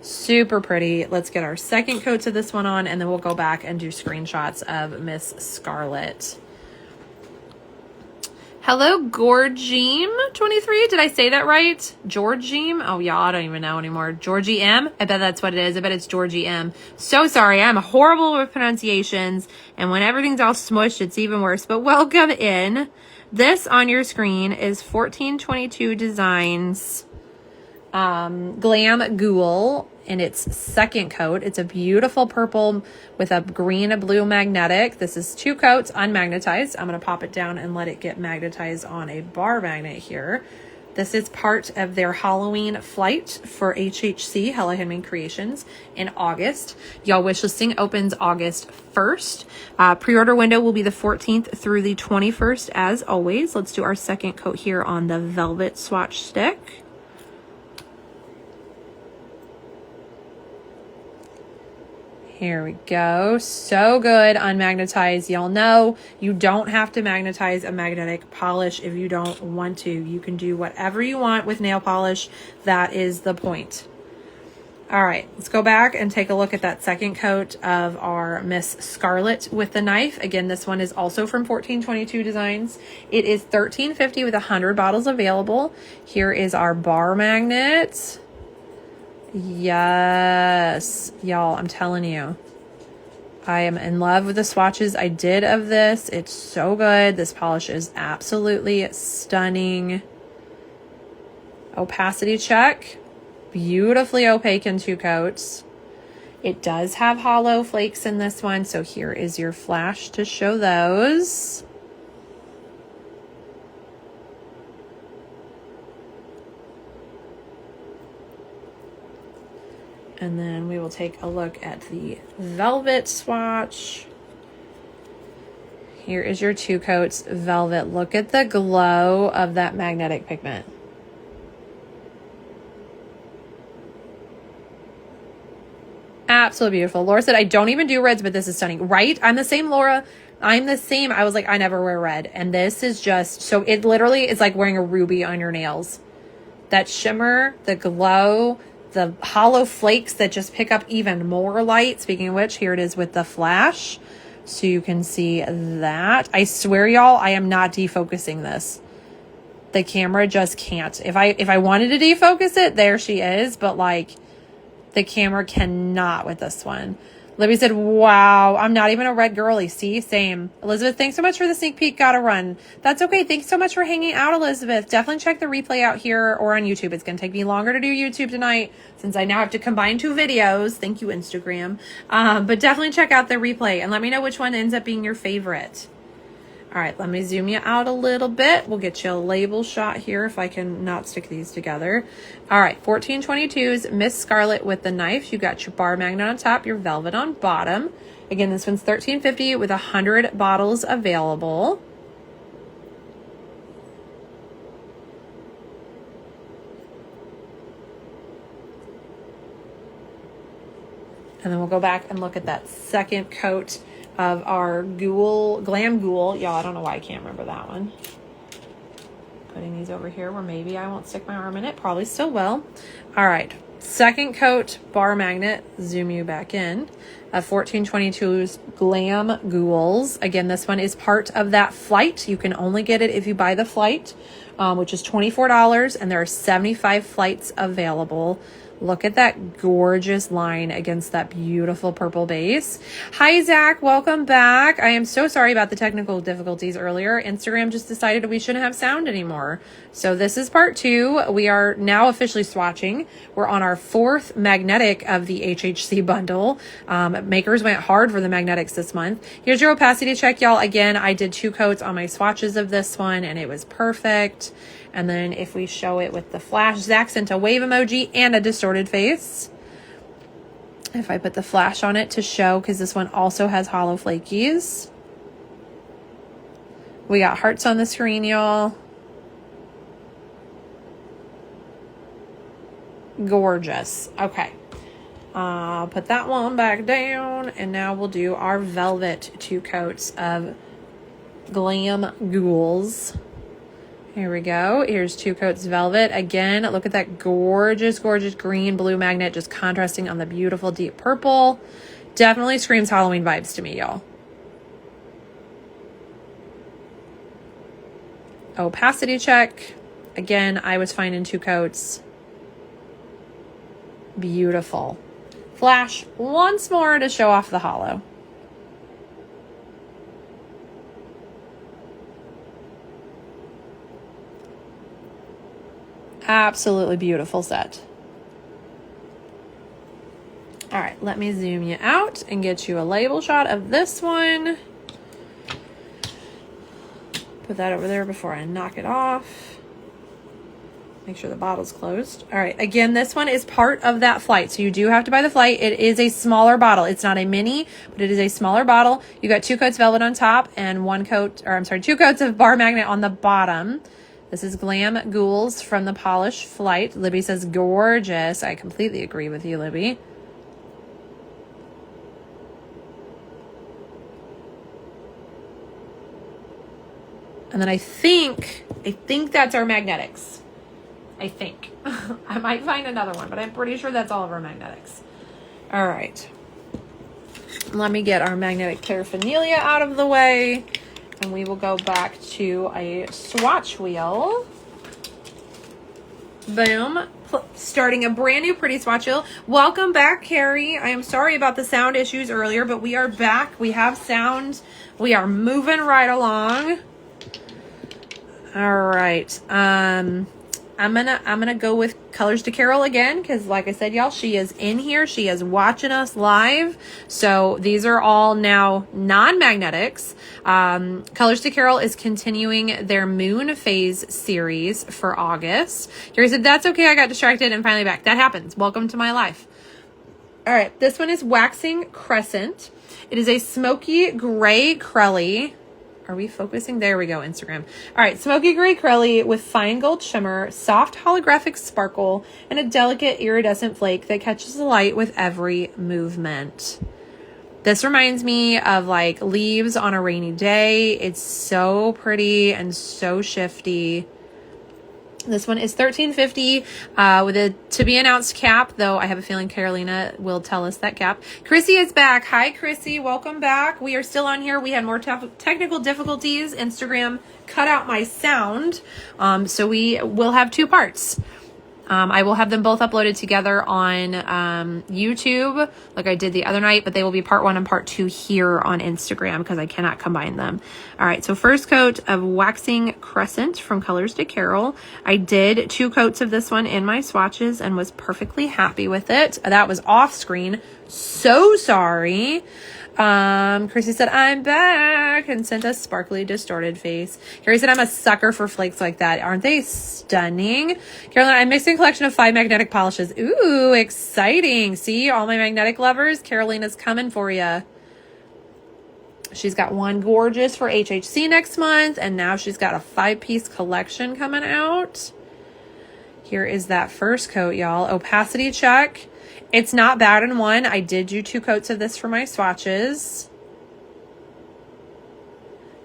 Super pretty. Let's get our second coat to this one on, and then we'll go back and do screenshots of Miss Scarlet. Hello, Gorgime23. Did I say that right? Georgime? Oh, yeah, I don't even know anymore. Georgie M? I bet that's what it is. I bet it's Georgie M. So sorry. I'm horrible with pronunciations, and when everything's all smushed, it's even worse. But welcome in. This on your screen is 1422 Designs Glam Ghoul in its second coat. It's a beautiful purple with a green and blue magnetic. This is 2 coats unmagnetized. I'm going to pop it down and let it get magnetized on a bar magnet here. This is part of their Halloween flight for HHC, Hello Handmade Creations, in August. Y'all, Wishlisting opens August 1st. Pre-order window will be the 14th through the 21st as always. Let's do our second coat here on the velvet swatch stick. Here we go. So good unmagnetized. Y'all know you don't have to magnetize a magnetic polish if you don't want to. You can do whatever you want with nail polish. That is the point. All right, let's go back and take a look at that second coat of our Miss Scarlet with the knife. Again, this one is also from 1422 Designs. It is $13.50 with 100 bottles available. Here is our bar magnet. Yes, y'all, I'm telling you, I am in love with the swatches I did of this. It's so good. This polish is absolutely stunning. Opacity check. Beautifully opaque in 2 coats. It does have hollow flakes in this one, so here is your flash to show those. And then we will take a look at the velvet swatch. Here is your 2 coats velvet. Look at the glow of that magnetic pigment. Absolutely beautiful. Laura said, I don't even do reds, but this is stunning. Right? I'm the same, Laura. I'm the same. I was like, I never wear red. And this is just, so it literally is like wearing a ruby on your nails. That shimmer, the glow, the hollow flakes that just pick up even more light. Speaking of which, here it is with the flash. So you can see that. I swear, y'all, I am not defocusing this. The camera just can't. If I wanted to defocus it, there she is. But like, the camera cannot with this one. Libby said, wow, I'm not even a red girly. See, same. Elizabeth, thanks so much for the sneak peek. Gotta run. That's okay. Thanks so much for hanging out, Elizabeth. Definitely check the replay out here or on YouTube. It's going to take me longer to do YouTube tonight since I now have to combine 2 videos. Thank you, Instagram. But definitely check out the replay and let me know which one ends up being your favorite. All right, let me zoom you out a little bit. We'll get you a label shot here if I can not stick these together. All right, 1422's Miss Scarlet with the knife. You got your bar magnet on top, your velvet on bottom. Again, this one's $13.50 with 100 bottles available. And then we'll go back and look at that second coat of our Glam Ghoul. Y'all, I don't know why I can't remember that one. Putting these over here where maybe I won't stick my arm in it. Probably still will. All right. Second coat bar magnet. Zoom you back in. 1422's Glam Ghouls. Again, this one is part of that flight. You can only get it if you buy the flight, which is $24. And there are 75 flights available. Look at that gorgeous line against that beautiful purple base. Hi, Zach. Welcome back. I am so sorry about the technical difficulties earlier. Instagram just decided we shouldn't have sound anymore. So this is part 2. We are now officially swatching. We're on our 4th magnetic of the HHC bundle. Makers went hard for the magnetics this month. Here's your opacity check, y'all. Again, I did 2 coats on my swatches of this one, and it was perfect. And then if we show it with the flash, Zach sent a wave emoji and a distorted face. If I put the flash on it to show, because this one also has hollow flakies. We got hearts on the screen, y'all. Gorgeous. Okay. Put that one back down. And now we'll do our velvet 2 coats of Glam Ghouls. Here we go. Here's 2 coats velvet. Again, look at that gorgeous, gorgeous green blue magnet just contrasting on the beautiful deep purple. Definitely screams Halloween vibes to me, y'all. Opacity check. Again, I was fine in 2 coats. Beautiful. Flash once more to show off the hollow. Absolutely beautiful set. All right, let me zoom you out and get you a label shot of this one. Put that over there before I knock it off. Make sure the bottle's closed. All right, again, this one is part of that flight, so you do have to buy the flight. It is a smaller bottle. It's not a mini, but it is a smaller bottle. You got 2 coats velvet on top and 2 coats of bar magnet on the bottom. This is Glam Ghouls from the Polish Flight. Libby says, gorgeous. I completely agree with you, Libby. And then I think that's our magnetics. I think. I might find another one, but I'm pretty sure that's all of our magnetics. All right. Let me get our magnetic paraphernalia out of the way. And we will go back to a swatch wheel. Boom. Starting a brand new pretty swatch wheel. Welcome back, Carrie. I am sorry about the sound issues earlier, but we are back. We have sound. We are moving right along. All right. I'm gonna go with Colors to Carol again, because like I said, y'all, she is in here. She is watching us live. So these are all now non-magnetics. Colors to Carol is continuing their Moon Phase series for August. Carrie said, that's okay, I got distracted and finally back. That happens. Welcome to my life. All right, this one is Waxing Crescent. It is a smoky gray crelly. Are we focusing? There we go, Instagram. All right, smoky gray crelly with fine gold shimmer, soft holographic sparkle, and a delicate iridescent flake that catches the light with every movement. This reminds me of like leaves on a rainy day. It's so pretty and so shifty. This one is $13.50 with a to be announced cap, though I have a feeling Carolina will tell us that cap. Chrissy is back. Hi, Chrissy. Welcome back. We are still on here. We had more technical difficulties. Instagram cut out my sound. So we will have 2 parts. I will have them both uploaded together on YouTube like I did the other night, but they will be part 1 and part 2 here on Instagram because I cannot combine them. All right, so first coat of Waxing Crescent from Colors to Carol. I did 2 coats of this one in my swatches and was perfectly happy with it. That was off screen. So sorry. Chrissy said, I'm back, and sent a sparkly distorted face. Carrie said, I'm a sucker for flakes like that. Aren't they stunning? Carolyn, I'm mixing a collection of 5 magnetic polishes. Ooh, exciting. See, all my magnetic lovers, Carolina's coming for you. She's got one gorgeous for HHC next month, and now she's got a 5-piece collection coming out. Here is that first coat, y'all. Opacity check. It's not bad in one. I did do 2 coats of this for my swatches.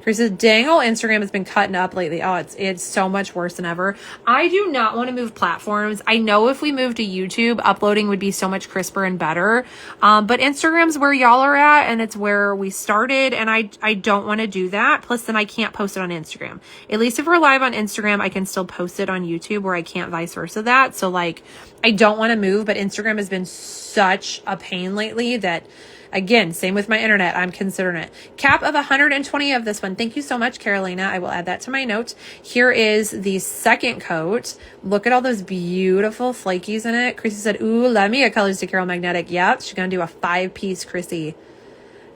Chris says, dang, old Instagram has been cutting up lately. Oh, it's so much worse than ever. I do not want to move platforms. I know if we move to YouTube, uploading would be so much crisper and better. But Instagram's where y'all are at, and it's where we started, and I don't want to do that. Plus, then I can't post it on Instagram. At least if we're live on Instagram, I can still post it on YouTube, where I can't vice versa that. So, like, I don't want to move, but Instagram has been such a pain lately that... Again, same with my internet. I'm considering it. Cap of 120 of this one. Thank you so much, Carolina. I will add that to my notes. Here is the second coat. Look at all those beautiful flakies in it. Chrissy said, ooh, let me a Colors to Carol magnetic. Yep, she's going to do a 5-piece, Chrissy.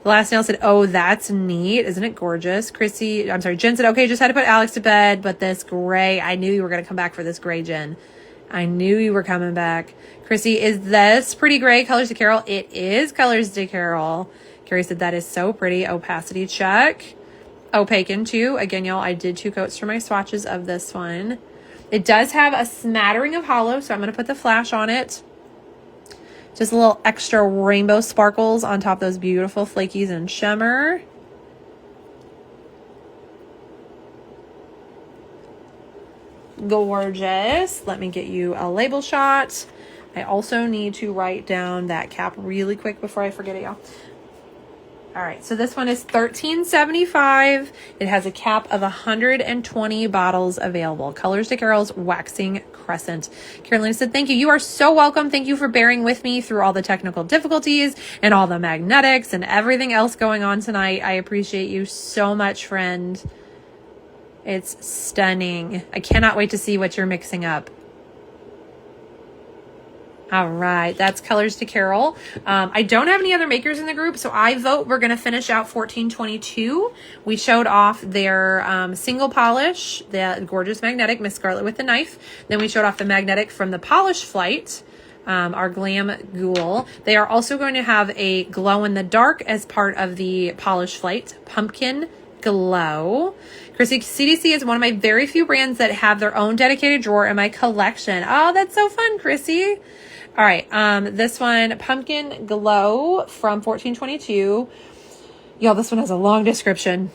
The last nail said, oh, that's neat. Isn't it gorgeous? Jen said, okay, just had to put Alex to bed, but this gray, I knew you were going to come back for this gray, Jen. I knew you were coming back. Chrissy, is this pretty gray? Colors to Carol? It is Colors to Carol. Carrie said that is so pretty. Opacity check. Opaque in 2. Again, y'all, I did 2 coats for my swatches of this one. It does have a smattering of hollow, so I'm going to put the flash on it. Just a little extra rainbow sparkles on top of those beautiful flakies and shimmer. Gorgeous. Let me get you a label shot. I also need to write down that cap really quick before I forget it, y'all. All right, so this one is $13.75. It has a cap of 120 bottles available. Colors to Carol's Waxing Crescent. Carolina said, thank you. You are so welcome. Thank you for bearing with me through all the technical difficulties and all the magnetics and everything else going on tonight. I appreciate you so much, friend. It's stunning. I cannot wait to see what you're mixing up. All right, that's Colors to Carol. I don't have any other makers in the group, so I vote we're going to finish out 1422. We showed off their single polish, the gorgeous magnetic, Miss Scarlet with the knife. Then we showed off the magnetic from the polish flight, our Glam Ghoul. They are also going to have a glow in the dark as part of the polish flight, Pumpkin Glow. Chrissy, CDC is one of my very few brands that have their own dedicated drawer in my collection. Oh, that's so fun, Chrissy. All right, this one, Pumpkin Glow from 1422. Y'all, this one has a long description.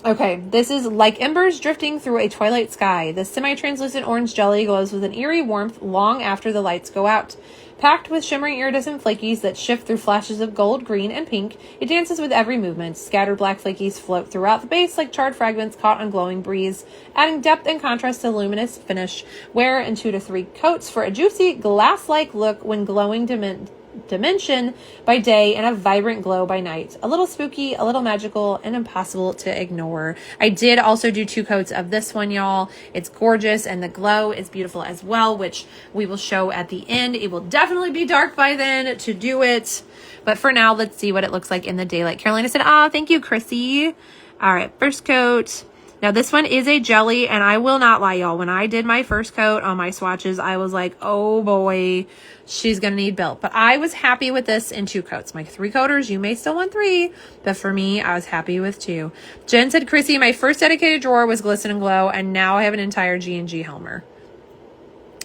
Okay, this is like embers drifting through a twilight sky. The semi-translucent orange jelly glows with an eerie warmth long after the lights go out. Packed with shimmering iridescent flakies that shift through flashes of gold, green, and pink, it dances with every movement. Scattered black flakies float throughout the base like charred fragments caught on glowing breeze, adding depth and contrast to the luminous finish. Wear in 2 to 3 coats for a juicy, glass-like look when glowing dimension by day and a vibrant glow by night. A little spooky, a little magical, and impossible to ignore. I did also do 2 coats of this one, y'all. It's gorgeous, and the glow is beautiful as well, which we will show at the end. It will definitely be dark by then to do it, but for now, let's see what it looks like in the daylight. Carolina said, thank you, Chrissy. All right, first coat. Now, this one is a jelly, and I will not lie, y'all. When I did my first coat on my swatches, I was like, oh boy, she's going to need built. But I was happy with this in 2 coats. My 3 coaters, you may still want 3, but for me, I was happy with 2. Jen said, Chrissy, my first dedicated drawer was Glisten and Glow, and now I have an entire G&G Helmer.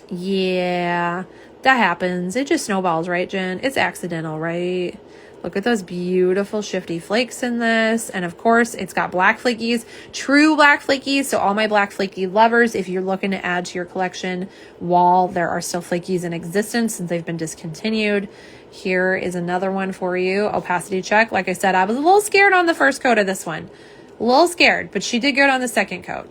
Yeah, that happens. It just snowballs, right, Jen? It's accidental, right? Look at those beautiful shifty flakes in this. And of course, it's got black flakies, true black flakies. So all my black flaky lovers, if you're looking to add to your collection, while there are still flakies in existence since they've been discontinued, here is another one for you. Opacity check. Like I said, I was a little scared on the first coat of this one. A little scared, but she did good on the second coat.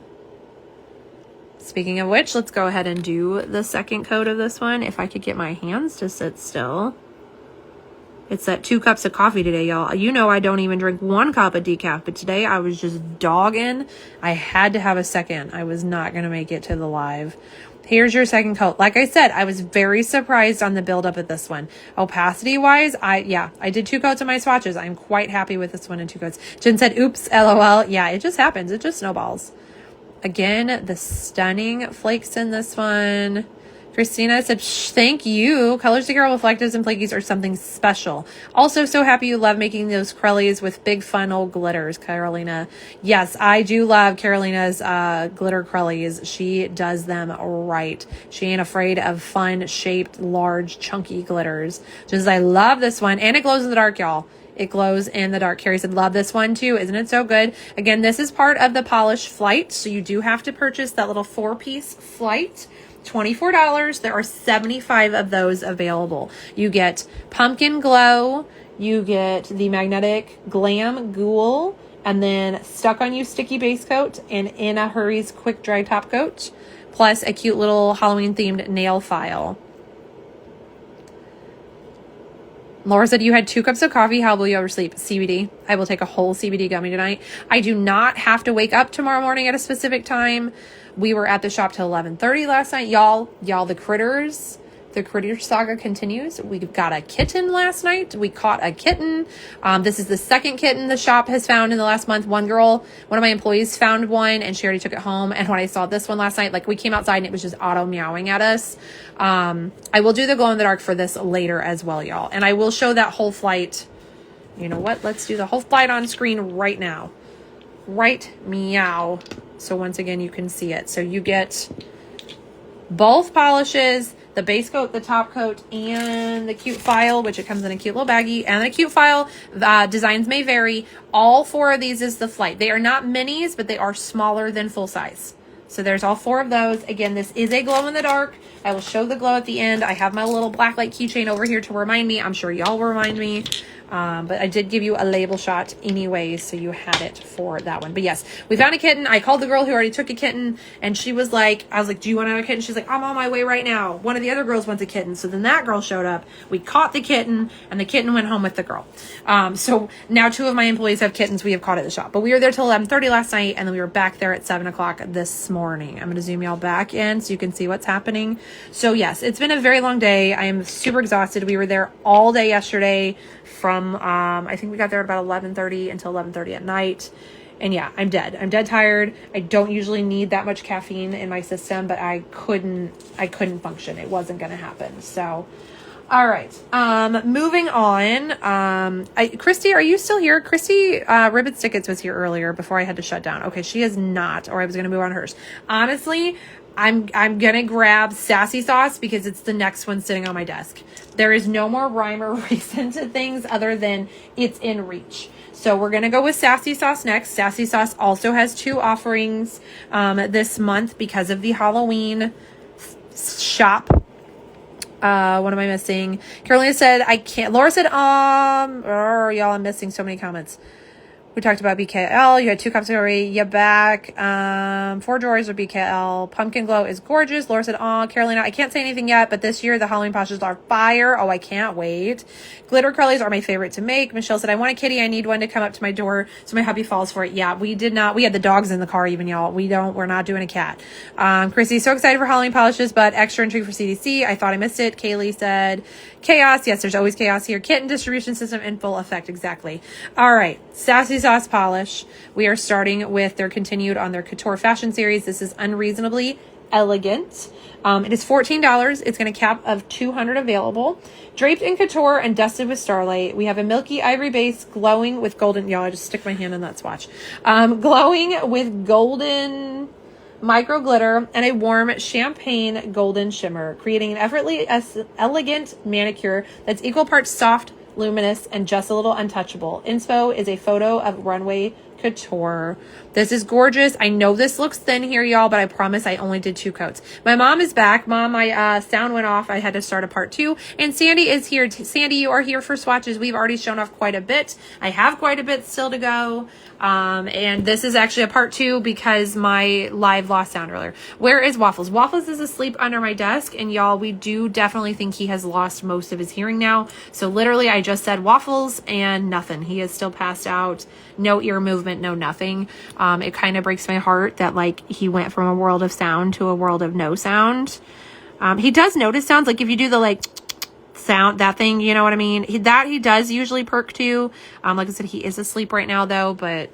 Speaking of which, let's go ahead and do the second coat of this one. If I could get my hands to sit still. It's that 2 cups of coffee today, y'all. You know I don't even drink 1 cup of decaf, but today I was just dogging. I had to have a second. I was not going to make it to the live. Here's your second coat. Like I said, I was very surprised on the buildup of this one. Opacity-wise, I did 2 coats of my swatches. I'm quite happy with this one in 2 coats. Jen said, oops, LOL. Yeah, it just happens. It just snowballs. Again, the stunning flakes in this one. Christina said, thank you. Colors to Carol reflectives and flakies are something special. Also, so happy you love making those Crellies with big funnel glitters, Carolina. Yes, I do love Carolina's glitter Crellies. She does them right. She ain't afraid of fun, shaped, large, chunky glitters. Just as I love this one. And it glows in the dark, y'all. It glows in the dark. Carrie said, love this one too. Isn't it so good? Again, this is part of the polish flight. So you do have to purchase that little 4-piece flight. $24. There are 75 of those available. You get Pumpkin Glow, you get the magnetic Glam Ghoul, and then Stuck on You sticky base coat, and In a Hurry's quick dry top coat, plus a cute little Halloween themed nail file. Laura said, you had 2 cups of coffee. How will you oversleep? CBD. I will take a whole CBD gummy tonight. I do not have to wake up tomorrow morning at a specific time. We were at the shop till 11:30 last night. Y'all, the critter saga continues. We got a kitten last night. We caught a kitten. This is the second kitten the shop has found in the last month. One of my employees found one and she already took it home. And when I saw this one last night, like we came outside and it was just auto meowing at us. I will do the glow in the dark for this later as well, y'all. And I will show that whole flight. You know what? Let's do the whole flight on screen right now. Right meow. So once again, you can see it. So you get both polishes, the base coat, the top coat, and the cute file, which it comes in a cute little baggie, and a cute file. Designs may vary. All 4 of these is the flight. They are not minis, but they are smaller than full size. So there's all 4 of those. Again, this is a glow in the dark. I will show the glow at the end. I have my little black light keychain over here to remind me. I'm sure y'all will remind me. But I did give you a label shot anyway, so you had it for that one. But yes, we found a kitten. I called the girl who already took a kitten, and she was like, I was like, do you want another kitten? She's like, I'm on my way right now. One of the other girls wants a kitten. So then that girl showed up. We caught the kitten, and the kitten went home with the girl. So now 2 of my employees have kittens we have caught at the shop. But we were there till 11:30 last night, and then we were back there at 7 o'clock this morning. I'm going to zoom y'all back in so you can see what's happening. So yes, it's been a very long day. I am super exhausted. We were there all day yesterday from, I think we got there at about 11:30 until 11:30 at night. And yeah, I'm dead. I'm dead tired. I don't usually need that much caffeine in my system, but I couldn't function. It wasn't going to happen. So, all right. Moving on. Christy, are you still here? Christy, Ribbits Stickits was here earlier before I had to shut down. Okay. She is not, or I was going to move on hers. Honestly, I'm going to grab Sassy Sauce because it's the next one sitting on my desk. There is no more rhyme or reason to things other than it's in reach. So we're going to go with Sassy Sauce next. Sassy Sauce also has 2 offerings this month because of the Halloween shop. What am I missing? Carolina said, I can't. Laura said, y'all, I'm missing so many comments. We talked about BKL. You had 2 cups already. You back. 4 drawers are BKL. Pumpkin Glow is gorgeous. Laura said, Carolina, I can't say anything yet, but this year the Halloween polishes are fire. Oh, I can't wait. Glitter curlies are my favorite to make. Michelle said, I want a kitty. I need one to come up to my door so my hubby falls for it. Yeah, we did not. We had the dogs in the car even, y'all. We're not doing a cat. Chrissy, so excited for Halloween polishes, but extra intrigue for CDC. I thought I missed it. Kaylee said, chaos. Yes, there's always chaos here. Kitten distribution system in full effect. Exactly. All right. Sassy Sauce polish. We are starting with their continued on their couture fashion series. This is Unreasonably Elegant. It is $14. It's going to cap of 200 available. Draped in couture and dusted with starlight. We have a milky ivory base glowing with golden. Y'all, I just stick my hand in that swatch. Glowing with golden micro glitter and a warm champagne golden shimmer, creating an effortlessly elegant manicure that's equal parts soft, luminous, and just a little untouchable. Inspo is a photo of runway couture. This is gorgeous. I know this looks thin here, y'all, but I promise I only did 2 coats. My mom is back. Mom, my sound went off. I had to start a part 2. And Sandy is here. Sandy, you are here for swatches. We've already shown off quite a bit. I have quite a bit still to go. And this is actually a part 2 because my live lost sound earlier. Where is Waffles? Waffles is asleep under my desk, and y'all, we do definitely think he has lost most of his hearing now. So literally I just said Waffles and nothing. He is still passed out. No ear movement, no nothing. It kind of breaks my heart that like he went from a world of sound to a world of no sound. He does notice sounds, like if you do the like sound, that thing, you know what I mean? He does usually perk to. Like I said, he is asleep right now though, but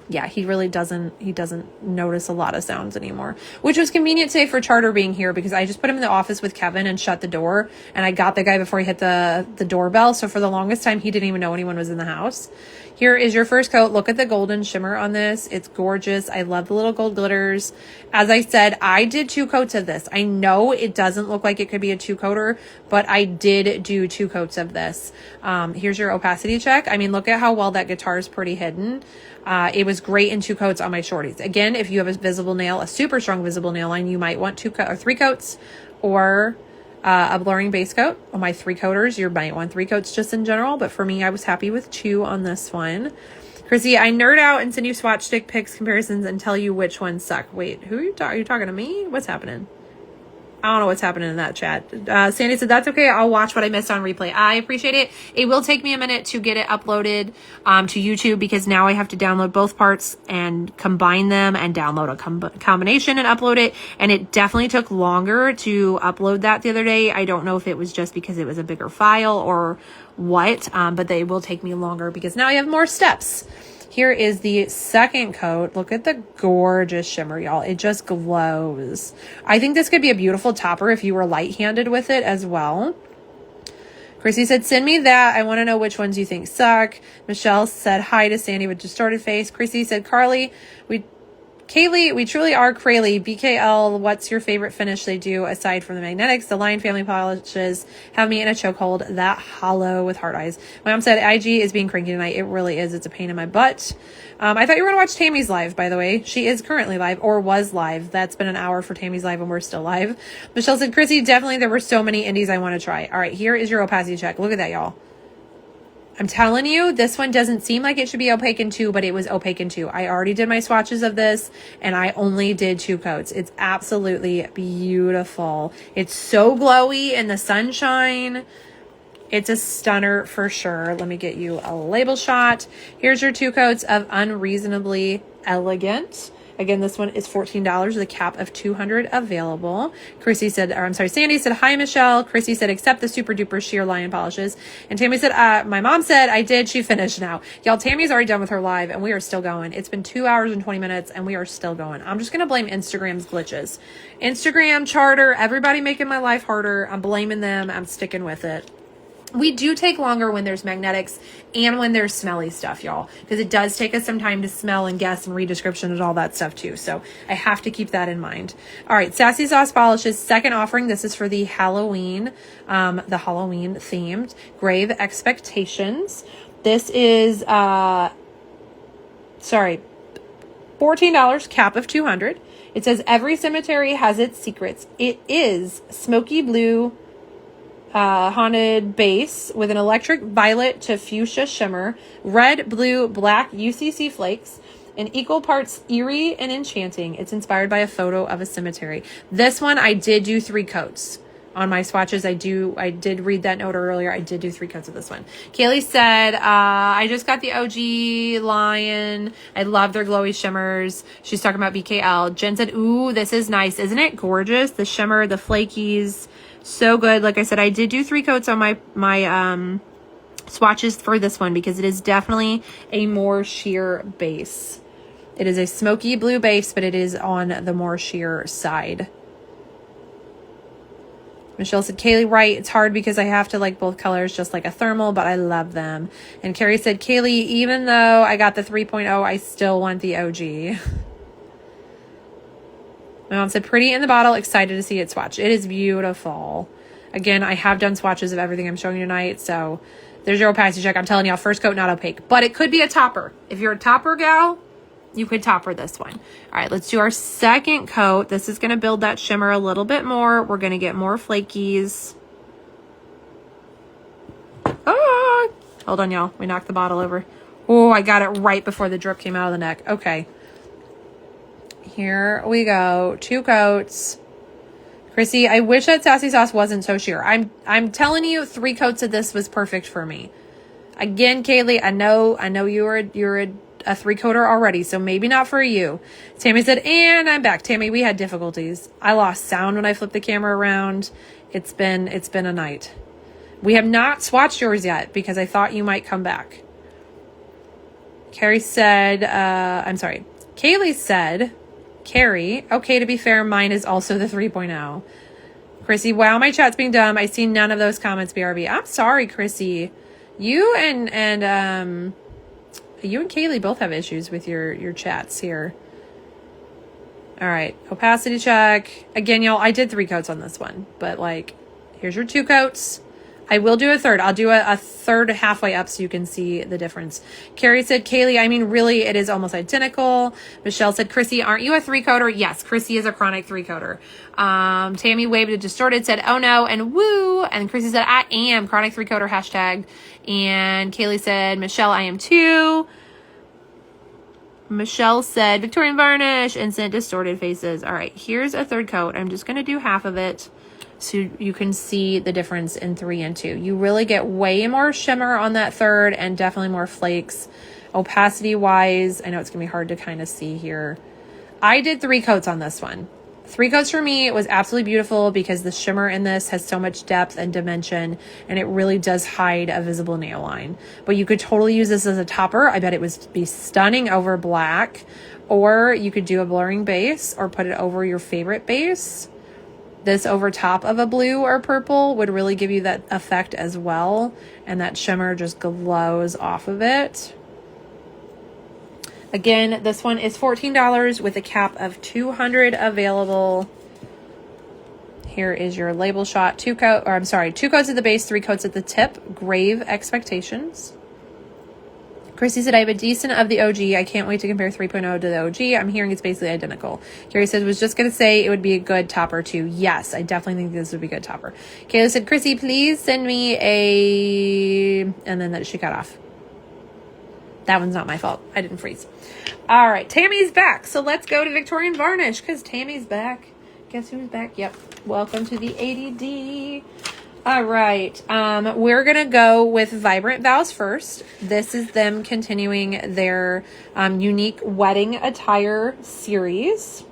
yeah, he really doesn't notice a lot of sounds anymore, which was convenient today for Charter being here because I just put him in the office with Kevin and shut the door, and I got the guy before he hit the doorbell. So for the longest time, he didn't even know anyone was in the house. Here is your first coat. Look at the golden shimmer on this. It's gorgeous. I love the little gold glitters. As I said, I did 2 coats of this. I know it doesn't look like it could be a 2-coater, but I did do 2 coats of this. Here's your opacity check. I mean, look at how well that guitar is pretty hidden. It was great in 2 coats on my shorties. Again, if you have a visible nail, a super strong visible nail line, you might want 3 coats or a blurring base coat. On my 3-coaters, you might want 3 coats just in general, but for me, I was happy with 2 on this one. Chrissy, I nerd out and send you swatch stick pics comparisons and tell you which ones suck. Wait, who are you talking? Are you talking to me? What's happening? I don't know what's happening in that chat. Sandy said, that's okay. I'll watch what I missed on replay. I appreciate it. It will take me a minute to get it uploaded to YouTube because now I have to download both parts and combine them and download a combination and upload it. And it definitely took longer to upload that the other day. I don't know if it was just because it was a bigger file or what, but they will take me longer because now I have more steps. Here is the second coat. Look at the gorgeous shimmer, y'all. It just glows. I think this could be a beautiful topper if you were light-handed with it as well. Chrissy said, send me that. I want to know which ones you think suck. Michelle said hi to Sandy with distorted face. Chrissy said, Carly, we Kaylee, we truly are Crayley. BKL, what's your favorite finish they do aside from the magnetics? The Lion family polishes have me in a chokehold. That hollow with heart eyes. My mom said IG is being cranky tonight. It really is. It's a pain in my butt. I thought you were going to watch Tammy's live, by the way. She is currently live, or was live. That's been an hour for Tammy's live, and we're still live. Michelle said, Chrissy, definitely there were so many indies I want to try. All right, here is your opacity check. Look at that, y'all. I'm telling you, this one doesn't seem like it should be opaque in 2, but it was opaque in 2. I already did my swatches of this, and I only did 2 coats. It's absolutely beautiful. It's so glowy in the sunshine. It's a stunner for sure. Let me get you a label shot. Here's your 2 coats of Unreasonably Elegant. Again, this one is $14 with a cap of 200 available. Sandy said, hi, Michelle. Chrissy said, accept the super duper sheer lion polishes. And Tammy said, my mom said I did. She finished now. Y'all, Tammy's already done with her live and we are still going. It's been 2 hours and 20 minutes and we are still going. I'm just going to blame Instagram's glitches. Instagram, Charter, everybody making my life harder. I'm blaming them. I'm sticking with it. We do take longer when there's magnetics and when there's smelly stuff, y'all, because it does take us some time to smell and guess and read description and all that stuff too. So I have to keep that in mind. All right, Sassy Sauce Polishes second offering. This is for the Halloween themed Grave Expectations. This is $14, cap of 200. It says every cemetery has its secrets. It is smoky blue haunted base with an electric violet to fuchsia shimmer, red, blue, black UCC flakes, and equal parts eerie and enchanting. It's inspired by a photo of a cemetery. This one, I did do 3 coats on my swatches. I did read that note earlier. I did do 3 coats of this one. Kaylee said, I just got the OG Lion. I love their glowy shimmers. She's talking about BKL. Jen said, ooh, this is nice. Isn't it gorgeous? The shimmer, the flakies. So good. Like I said, I did do 3 coats on my swatches for this one because it is definitely a more sheer base. It is a smoky blue base, but it is on the more sheer side. Michelle said, Kaylee, right, it's hard because I have to like both colors just like a thermal, but I love them. And Carrie said, Kaylee, even though I got the 3.0, I still want the OG. My mom said, pretty in the bottle, excited to see it swatch. It is beautiful. Again, I have done swatches of everything I'm showing you tonight, so there's your opacity check. I'm telling y'all, first coat, not opaque. But it could be a topper. If you're a topper gal, you could topper this one. All right, let's do our second coat. This is going to build that shimmer a little bit more. We're going to get more flakies. Ah! Hold on, y'all. We knocked the bottle over. Oh, I got it right before the drip came out of the neck. Okay. Here we go. 2 coats. Chrissy, I wish that Sassy Sauce wasn't so sheer. I'm telling you, 3 coats of this was perfect for me. Again, Kaylee, I know you're a 3-coater already, so maybe not for you. Tammy said, and I'm back. Tammy, we had difficulties. I lost sound when I flipped the camera around. It's been a night. We have not swatched yours yet because I thought you might come back. Kaylee said, Carrie, okay, to be fair, mine is also the 3.0. Chrissy, wow, my chat's being dumb. I see none of those comments, BRB. I'm sorry, Chrissy. You and Kaylee both have issues with your chats here. All right, opacity check. Again, y'all, I did 3 coats on this one, but like, here's your 2 coats. I will do a third. I'll do a third halfway up so you can see the difference. Carrie said, Kaylee, I mean, really, it is almost identical. Michelle said, Chrissy, aren't you a 3-coater? Yes, Chrissy is a chronic 3-coater. Tammy waved a distorted, said, oh no, and woo. And Chrissy said, I am chronic 3-coater hashtag. And Kaylee said, Michelle, I am too. Michelle said, Victorian Varnish, instant distorted faces. All right, here's a 3rd coat. I'm just going to do half of it so you can see the difference in 3 and 2. You really get way more shimmer on that 3rd and definitely more flakes. Opacity wise, I know it's gonna be hard to kind of see here. I did 3 coats on this one. 3 coats for me was absolutely beautiful because the shimmer in this has so much depth and dimension and it really does hide a visible nail line. But you could totally use this as a topper. I bet it would be stunning over black, or you could do a blurring base or put it over your favorite base. This over top of a blue or purple would really give you that effect as well. And that shimmer just glows off of it. Again, this one is $14 with a cap of 200 available. Here is your label shot. 2 coats at the base, 3 coats at the tip. Grave expectations. Chrissy said, I have a decent of the OG. I can't wait to compare 3.0 to the OG. I'm hearing it's basically identical. Carrie said, was just going to say it would be a good topper too. Yes, I definitely think this would be a good topper. Kayla said, Chrissy, please send me a... And then that she cut off. That one's not my fault. I didn't freeze. All right, Tammy's back. So let's go to Victorian Varnish because Tammy's back. Guess who's back? Yep. Welcome to the ADD. All right, we're going to go with Vibrant Vows first. This is them continuing their unique wedding attire series.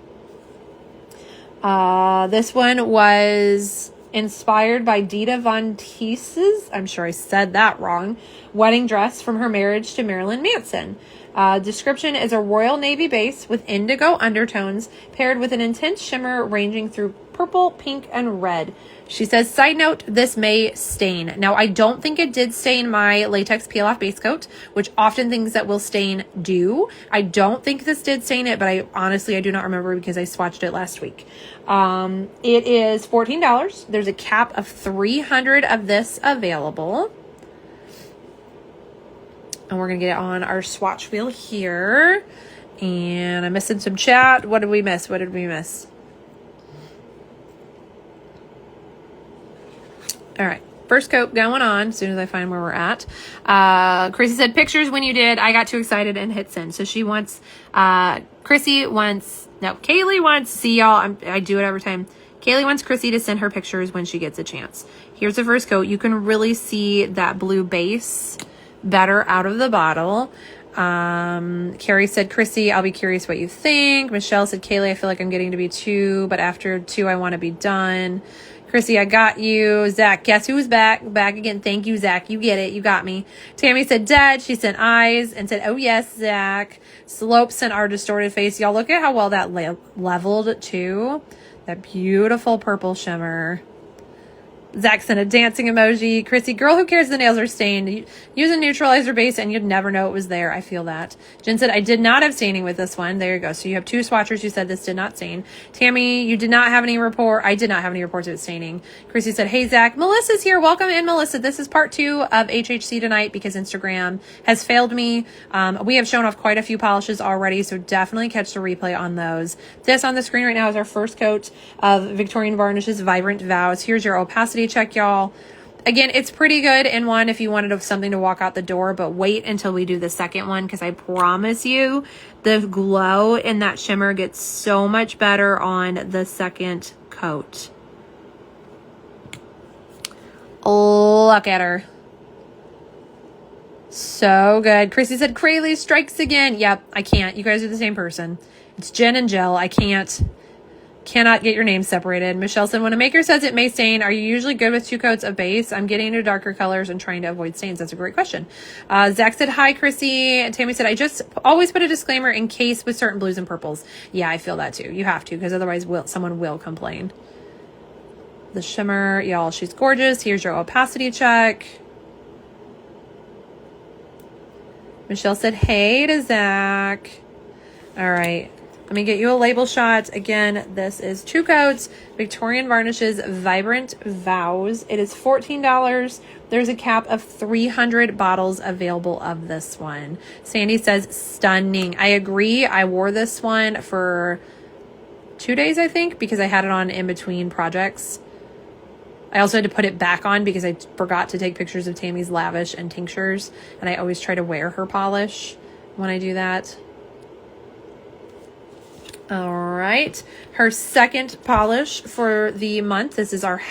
This one was inspired by Dita Von Teese's, I'm sure I said that wrong, wedding dress from her marriage to Marilyn Manson. Description is a royal navy base with indigo undertones paired with an intense shimmer ranging through purple, pink, and red. She says, side note, this may stain. Now, I don't think it did stain my latex peel-off base coat, which often things that will stain do. I don't think this did stain it, but I do not remember because I swatched it last week. It is $14. There's a cap of 300 of this available. And we're going to get it on our swatch wheel here. And I'm missing some chat. What did we miss? All right, first coat going on as soon as I find where we're at. Chrissy said, pictures when you did. I got too excited and hit send. So she wants, Kaylee wants, see y'all, I do it every time. Kaylee wants Chrissy to send her pictures when she gets a chance. Here's the first coat. You can really see that blue base better out of the bottle. Carrie said, Chrissy, I'll be curious what you think. Michelle said, Kaylee, I feel like I'm getting to be 2, but after 2, I want to be done. Chrissy, I got you. Zach, guess who's back? Back again. Thank you, Zach. You get it. You got me. Tammy said dead. She sent eyes and said, oh, yes, Zach. Slope sent our distorted face. Y'all, look at how well that leveled, too. That beautiful purple shimmer. Zach sent a dancing emoji. Chrissy, girl, who cares the nails are stained? Use a neutralizer base and you'd never know it was there. I feel that. Jen said, I did not have staining with this one. There you go. So you have 2 swatchers. You said this did not stain. Tammy, you did not have any report. I did not have any reports of it staining. Chrissy said, hey, Zach. Melissa's here. Welcome in, Melissa. This is part 2 of HHC tonight because Instagram has failed me. We have shown off quite a few polishes already, so definitely catch the replay on those. This on the screen right now is our first coat of Victorian Varnish's Vibrant Vows. Here's your opacity check, y'all. Again, it's pretty good in one if you wanted something to walk out the door, but wait until we do the second one because I promise you the glow in that shimmer gets so much better on the second coat. Look at her. So good. Chrissy said, Crayley strikes again. Yep, I can't. You guys are the same person. It's Jen and Jill. I cannot get your names separated. Michelle said, when a maker says it may stain, are you usually good with 2 coats of base? I'm getting into darker colors and trying to avoid stains. That's a great question. Zach said, hi, Chrissy. And Tammy said, I just always put a disclaimer in case with certain blues and purples. Yeah, I feel that too. You have to, because otherwise someone will complain. The shimmer, y'all, she's gorgeous. Here's your opacity check. Michelle said, hey to Zach. All right. Let me get you a label shot. Again, this is 2 coats. Victorian Varnish's Vibrant Vows. It is $14. There's a cap of 300 bottles available of this one. Sandy says, stunning. I agree. I wore this one for 2 days, I think, because I had it on in between projects. I also had to put it back on because I forgot to take pictures of Tammy's Lavish and tinctures. And I always try to wear her polish when I do that. All right, her second polish for the month. This is our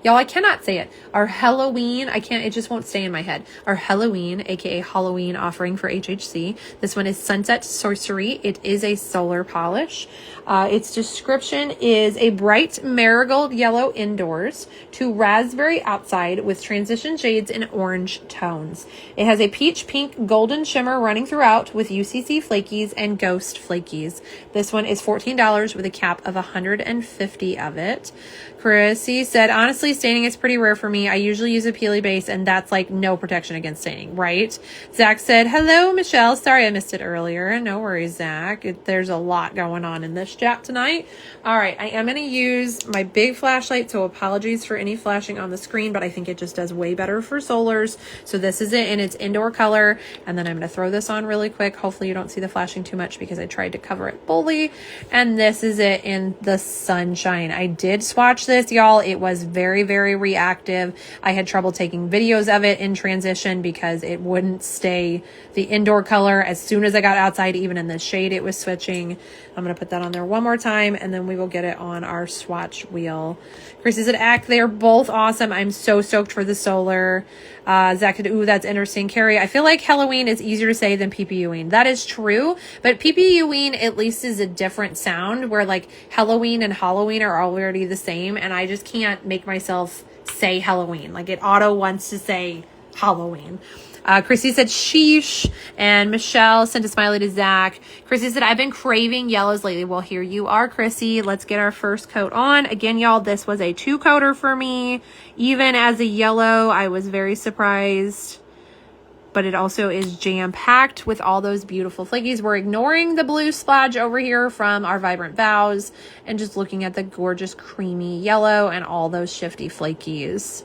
y'all, I cannot say it. Our Halloween, it just won't stay in my head. Our Halloween, aka Halloween offering for HHC. This one is Sunset Sorcery. It is a solar polish. Its description is a bright marigold yellow indoors to raspberry outside with transition shades in orange tones. It has a peach pink golden shimmer running throughout with UCC flakies and ghost flakies. This one is $14 with a cap of 150 of it. Chrissy said, honestly, staining is pretty rare for me. I usually use a peely base, and that's like no protection against staining, right? Zach said, hello, Michelle. Sorry I missed it earlier. No worries, Zach. There's a lot going on in this chat tonight. All right, I am going to use my big flashlight, so apologies for any flashing on the screen, but I think it just does way better for solars. So this is it in its indoor color, and then I'm going to throw this on really quick. Hopefully you don't see the flashing too much because I tried to cover it fully. And this is it in the sunshine. I did swatch this, y'all. It was very, very reactive. I had trouble taking videos of it in transition because it wouldn't stay the indoor color. As soon as I got outside, even in the shade, it was switching. I'm going to put that on there one more time, and then we will get it on our swatch wheel. Chrissy said, Act, they're both awesome. I'm so stoked for the solar. Zach said, ooh, that's interesting. Carrie, I feel like Halloween is easier to say than PPUing. That is true, but PPUing at least is a different sound, where like Halloween and Halloween are already the same, and I just can't make myself say Halloween. Like it auto wants to say Halloween. Chrissy said, sheesh. And Michelle sent a smiley to Zach. Chrissy said, I've been craving yellows lately. Well, here you are, Chrissy. Let's get our first coat on. Again, y'all, this was a 2-coater for me. Even as a yellow, I was very surprised. But it also is jam-packed with all those beautiful flakies. We're ignoring the blue splodge over here from our Vibrant Vows and just looking at the gorgeous creamy yellow and all those shifty flakies.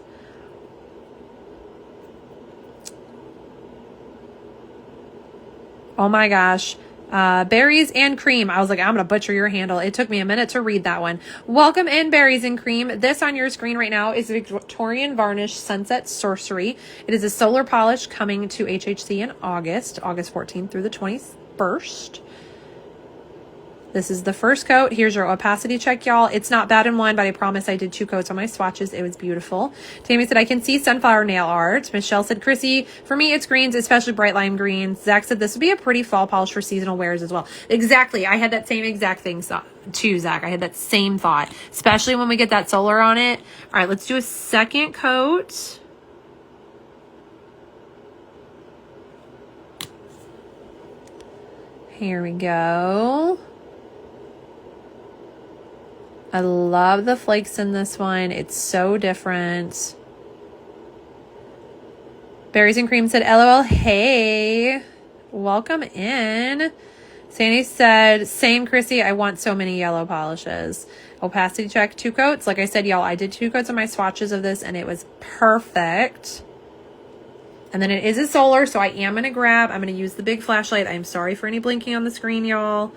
Oh my gosh. Berries and cream. I was like, I'm going to butcher your handle. It took me a minute to read that one. Welcome in, berries and cream. This on your screen right now is Victorian Varnish Sunset Sorcery. It is a solar polish coming to HHC in August 14th through the 21st. This is the first coat. Here's your opacity check, y'all. It's not bad in one, but I promise I did 2 coats on my swatches. It was beautiful. Tammy said, I can see sunflower nail art. Michelle said, Chrissy, for me, it's greens, especially bright lime greens. Zach said, this would be a pretty fall polish for seasonal wears as well. Exactly. I had that same exact thing too, Zach. I had that same thought, especially when we get that solar on it. All right, let's do a second coat. Here we go. I love the flakes in this one. It's so different. Berries and Cream said, LOL, hey. Welcome in. Sandy said, same, Chrissy. I want so many yellow polishes. Opacity check, 2 coats. Like I said, y'all, I did 2 coats on my swatches of this, and it was perfect. And then it is a solar, so I'm going to use the big flashlight. I'm sorry for any blinking on the screen, y'all.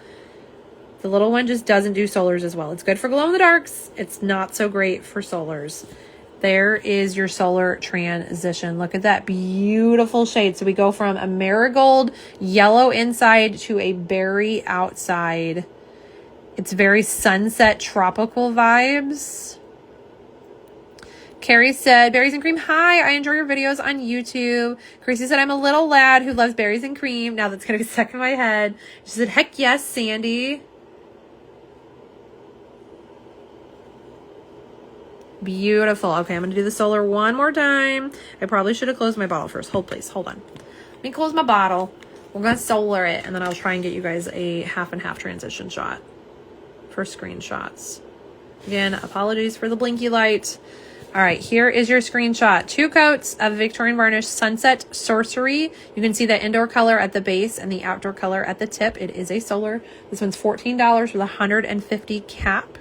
The little one just doesn't do solars as well. It's good for glow in the darks. It's not so great for solars. There is your solar transition. Look at that beautiful shade. So we go from a marigold yellow inside to a berry outside. It's very sunset tropical vibes. Carrie said, berries and cream, hi, I enjoy your videos on YouTube. Chrissy said, I'm a little lad who loves berries and cream. Now that's going to be stuck in my head. She said, heck yes, Sandy. Beautiful. Okay, I'm going to do the solar one more time. I probably should have closed my bottle first. Hold, please. Hold on. Let me close my bottle. We're going to solar it, and then I'll try and get you guys a half and half transition shot for screenshots. Again, apologies for the blinky light. All right, here is your screenshot. 2 coats of Victorian Varnish Sunset Sorcery. You can see the indoor color at the base and the outdoor color at the tip. It is a solar. This one's $14 with 150 cap.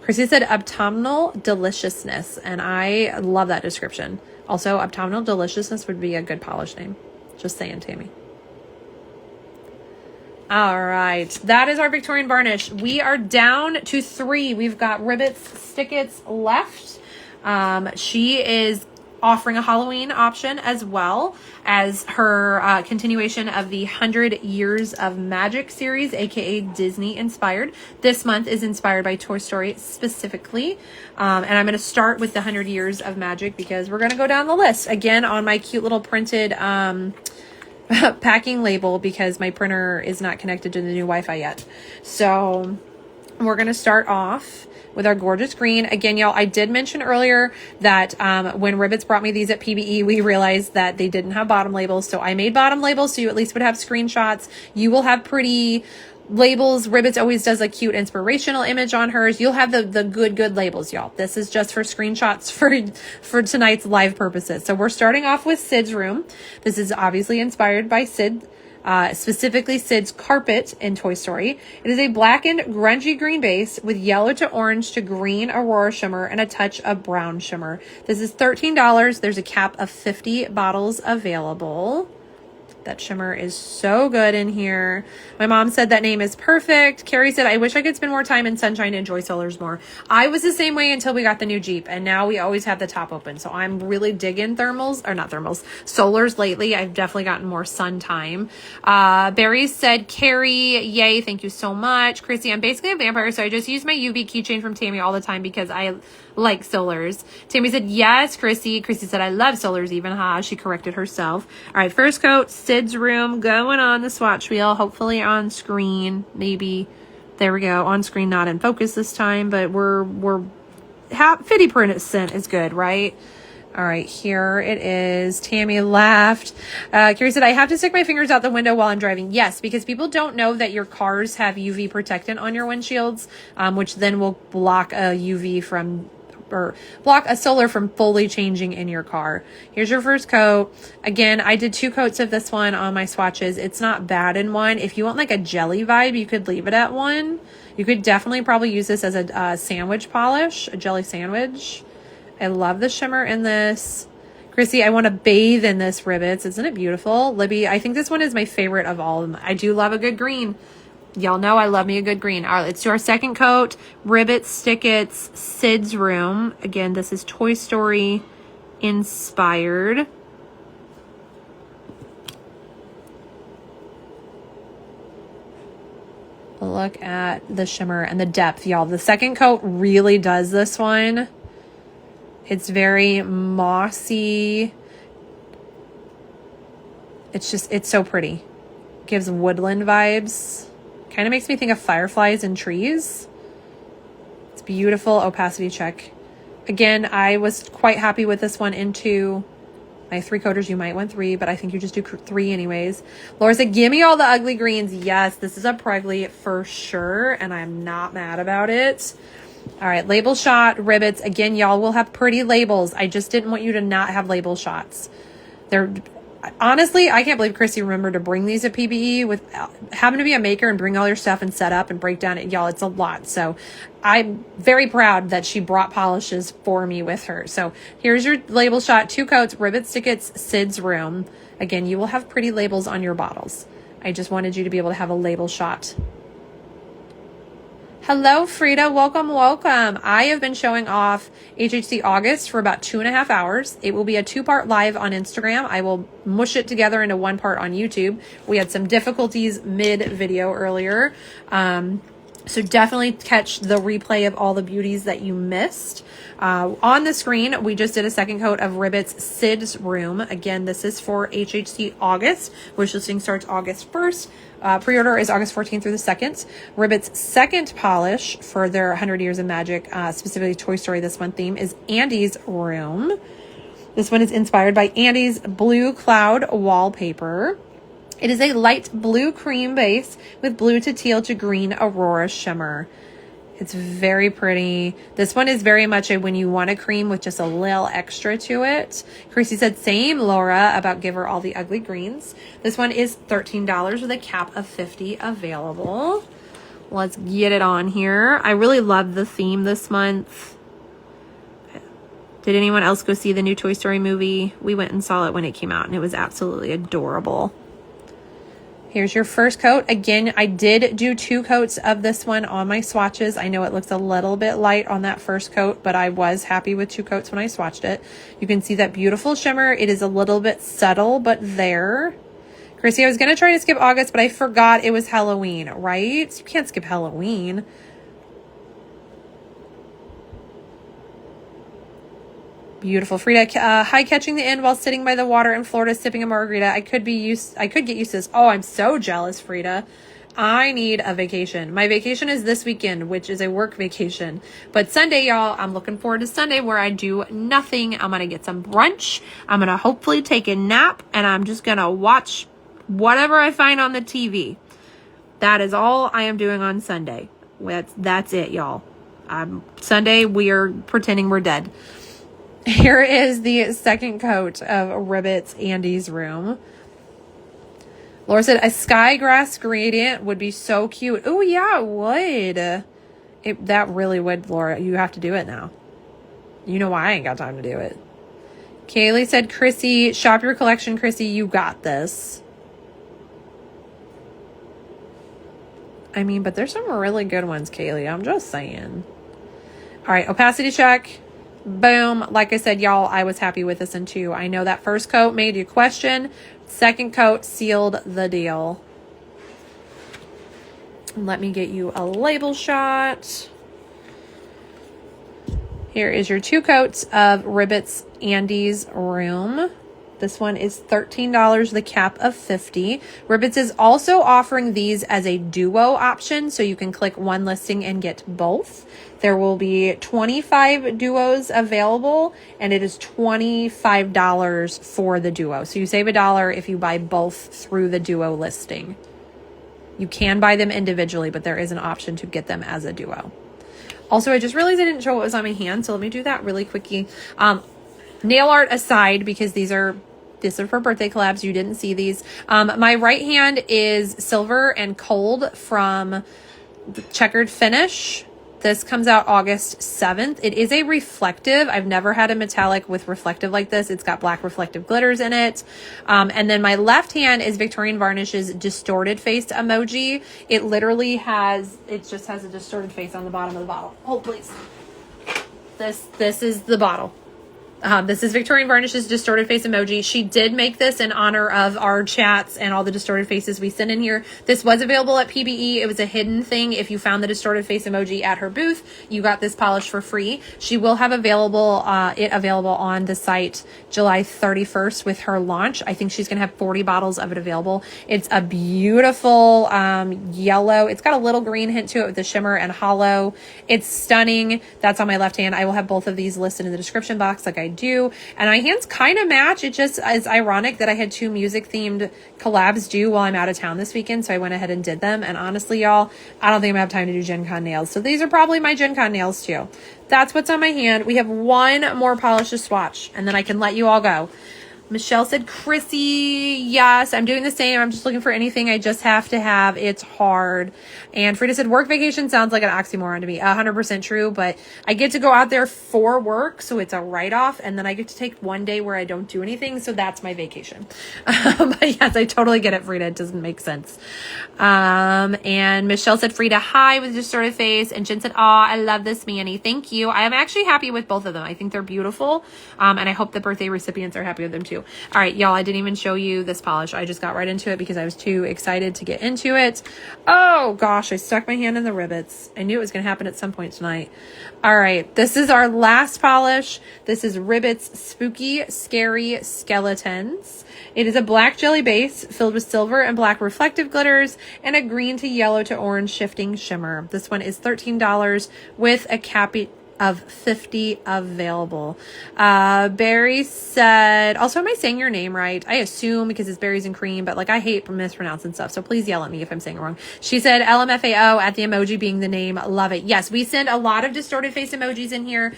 Chrissy said abdominal deliciousness, and I love that description. Also, abdominal deliciousness would be a good polish name. Just saying, Tammy. All right, that is our Victorian Varnish. We are down to 3. We've got Ribbits, Stickits left. She is offering a Halloween option as well as her continuation of the 100 Years of Magic series, aka Disney inspired. This month is inspired by Toy Story specifically. And I'm going to start with the 100 Years of Magic because we're going to go down the list again on my cute little printed packing label because my printer is not connected to the new Wi-Fi yet. So we're going to start off with our gorgeous green. Again, y'all, I did mention earlier that when Ribbits brought me these at PBE, we realized that they didn't have bottom labels. So I made bottom labels so you at least would have screenshots. You will have pretty labels. Ribbits always does a cute inspirational image on hers. You'll have the good labels, y'all. This is just for screenshots for tonight's live purposes. So we're starting off with Sid's room. This is obviously inspired by Sid, specifically Sid's carpet in Toy Story. It is a blackened grungy green base with yellow to orange to green aurora shimmer and a touch of brown shimmer. This is $13. There's a cap of 50 bottles available. That shimmer is so good in here. My mom said that name is perfect. Carrie said, I wish I could spend more time in sunshine and enjoy solars more. I was the same way until we got the new Jeep, and now we always have the top open. So I'm really digging solars lately. I've definitely gotten more sun time. Barry said, Carrie, yay, thank you so much. Chrissy, I'm basically a vampire, so I just use my UV keychain from Tammy all the time because I like solars. Tammy said, yes, Chrissy. Chrissy said, I love solars even, She corrected herself. All right, first coat, Sid's room, going on the swatch wheel, hopefully on screen, maybe. There we go, on screen, not in focus this time, but we're 50% is good, right? All right, here it is. Tammy laughed. Carrie said, I have to stick my fingers out the window while I'm driving. Yes, because people don't know that your cars have UV protectant on your windshields, which then will block a UV from, or block a solar from fully changing in your car. Here's your first coat. Again, I did 2 coats of this one on my swatches. It's not bad in one. If you want like a jelly vibe, you could leave it at 1. You could definitely probably use this as a sandwich polish, a jelly sandwich. I love the shimmer in this. Chrissy, I want to bathe in this Ribbits. Isn't it beautiful? Libby, I think this one is my favorite of all of them. I do love a good green. Y'all know I love me a good green. All right, let's do our second coat. Ribbits, Stickits, Sid's room. Again, this is Toy Story inspired. Look at the shimmer and the depth, y'all. The second coat really does this one. It's very mossy. It's so pretty. Gives woodland vibes. Kind of makes me think of fireflies and trees. It's beautiful. Opacity check. Again, I was quite happy with this one into my 3 coaters. You might want 3, but I think you just do 3 anyways. Laura said, give me all the ugly greens. Yes, this is a Pregly for sure, and I'm not mad about it. All right, label shot, Ribbits. Again, y'all will have pretty labels. I just didn't want you to not have label shots. They're honestly, I can't believe Chrissy remembered to bring these at PBE with having to be a maker and bring all your stuff and set up and break down it. Y'all, it's a lot. So I'm very proud that she brought polishes for me with her. So here's your label shot, 2 coats, Ribbit Stickits, Sid's room. Again, you will have pretty labels on your bottles. I just wanted you to be able to have a label shot. Hello, Frida. Welcome, welcome. I have been showing off HHC August for about 2.5 hours. It will be a 2-part live on Instagram. I will mush it together into 1 part on YouTube. We had some difficulties mid-video earlier. So definitely catch the replay of all the beauties that you missed. On the screen, we just did a second coat of Ribbits Sid's room. Again, this is for HHC August. Wishlisting starts August 1st. Pre-order is August 14th through the 2nd. Ribbits' second polish for their 100 Years of Magic, specifically Toy Story this month theme, is Andy's room. This one is inspired by Andy's blue cloud wallpaper. It is a light blue cream base with blue to teal to green aurora shimmer. It's very pretty. This one is very much a when you want a cream with just a little extra to it. Chrissy said, same, Laura, about give her all the ugly greens. This one is $13 with a cap of 50 available. Let's get it on here. I really love the theme this month. Did anyone else go see the new Toy Story movie? We went and saw it when it came out, and it was absolutely adorable. Here's your first coat. Again, I did do 2 coats of this one on my swatches. I know it looks a little bit light on that first coat, but I was happy with 2 coats when I swatched it. You can see that beautiful shimmer. It is a little bit subtle, but there. Chrissy, I was going to try to skip August, but I forgot it was Halloween, right? You can't skip Halloween. Beautiful. Frida, hi, catching the end while sitting by the water in Florida sipping a margarita. I could get used to this. Oh, I'm so jealous, Frida. I need a vacation. My vacation is this weekend, which is a work vacation. But Sunday, y'all, I'm looking forward to Sunday where I do nothing. I'm going to get some brunch. I'm going to hopefully take a nap, and I'm just going to watch whatever I find on the TV. That is all I am doing on Sunday. That's it, y'all. Sunday, we are pretending we're dead. Here is the second coat of Ribbits Andy's Room. Laura said, a sky grass gradient would be so cute. Oh, yeah, it would. That really would, Laura. You have to do it now. You know why I ain't got time to do it. Kaylee said, Chrissy, shop your collection, Chrissy. You got this. I mean, but there's some really good ones, Kaylee. I'm just saying. All right, opacity check. Boom. Like I said, y'all, I was happy with this one too. I know that first coat made you question. Second coat sealed the deal. Let me get you a label shot. Here is your 2 coats of Ribbits Andy's Room. This one is $13, the cap of $50. Ribbits is also offering these as a duo option, so you can click one listing and get both. There will be 25 duos available, and it is $25 for the duo. So you save $1 if you buy both through the duo listing. You can buy them individually, but there is an option to get them as a duo. Also, I just realized I didn't show what was on my hand, so let me do that really quickly. Nail art aside, because these are for birthday collabs. You didn't see these. My right hand is silver and cold from the Checkered Finish. This comes out August 7th. It is a reflective. I've never had a metallic with reflective like this. It's got black reflective glitters in it. And then my left hand is Victorian Varnish's distorted face emoji. It literally just has a distorted face on the bottom of the bottle. Hold, please. This is the bottle. This is Victorian Varnish's distorted face emoji. She did make this in honor of our chats and all the distorted faces we send in here. This was available at PBE. It was a hidden thing. If you found the distorted face emoji at her booth, you got this polish for free. She will have it available on the site July 31st with her launch. I think she's going to have 40 bottles of it available. It's a beautiful yellow. It's got a little green hint to it with the shimmer and hollow. It's stunning. That's on my left hand. I will have both of these listed in the description box like I do, and my hands kind of match. It just is ironic that I had 2 music themed collabs due while I'm out of town this weekend, so I went ahead and did them. And honestly, y'all, I don't think I'm gonna have time to do Gen Con nails, so these are probably my Gen Con nails too. That's what's on my hand. We have one more polish to swatch, and then I can let you all go. Michelle said, Chrissy, yes, I'm doing the same. I'm just looking for anything I just have to have. It's hard. And Frida said, work vacation sounds like an oxymoron to me. 100% true, but I get to go out there for work, so it's a write-off, and then I get to take one day where I don't do anything, so that's my vacation. But yes, I totally get it, Frida. It doesn't make sense. And Michelle said, Frida, hi, with a distorted face. And Jen said, aw, I love this, Manny. Thank you. I am actually happy with both of them. I think they're beautiful, and I hope the birthday recipients are happy with them too. All right, y'all, I didn't even show you this polish. I just got right into it because I was too excited to get into it. Oh gosh, I stuck my hand in the Ribbits. I knew it was going to happen at some point tonight. All right, this is our last polish. This is Ribbits Spooky Scary Skeletons. It is a black jelly base filled with silver and black reflective glitters and a green to yellow to orange shifting shimmer. This one is $13 with a cap of 50 available. Barry said, also, am I saying your name right? I assume because it's berries and cream, but like I hate mispronouncing stuff, so please yell at me if I'm saying it wrong. She said LMFAO at the emoji being the name. Love it. Yes, we send a lot of distorted face emojis in here.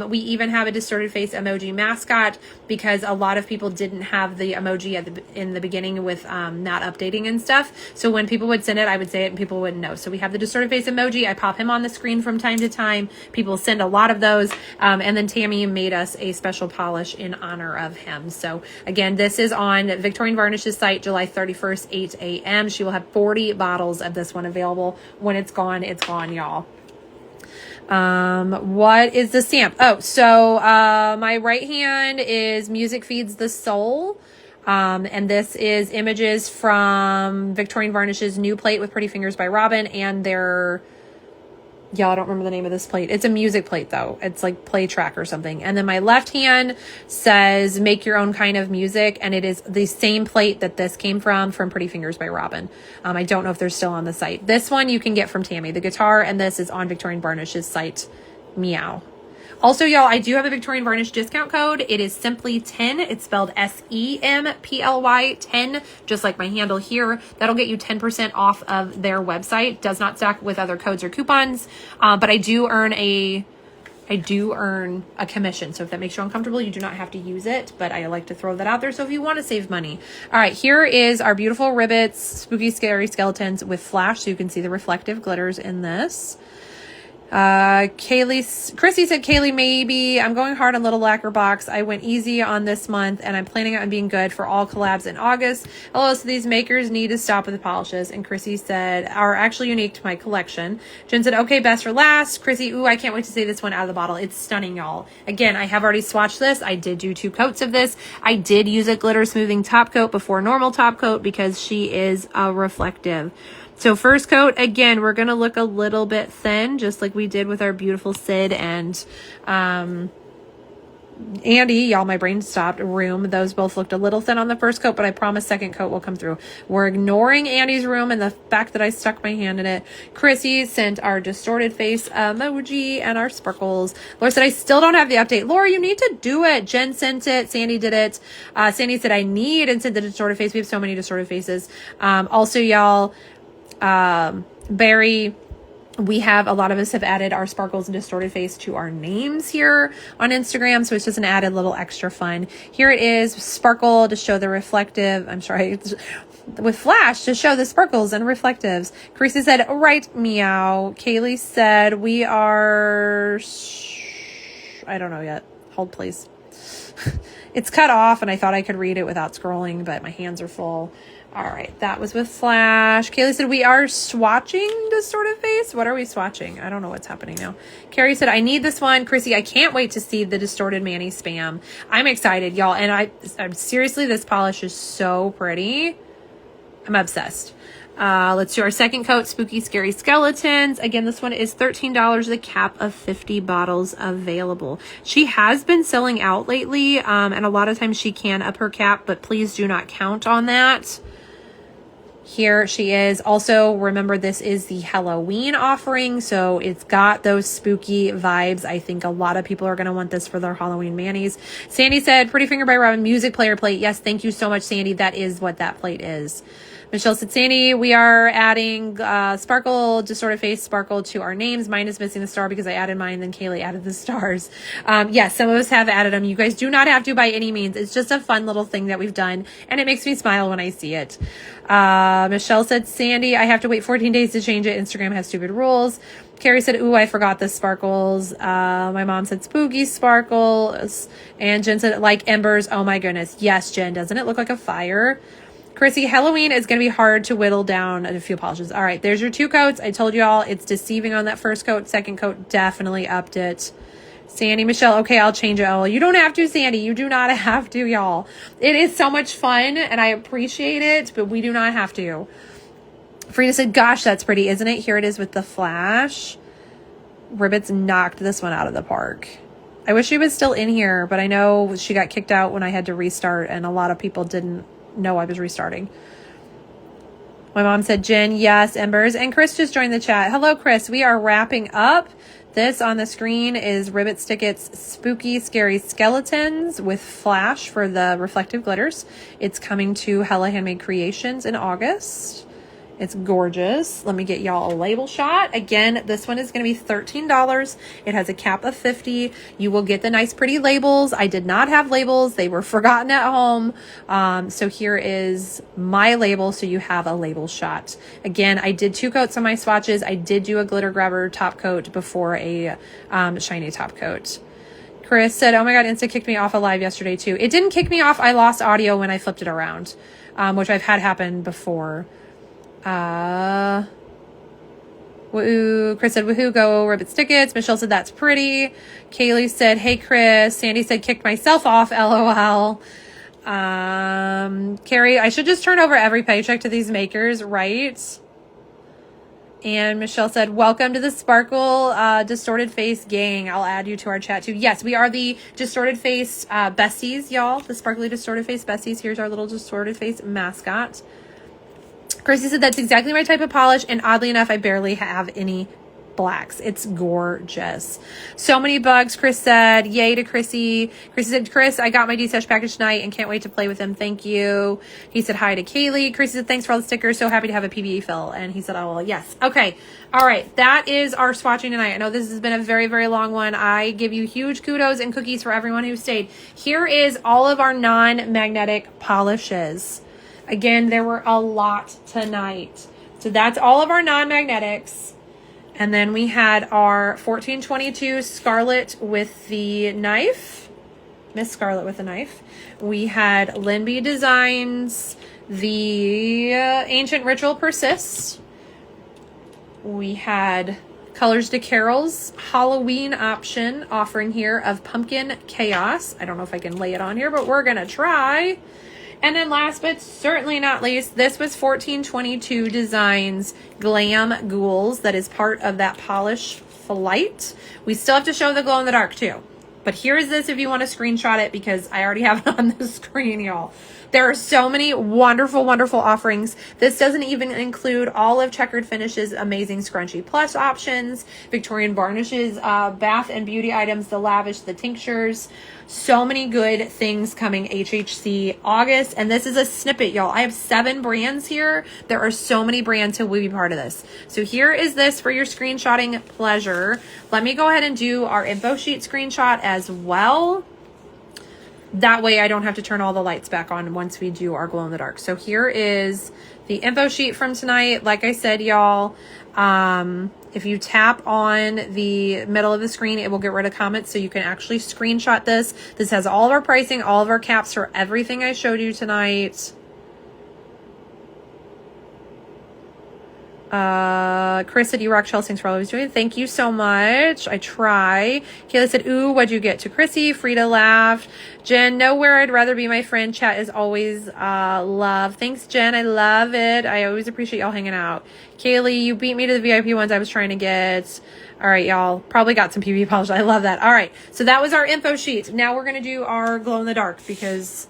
We even have a distorted face emoji mascot because a lot of people didn't have the emoji in the beginning with not updating and stuff. So when people would send it, I would say it and people wouldn't know. So we have the distorted face emoji. I pop him on the screen from time to time. People send a lot of those. And then Tammy made us a special polish in honor of him. So again, this is on Victorian Varnish's site, July 31st, 8 a.m. She will have 40 bottles of this one available. When it's gone, y'all. What is the stamp? Oh, so my right hand is Music Feeds the Soul. And this is images from Victorian Varnish's new plate with Pretty Fingers by Robin and their... Y'all, I don't remember the name of this plate. It's a music plate, though. It's like Play Track or something. And then my left hand says Make Your Own Kind of Music. And it is the same plate that this came from Pretty Fingers by Robin. I don't know if they're still on the site. This one you can get from Tammy. The guitar and this is on Victorian Varnish's site. Meow. Also, y'all, I do have a Victorian Varnish discount code. It is simply 10. It's spelled SEMPLY 10, just like my handle here. That'll get you 10% off of their website. Does not stack with other codes or coupons, but I do earn a commission. So if that makes you uncomfortable, you do not have to use it, but I like to throw that out there. So if you want to save money. All right, here is our beautiful Ribbits Spooky Scary Skeletons with flash. So you can see the reflective glitters in this. Chrissy said, Kaylee, maybe I'm going hard on Little Lacquer Box. I went easy on this month and I'm planning on being good for all collabs in August. Hello, so these makers need to stop with the polishes. And Chrissy said, are actually unique to my collection. Jen said, okay, best for last. Chrissy, ooh, I can't wait to see this one out of the bottle. It's stunning, y'all. Again, I have already swatched this. I did do 2 coats of this. I did use a glitter smoothing top coat before normal top coat because she is reflective. So first coat, again, we're going to look a little bit thin, just like we did with our beautiful Sid and Andy. Y'all, my brain stopped. Room. Those both looked a little thin on the first coat, but I promise second coat will come through. We're ignoring Andy's room and the fact that I stuck my hand in it. Chrissy sent our distorted face emoji and our sparkles. Laura said, I still don't have the update. Laura, you need to do it. Jen sent it. Sandy did it. Sandy said, I need and sent the distorted face. We have so many distorted faces. Also, y'all, Barry, we have, a lot of us have added our sparkles and distorted face to our names here on Instagram. So it's just an added little extra fun. Here it is, sparkle to show the reflective, with flash to show the sparkles and reflectives. Carissa said, right, meow. Kaylee said, we are, I don't know yet. Hold, please. It's cut off and I thought I could read it without scrolling, but my hands are full. All right, that was with flash. Kaylee said, we are swatching distorted face. What are we swatching? I don't know what's happening now. Carrie said, I need this one. Chrissy, I can't wait to see the distorted Manny spam. I'm excited, y'all. And I'm seriously, this polish is so pretty. I'm obsessed. Let's do our second coat, Spooky Scary Skeletons. Again, this one is $13, the cap of 50 bottles available. She has been selling out lately, and a lot of times she can up her cap, but please do not count on that. Here she is. Also, remember, this is the Halloween offering, so it's got those spooky vibes. I think a lot of people are going to want this for their Halloween manis. Sandy said, Pretty Finger by Robin, music player plate. Yes, thank you so much, Sandy. That is what that plate is. Michelle said, Sandy, we are adding sparkle, distorted face sparkle to our names. Mine is missing the star because I added mine, then Kaylee added the stars. Yes, some of us have added them. You guys do not have to by any means. It's just a fun little thing that we've done, and it makes me smile when I see it. Michelle said, Sandy, I have to wait 14 days to change it. Instagram has stupid rules. Carrie said, ooh, I forgot the sparkles. My mom said, spooky sparkles. And Jen said, like embers. Oh my goodness. Yes, Jen, doesn't it look like a fire? Chrissy, Halloween is going to be hard to whittle down a few polishes. All right, there's your 2 coats. I told you all it's deceiving on that first coat. Second coat definitely upped it. Sandy, Michelle, okay, I'll change it. Oh, you don't have to, Sandy. You do not have to, y'all. It is so much fun, and I appreciate it, but we do not have to. Frida said, gosh, that's pretty, isn't it? Here it is with the flash. Ribbits knocked this one out of the park. I wish she was still in here, but I know she got kicked out when I had to restart, and a lot of people didn't know I was restarting. My mom said, Jen, yes, embers. And Chris just joined the chat. Hello, Chris. We are wrapping up. This on the screen is Ribbit Stickits Spooky Scary Skeletons with flash for the reflective glitters. It's coming to Hella Handmade Creations in August. It's gorgeous. Let me get y'all a label shot. Again, this one is going to be $13. It has a cap of 50. You will get the nice pretty labels. I did not have labels. They were forgotten at home. So here is my label. So you have a label shot. Again, I did 2 coats on my swatches. I did do a glitter grabber top coat before a shiny top coat. Chris said, oh my God, Insta kicked me off alive yesterday too. It didn't kick me off. I lost audio when I flipped it around, which I've had happen before. Woohoo. Chris said, woohoo, go Ribbit Stickits. Michelle said, that's pretty. Kaylee said, hey, Chris. Sandy said, kicked myself off, LOL. Carrie, I should just turn over every paycheck to these makers, right? And Michelle said, welcome to the Sparkle Distorted Face gang. I'll add you to our chat too. Yes, we are the Distorted Face besties, y'all. The Sparkly Distorted Face besties. Here's our little Distorted Face mascot. Chrissy said, that's exactly my type of polish, and oddly enough, I barely have any blacks. It's gorgeous. So many bugs, Chris said. Yay to Chrissy. Chrissy said, Chris, I got my D-Sesh package tonight and can't wait to play with them. Thank you. He said hi to Kaylee. Chrissy said, thanks for all the stickers. So happy to have a PBA fill. And he said, oh, well, yes. Okay. All right. That is our swatching tonight. I know this has been a very, very long one. I give you huge kudos and cookies for everyone who stayed. Here is all of our non-magnetic polishes. Again, there were a lot tonight. So that's all of our non-magnetics. And then we had our 1422 Scarlet with the knife. Miss Scarlet with the knife. We had LynB Designs, the Ancient Ritual Persists. We had Colors to Carol's Halloween option offering here of Pumpkin Chaos. I don't know if I can lay it on here, but we're going to try. And then last but certainly not least, this was 1422 Designs Glam Ghouls. That is part of that polish flight. We still have to show the glow in the dark too. But here is this if you want to screenshot it, because I already have it on the screen, y'all. There are so many wonderful, wonderful offerings. This doesn't even include all of Checkered Finish's amazing Scrunchie Plus options, Victorian Varnishes, bath and beauty items, the lavish, the tinctures. So many good things coming HHC August. And this is a snippet, y'all. I have 7 brands here. There are so many brands who will be part of this. So here is this for your screenshotting pleasure. Let me go ahead and do our info sheet screenshot as well. That way I don't have to turn all the lights back on once we do our glow in the dark. So here is the info sheet from tonight. Like I said, y'all, if you tap on the middle of the screen, it will get rid of comments, so you can actually screenshot this. This has all of our pricing, all of our caps for everything I showed you tonight. Chris said, you rock, Chelsea. Thanks for always doing it. Thank you so much. I try. Kayla said, ooh, what'd you get? To Chrissy. Frida laughed. Jen, nowhere I'd rather be my friend. Chat is always love. Thanks, Jen. I love it. I always appreciate y'all hanging out. Kaylee, you beat me to the VIP ones I was trying to get. All right, y'all. Probably got some PB polish. I love that. All right. So that was our info sheet. Now we're going to do our glow in the dark because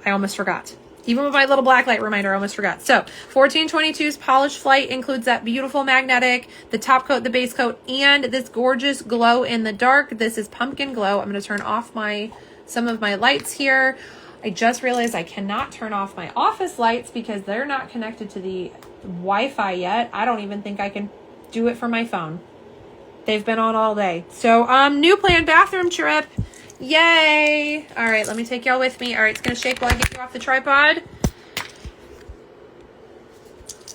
I almost forgot. Even with my little black light reminder, I almost forgot. So 1422's Polish Flight includes that beautiful magnetic, the top coat, the base coat, and this gorgeous glow in the dark. This is Pumpkin Glow. I'm going to turn off some of my lights here. I just realized I cannot turn off my office lights because they're not connected to the Wi-Fi yet. I don't even think I can do it from my phone. They've been on all day. So new planned bathroom trip. Yay! All right, let me take y'all with me. All right, it's going to shake while I get you off the tripod.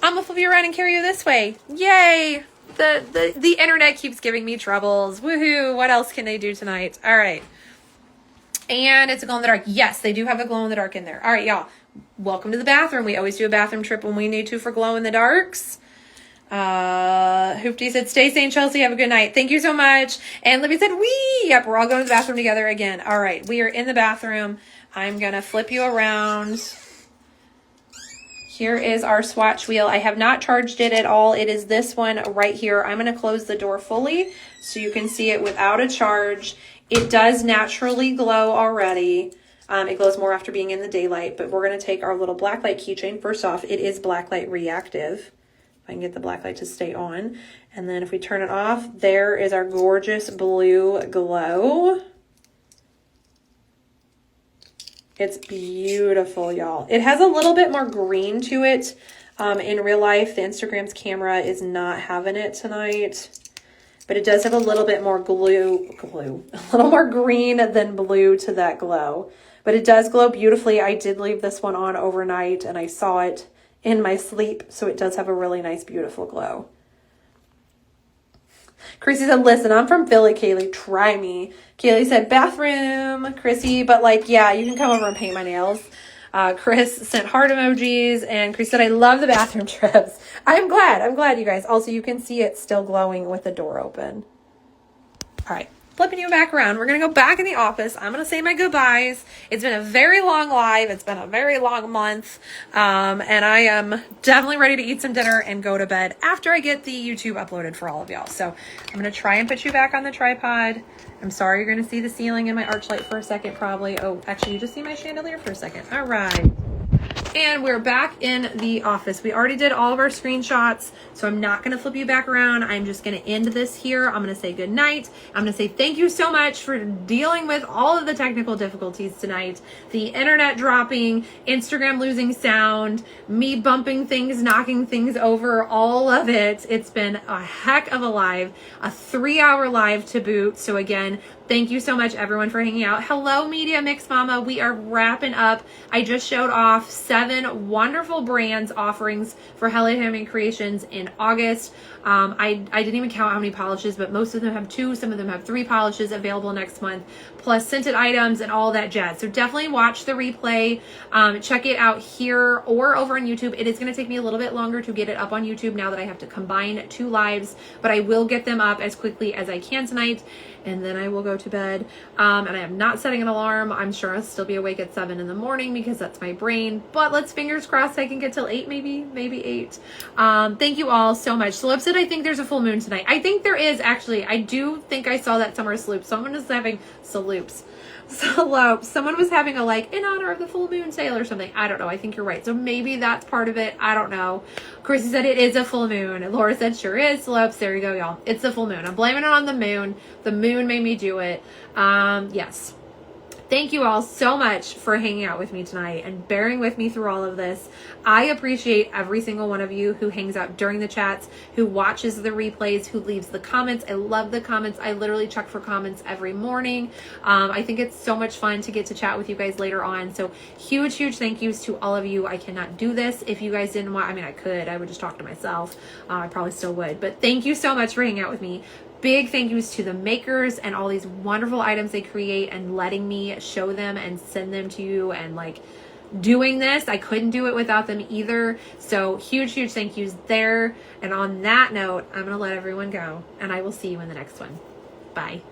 I'm going to flip you around and carry you this way. Yay! The internet keeps giving me troubles. Woohoo! What else can they do tonight? All right. And it's a glow in the dark. Yes, they do have a glow in the dark in there. All right, y'all. Welcome to the bathroom. We always do a bathroom trip when we need to for glow in the darks. Hoopty said, stay sane, Chelsea. Have a good night. Thank you so much. And Libby said, wee. Yep, we're all going to the bathroom together again. All right, we are in the bathroom. I'm going to flip you around. Here is our swatch wheel. I have not charged it at all. It is this one right here. I'm going to close the door fully so you can see it without a charge. It does naturally glow already. It glows more after being in the daylight, but we're going to take our little blacklight keychain. First off, it is blacklight reactive. If I can get the black light to stay on. And then if we turn it off, there is our gorgeous blue glow. It's beautiful, y'all. It has a little bit more green to it. In real life, the Instagram's camera is not having it tonight. But it does have a little bit more a little more green than blue to that glow. But it does glow beautifully. I did leave this one on overnight and I saw it in my sleep, so it does have a really nice, beautiful glow. Chrissy said, listen, I'm from Philly, Kaylee. Try me. Kaylee said, bathroom, Chrissy, but like, yeah, you can come over and paint my nails. Chris sent heart emojis, and Chris said, I love the bathroom trips. I'm glad, you guys. Also, you can see it still glowing with the door open. All right. Flipping you back around. We're going to go back in the office. I'm going to say my goodbyes. It's been a very long live. It's been a very long month. And I am definitely ready to eat some dinner and go to bed after I get the YouTube uploaded for all of y'all. So I'm going to try and put you back on the tripod. I'm sorry you're going to see the ceiling and my arch light for a second probably. Oh, actually, you just see my chandelier for a second. All right. And we're back in the office. We already did all of our screenshots, so I'm not going to flip you back around. I'm just going to end this here. I'm going to say good night. I'm going to say thank you so much for dealing with all of the technical difficulties tonight. The internet dropping, Instagram losing sound, me bumping things, knocking things over, all of it. It's been a heck of a live, a 3-hour live to boot. So again, thank you so much, everyone, for hanging out. Hello, Media Mix Mama. We are wrapping up. I just showed off 7 wonderful brands offerings for Hello Handmade Creations in August. I didn't even count how many polishes, but most of them have 2. Some of them have 3 polishes available next month, plus scented items and all that jazz. So definitely watch the replay. Check it out here or over on YouTube. It is going to take me a little bit longer to get it up on YouTube now that I have to combine 2 lives, but I will get them up as quickly as I can tonight. And then I will go to bed. And I am not setting an alarm. I'm sure I'll still be awake at 7 in the morning because that's my brain. But let's fingers crossed I can get till 8, maybe 8. Thank you all so much. Slope said, I think there's a full moon tonight. I think there is, actually. I do think I saw that somewhere. Sloop. Someone is having saloops. Someone was having a like in honor of the full moon sale or something. I don't know. I think you're right. So maybe that's part of it. I don't know. Chrissy said it is a full moon. And Laura said sure is. Slopes. There you go, y'all. It's the full moon. I'm blaming it on the moon. The moon made me do it. Yes. Thank you all so much for hanging out with me tonight and bearing with me through all of this. I appreciate every single one of you who hangs out during the chats, who watches the replays, who leaves the comments. I love the comments. I literally check for comments every morning. I think it's so much fun to get to chat with you guys later on. So huge thank yous to all of you. I cannot do this if you guys didn't want. I mean, I could. I would just talk to myself. I probably still would. But thank you so much for hanging out with me. Big thank yous to the makers and all these wonderful items they create and letting me show them and send them to you and like doing this. I couldn't do it without them either. So huge thank yous there. And on that note, I'm going to let everyone go and I will see you in the next one. Bye.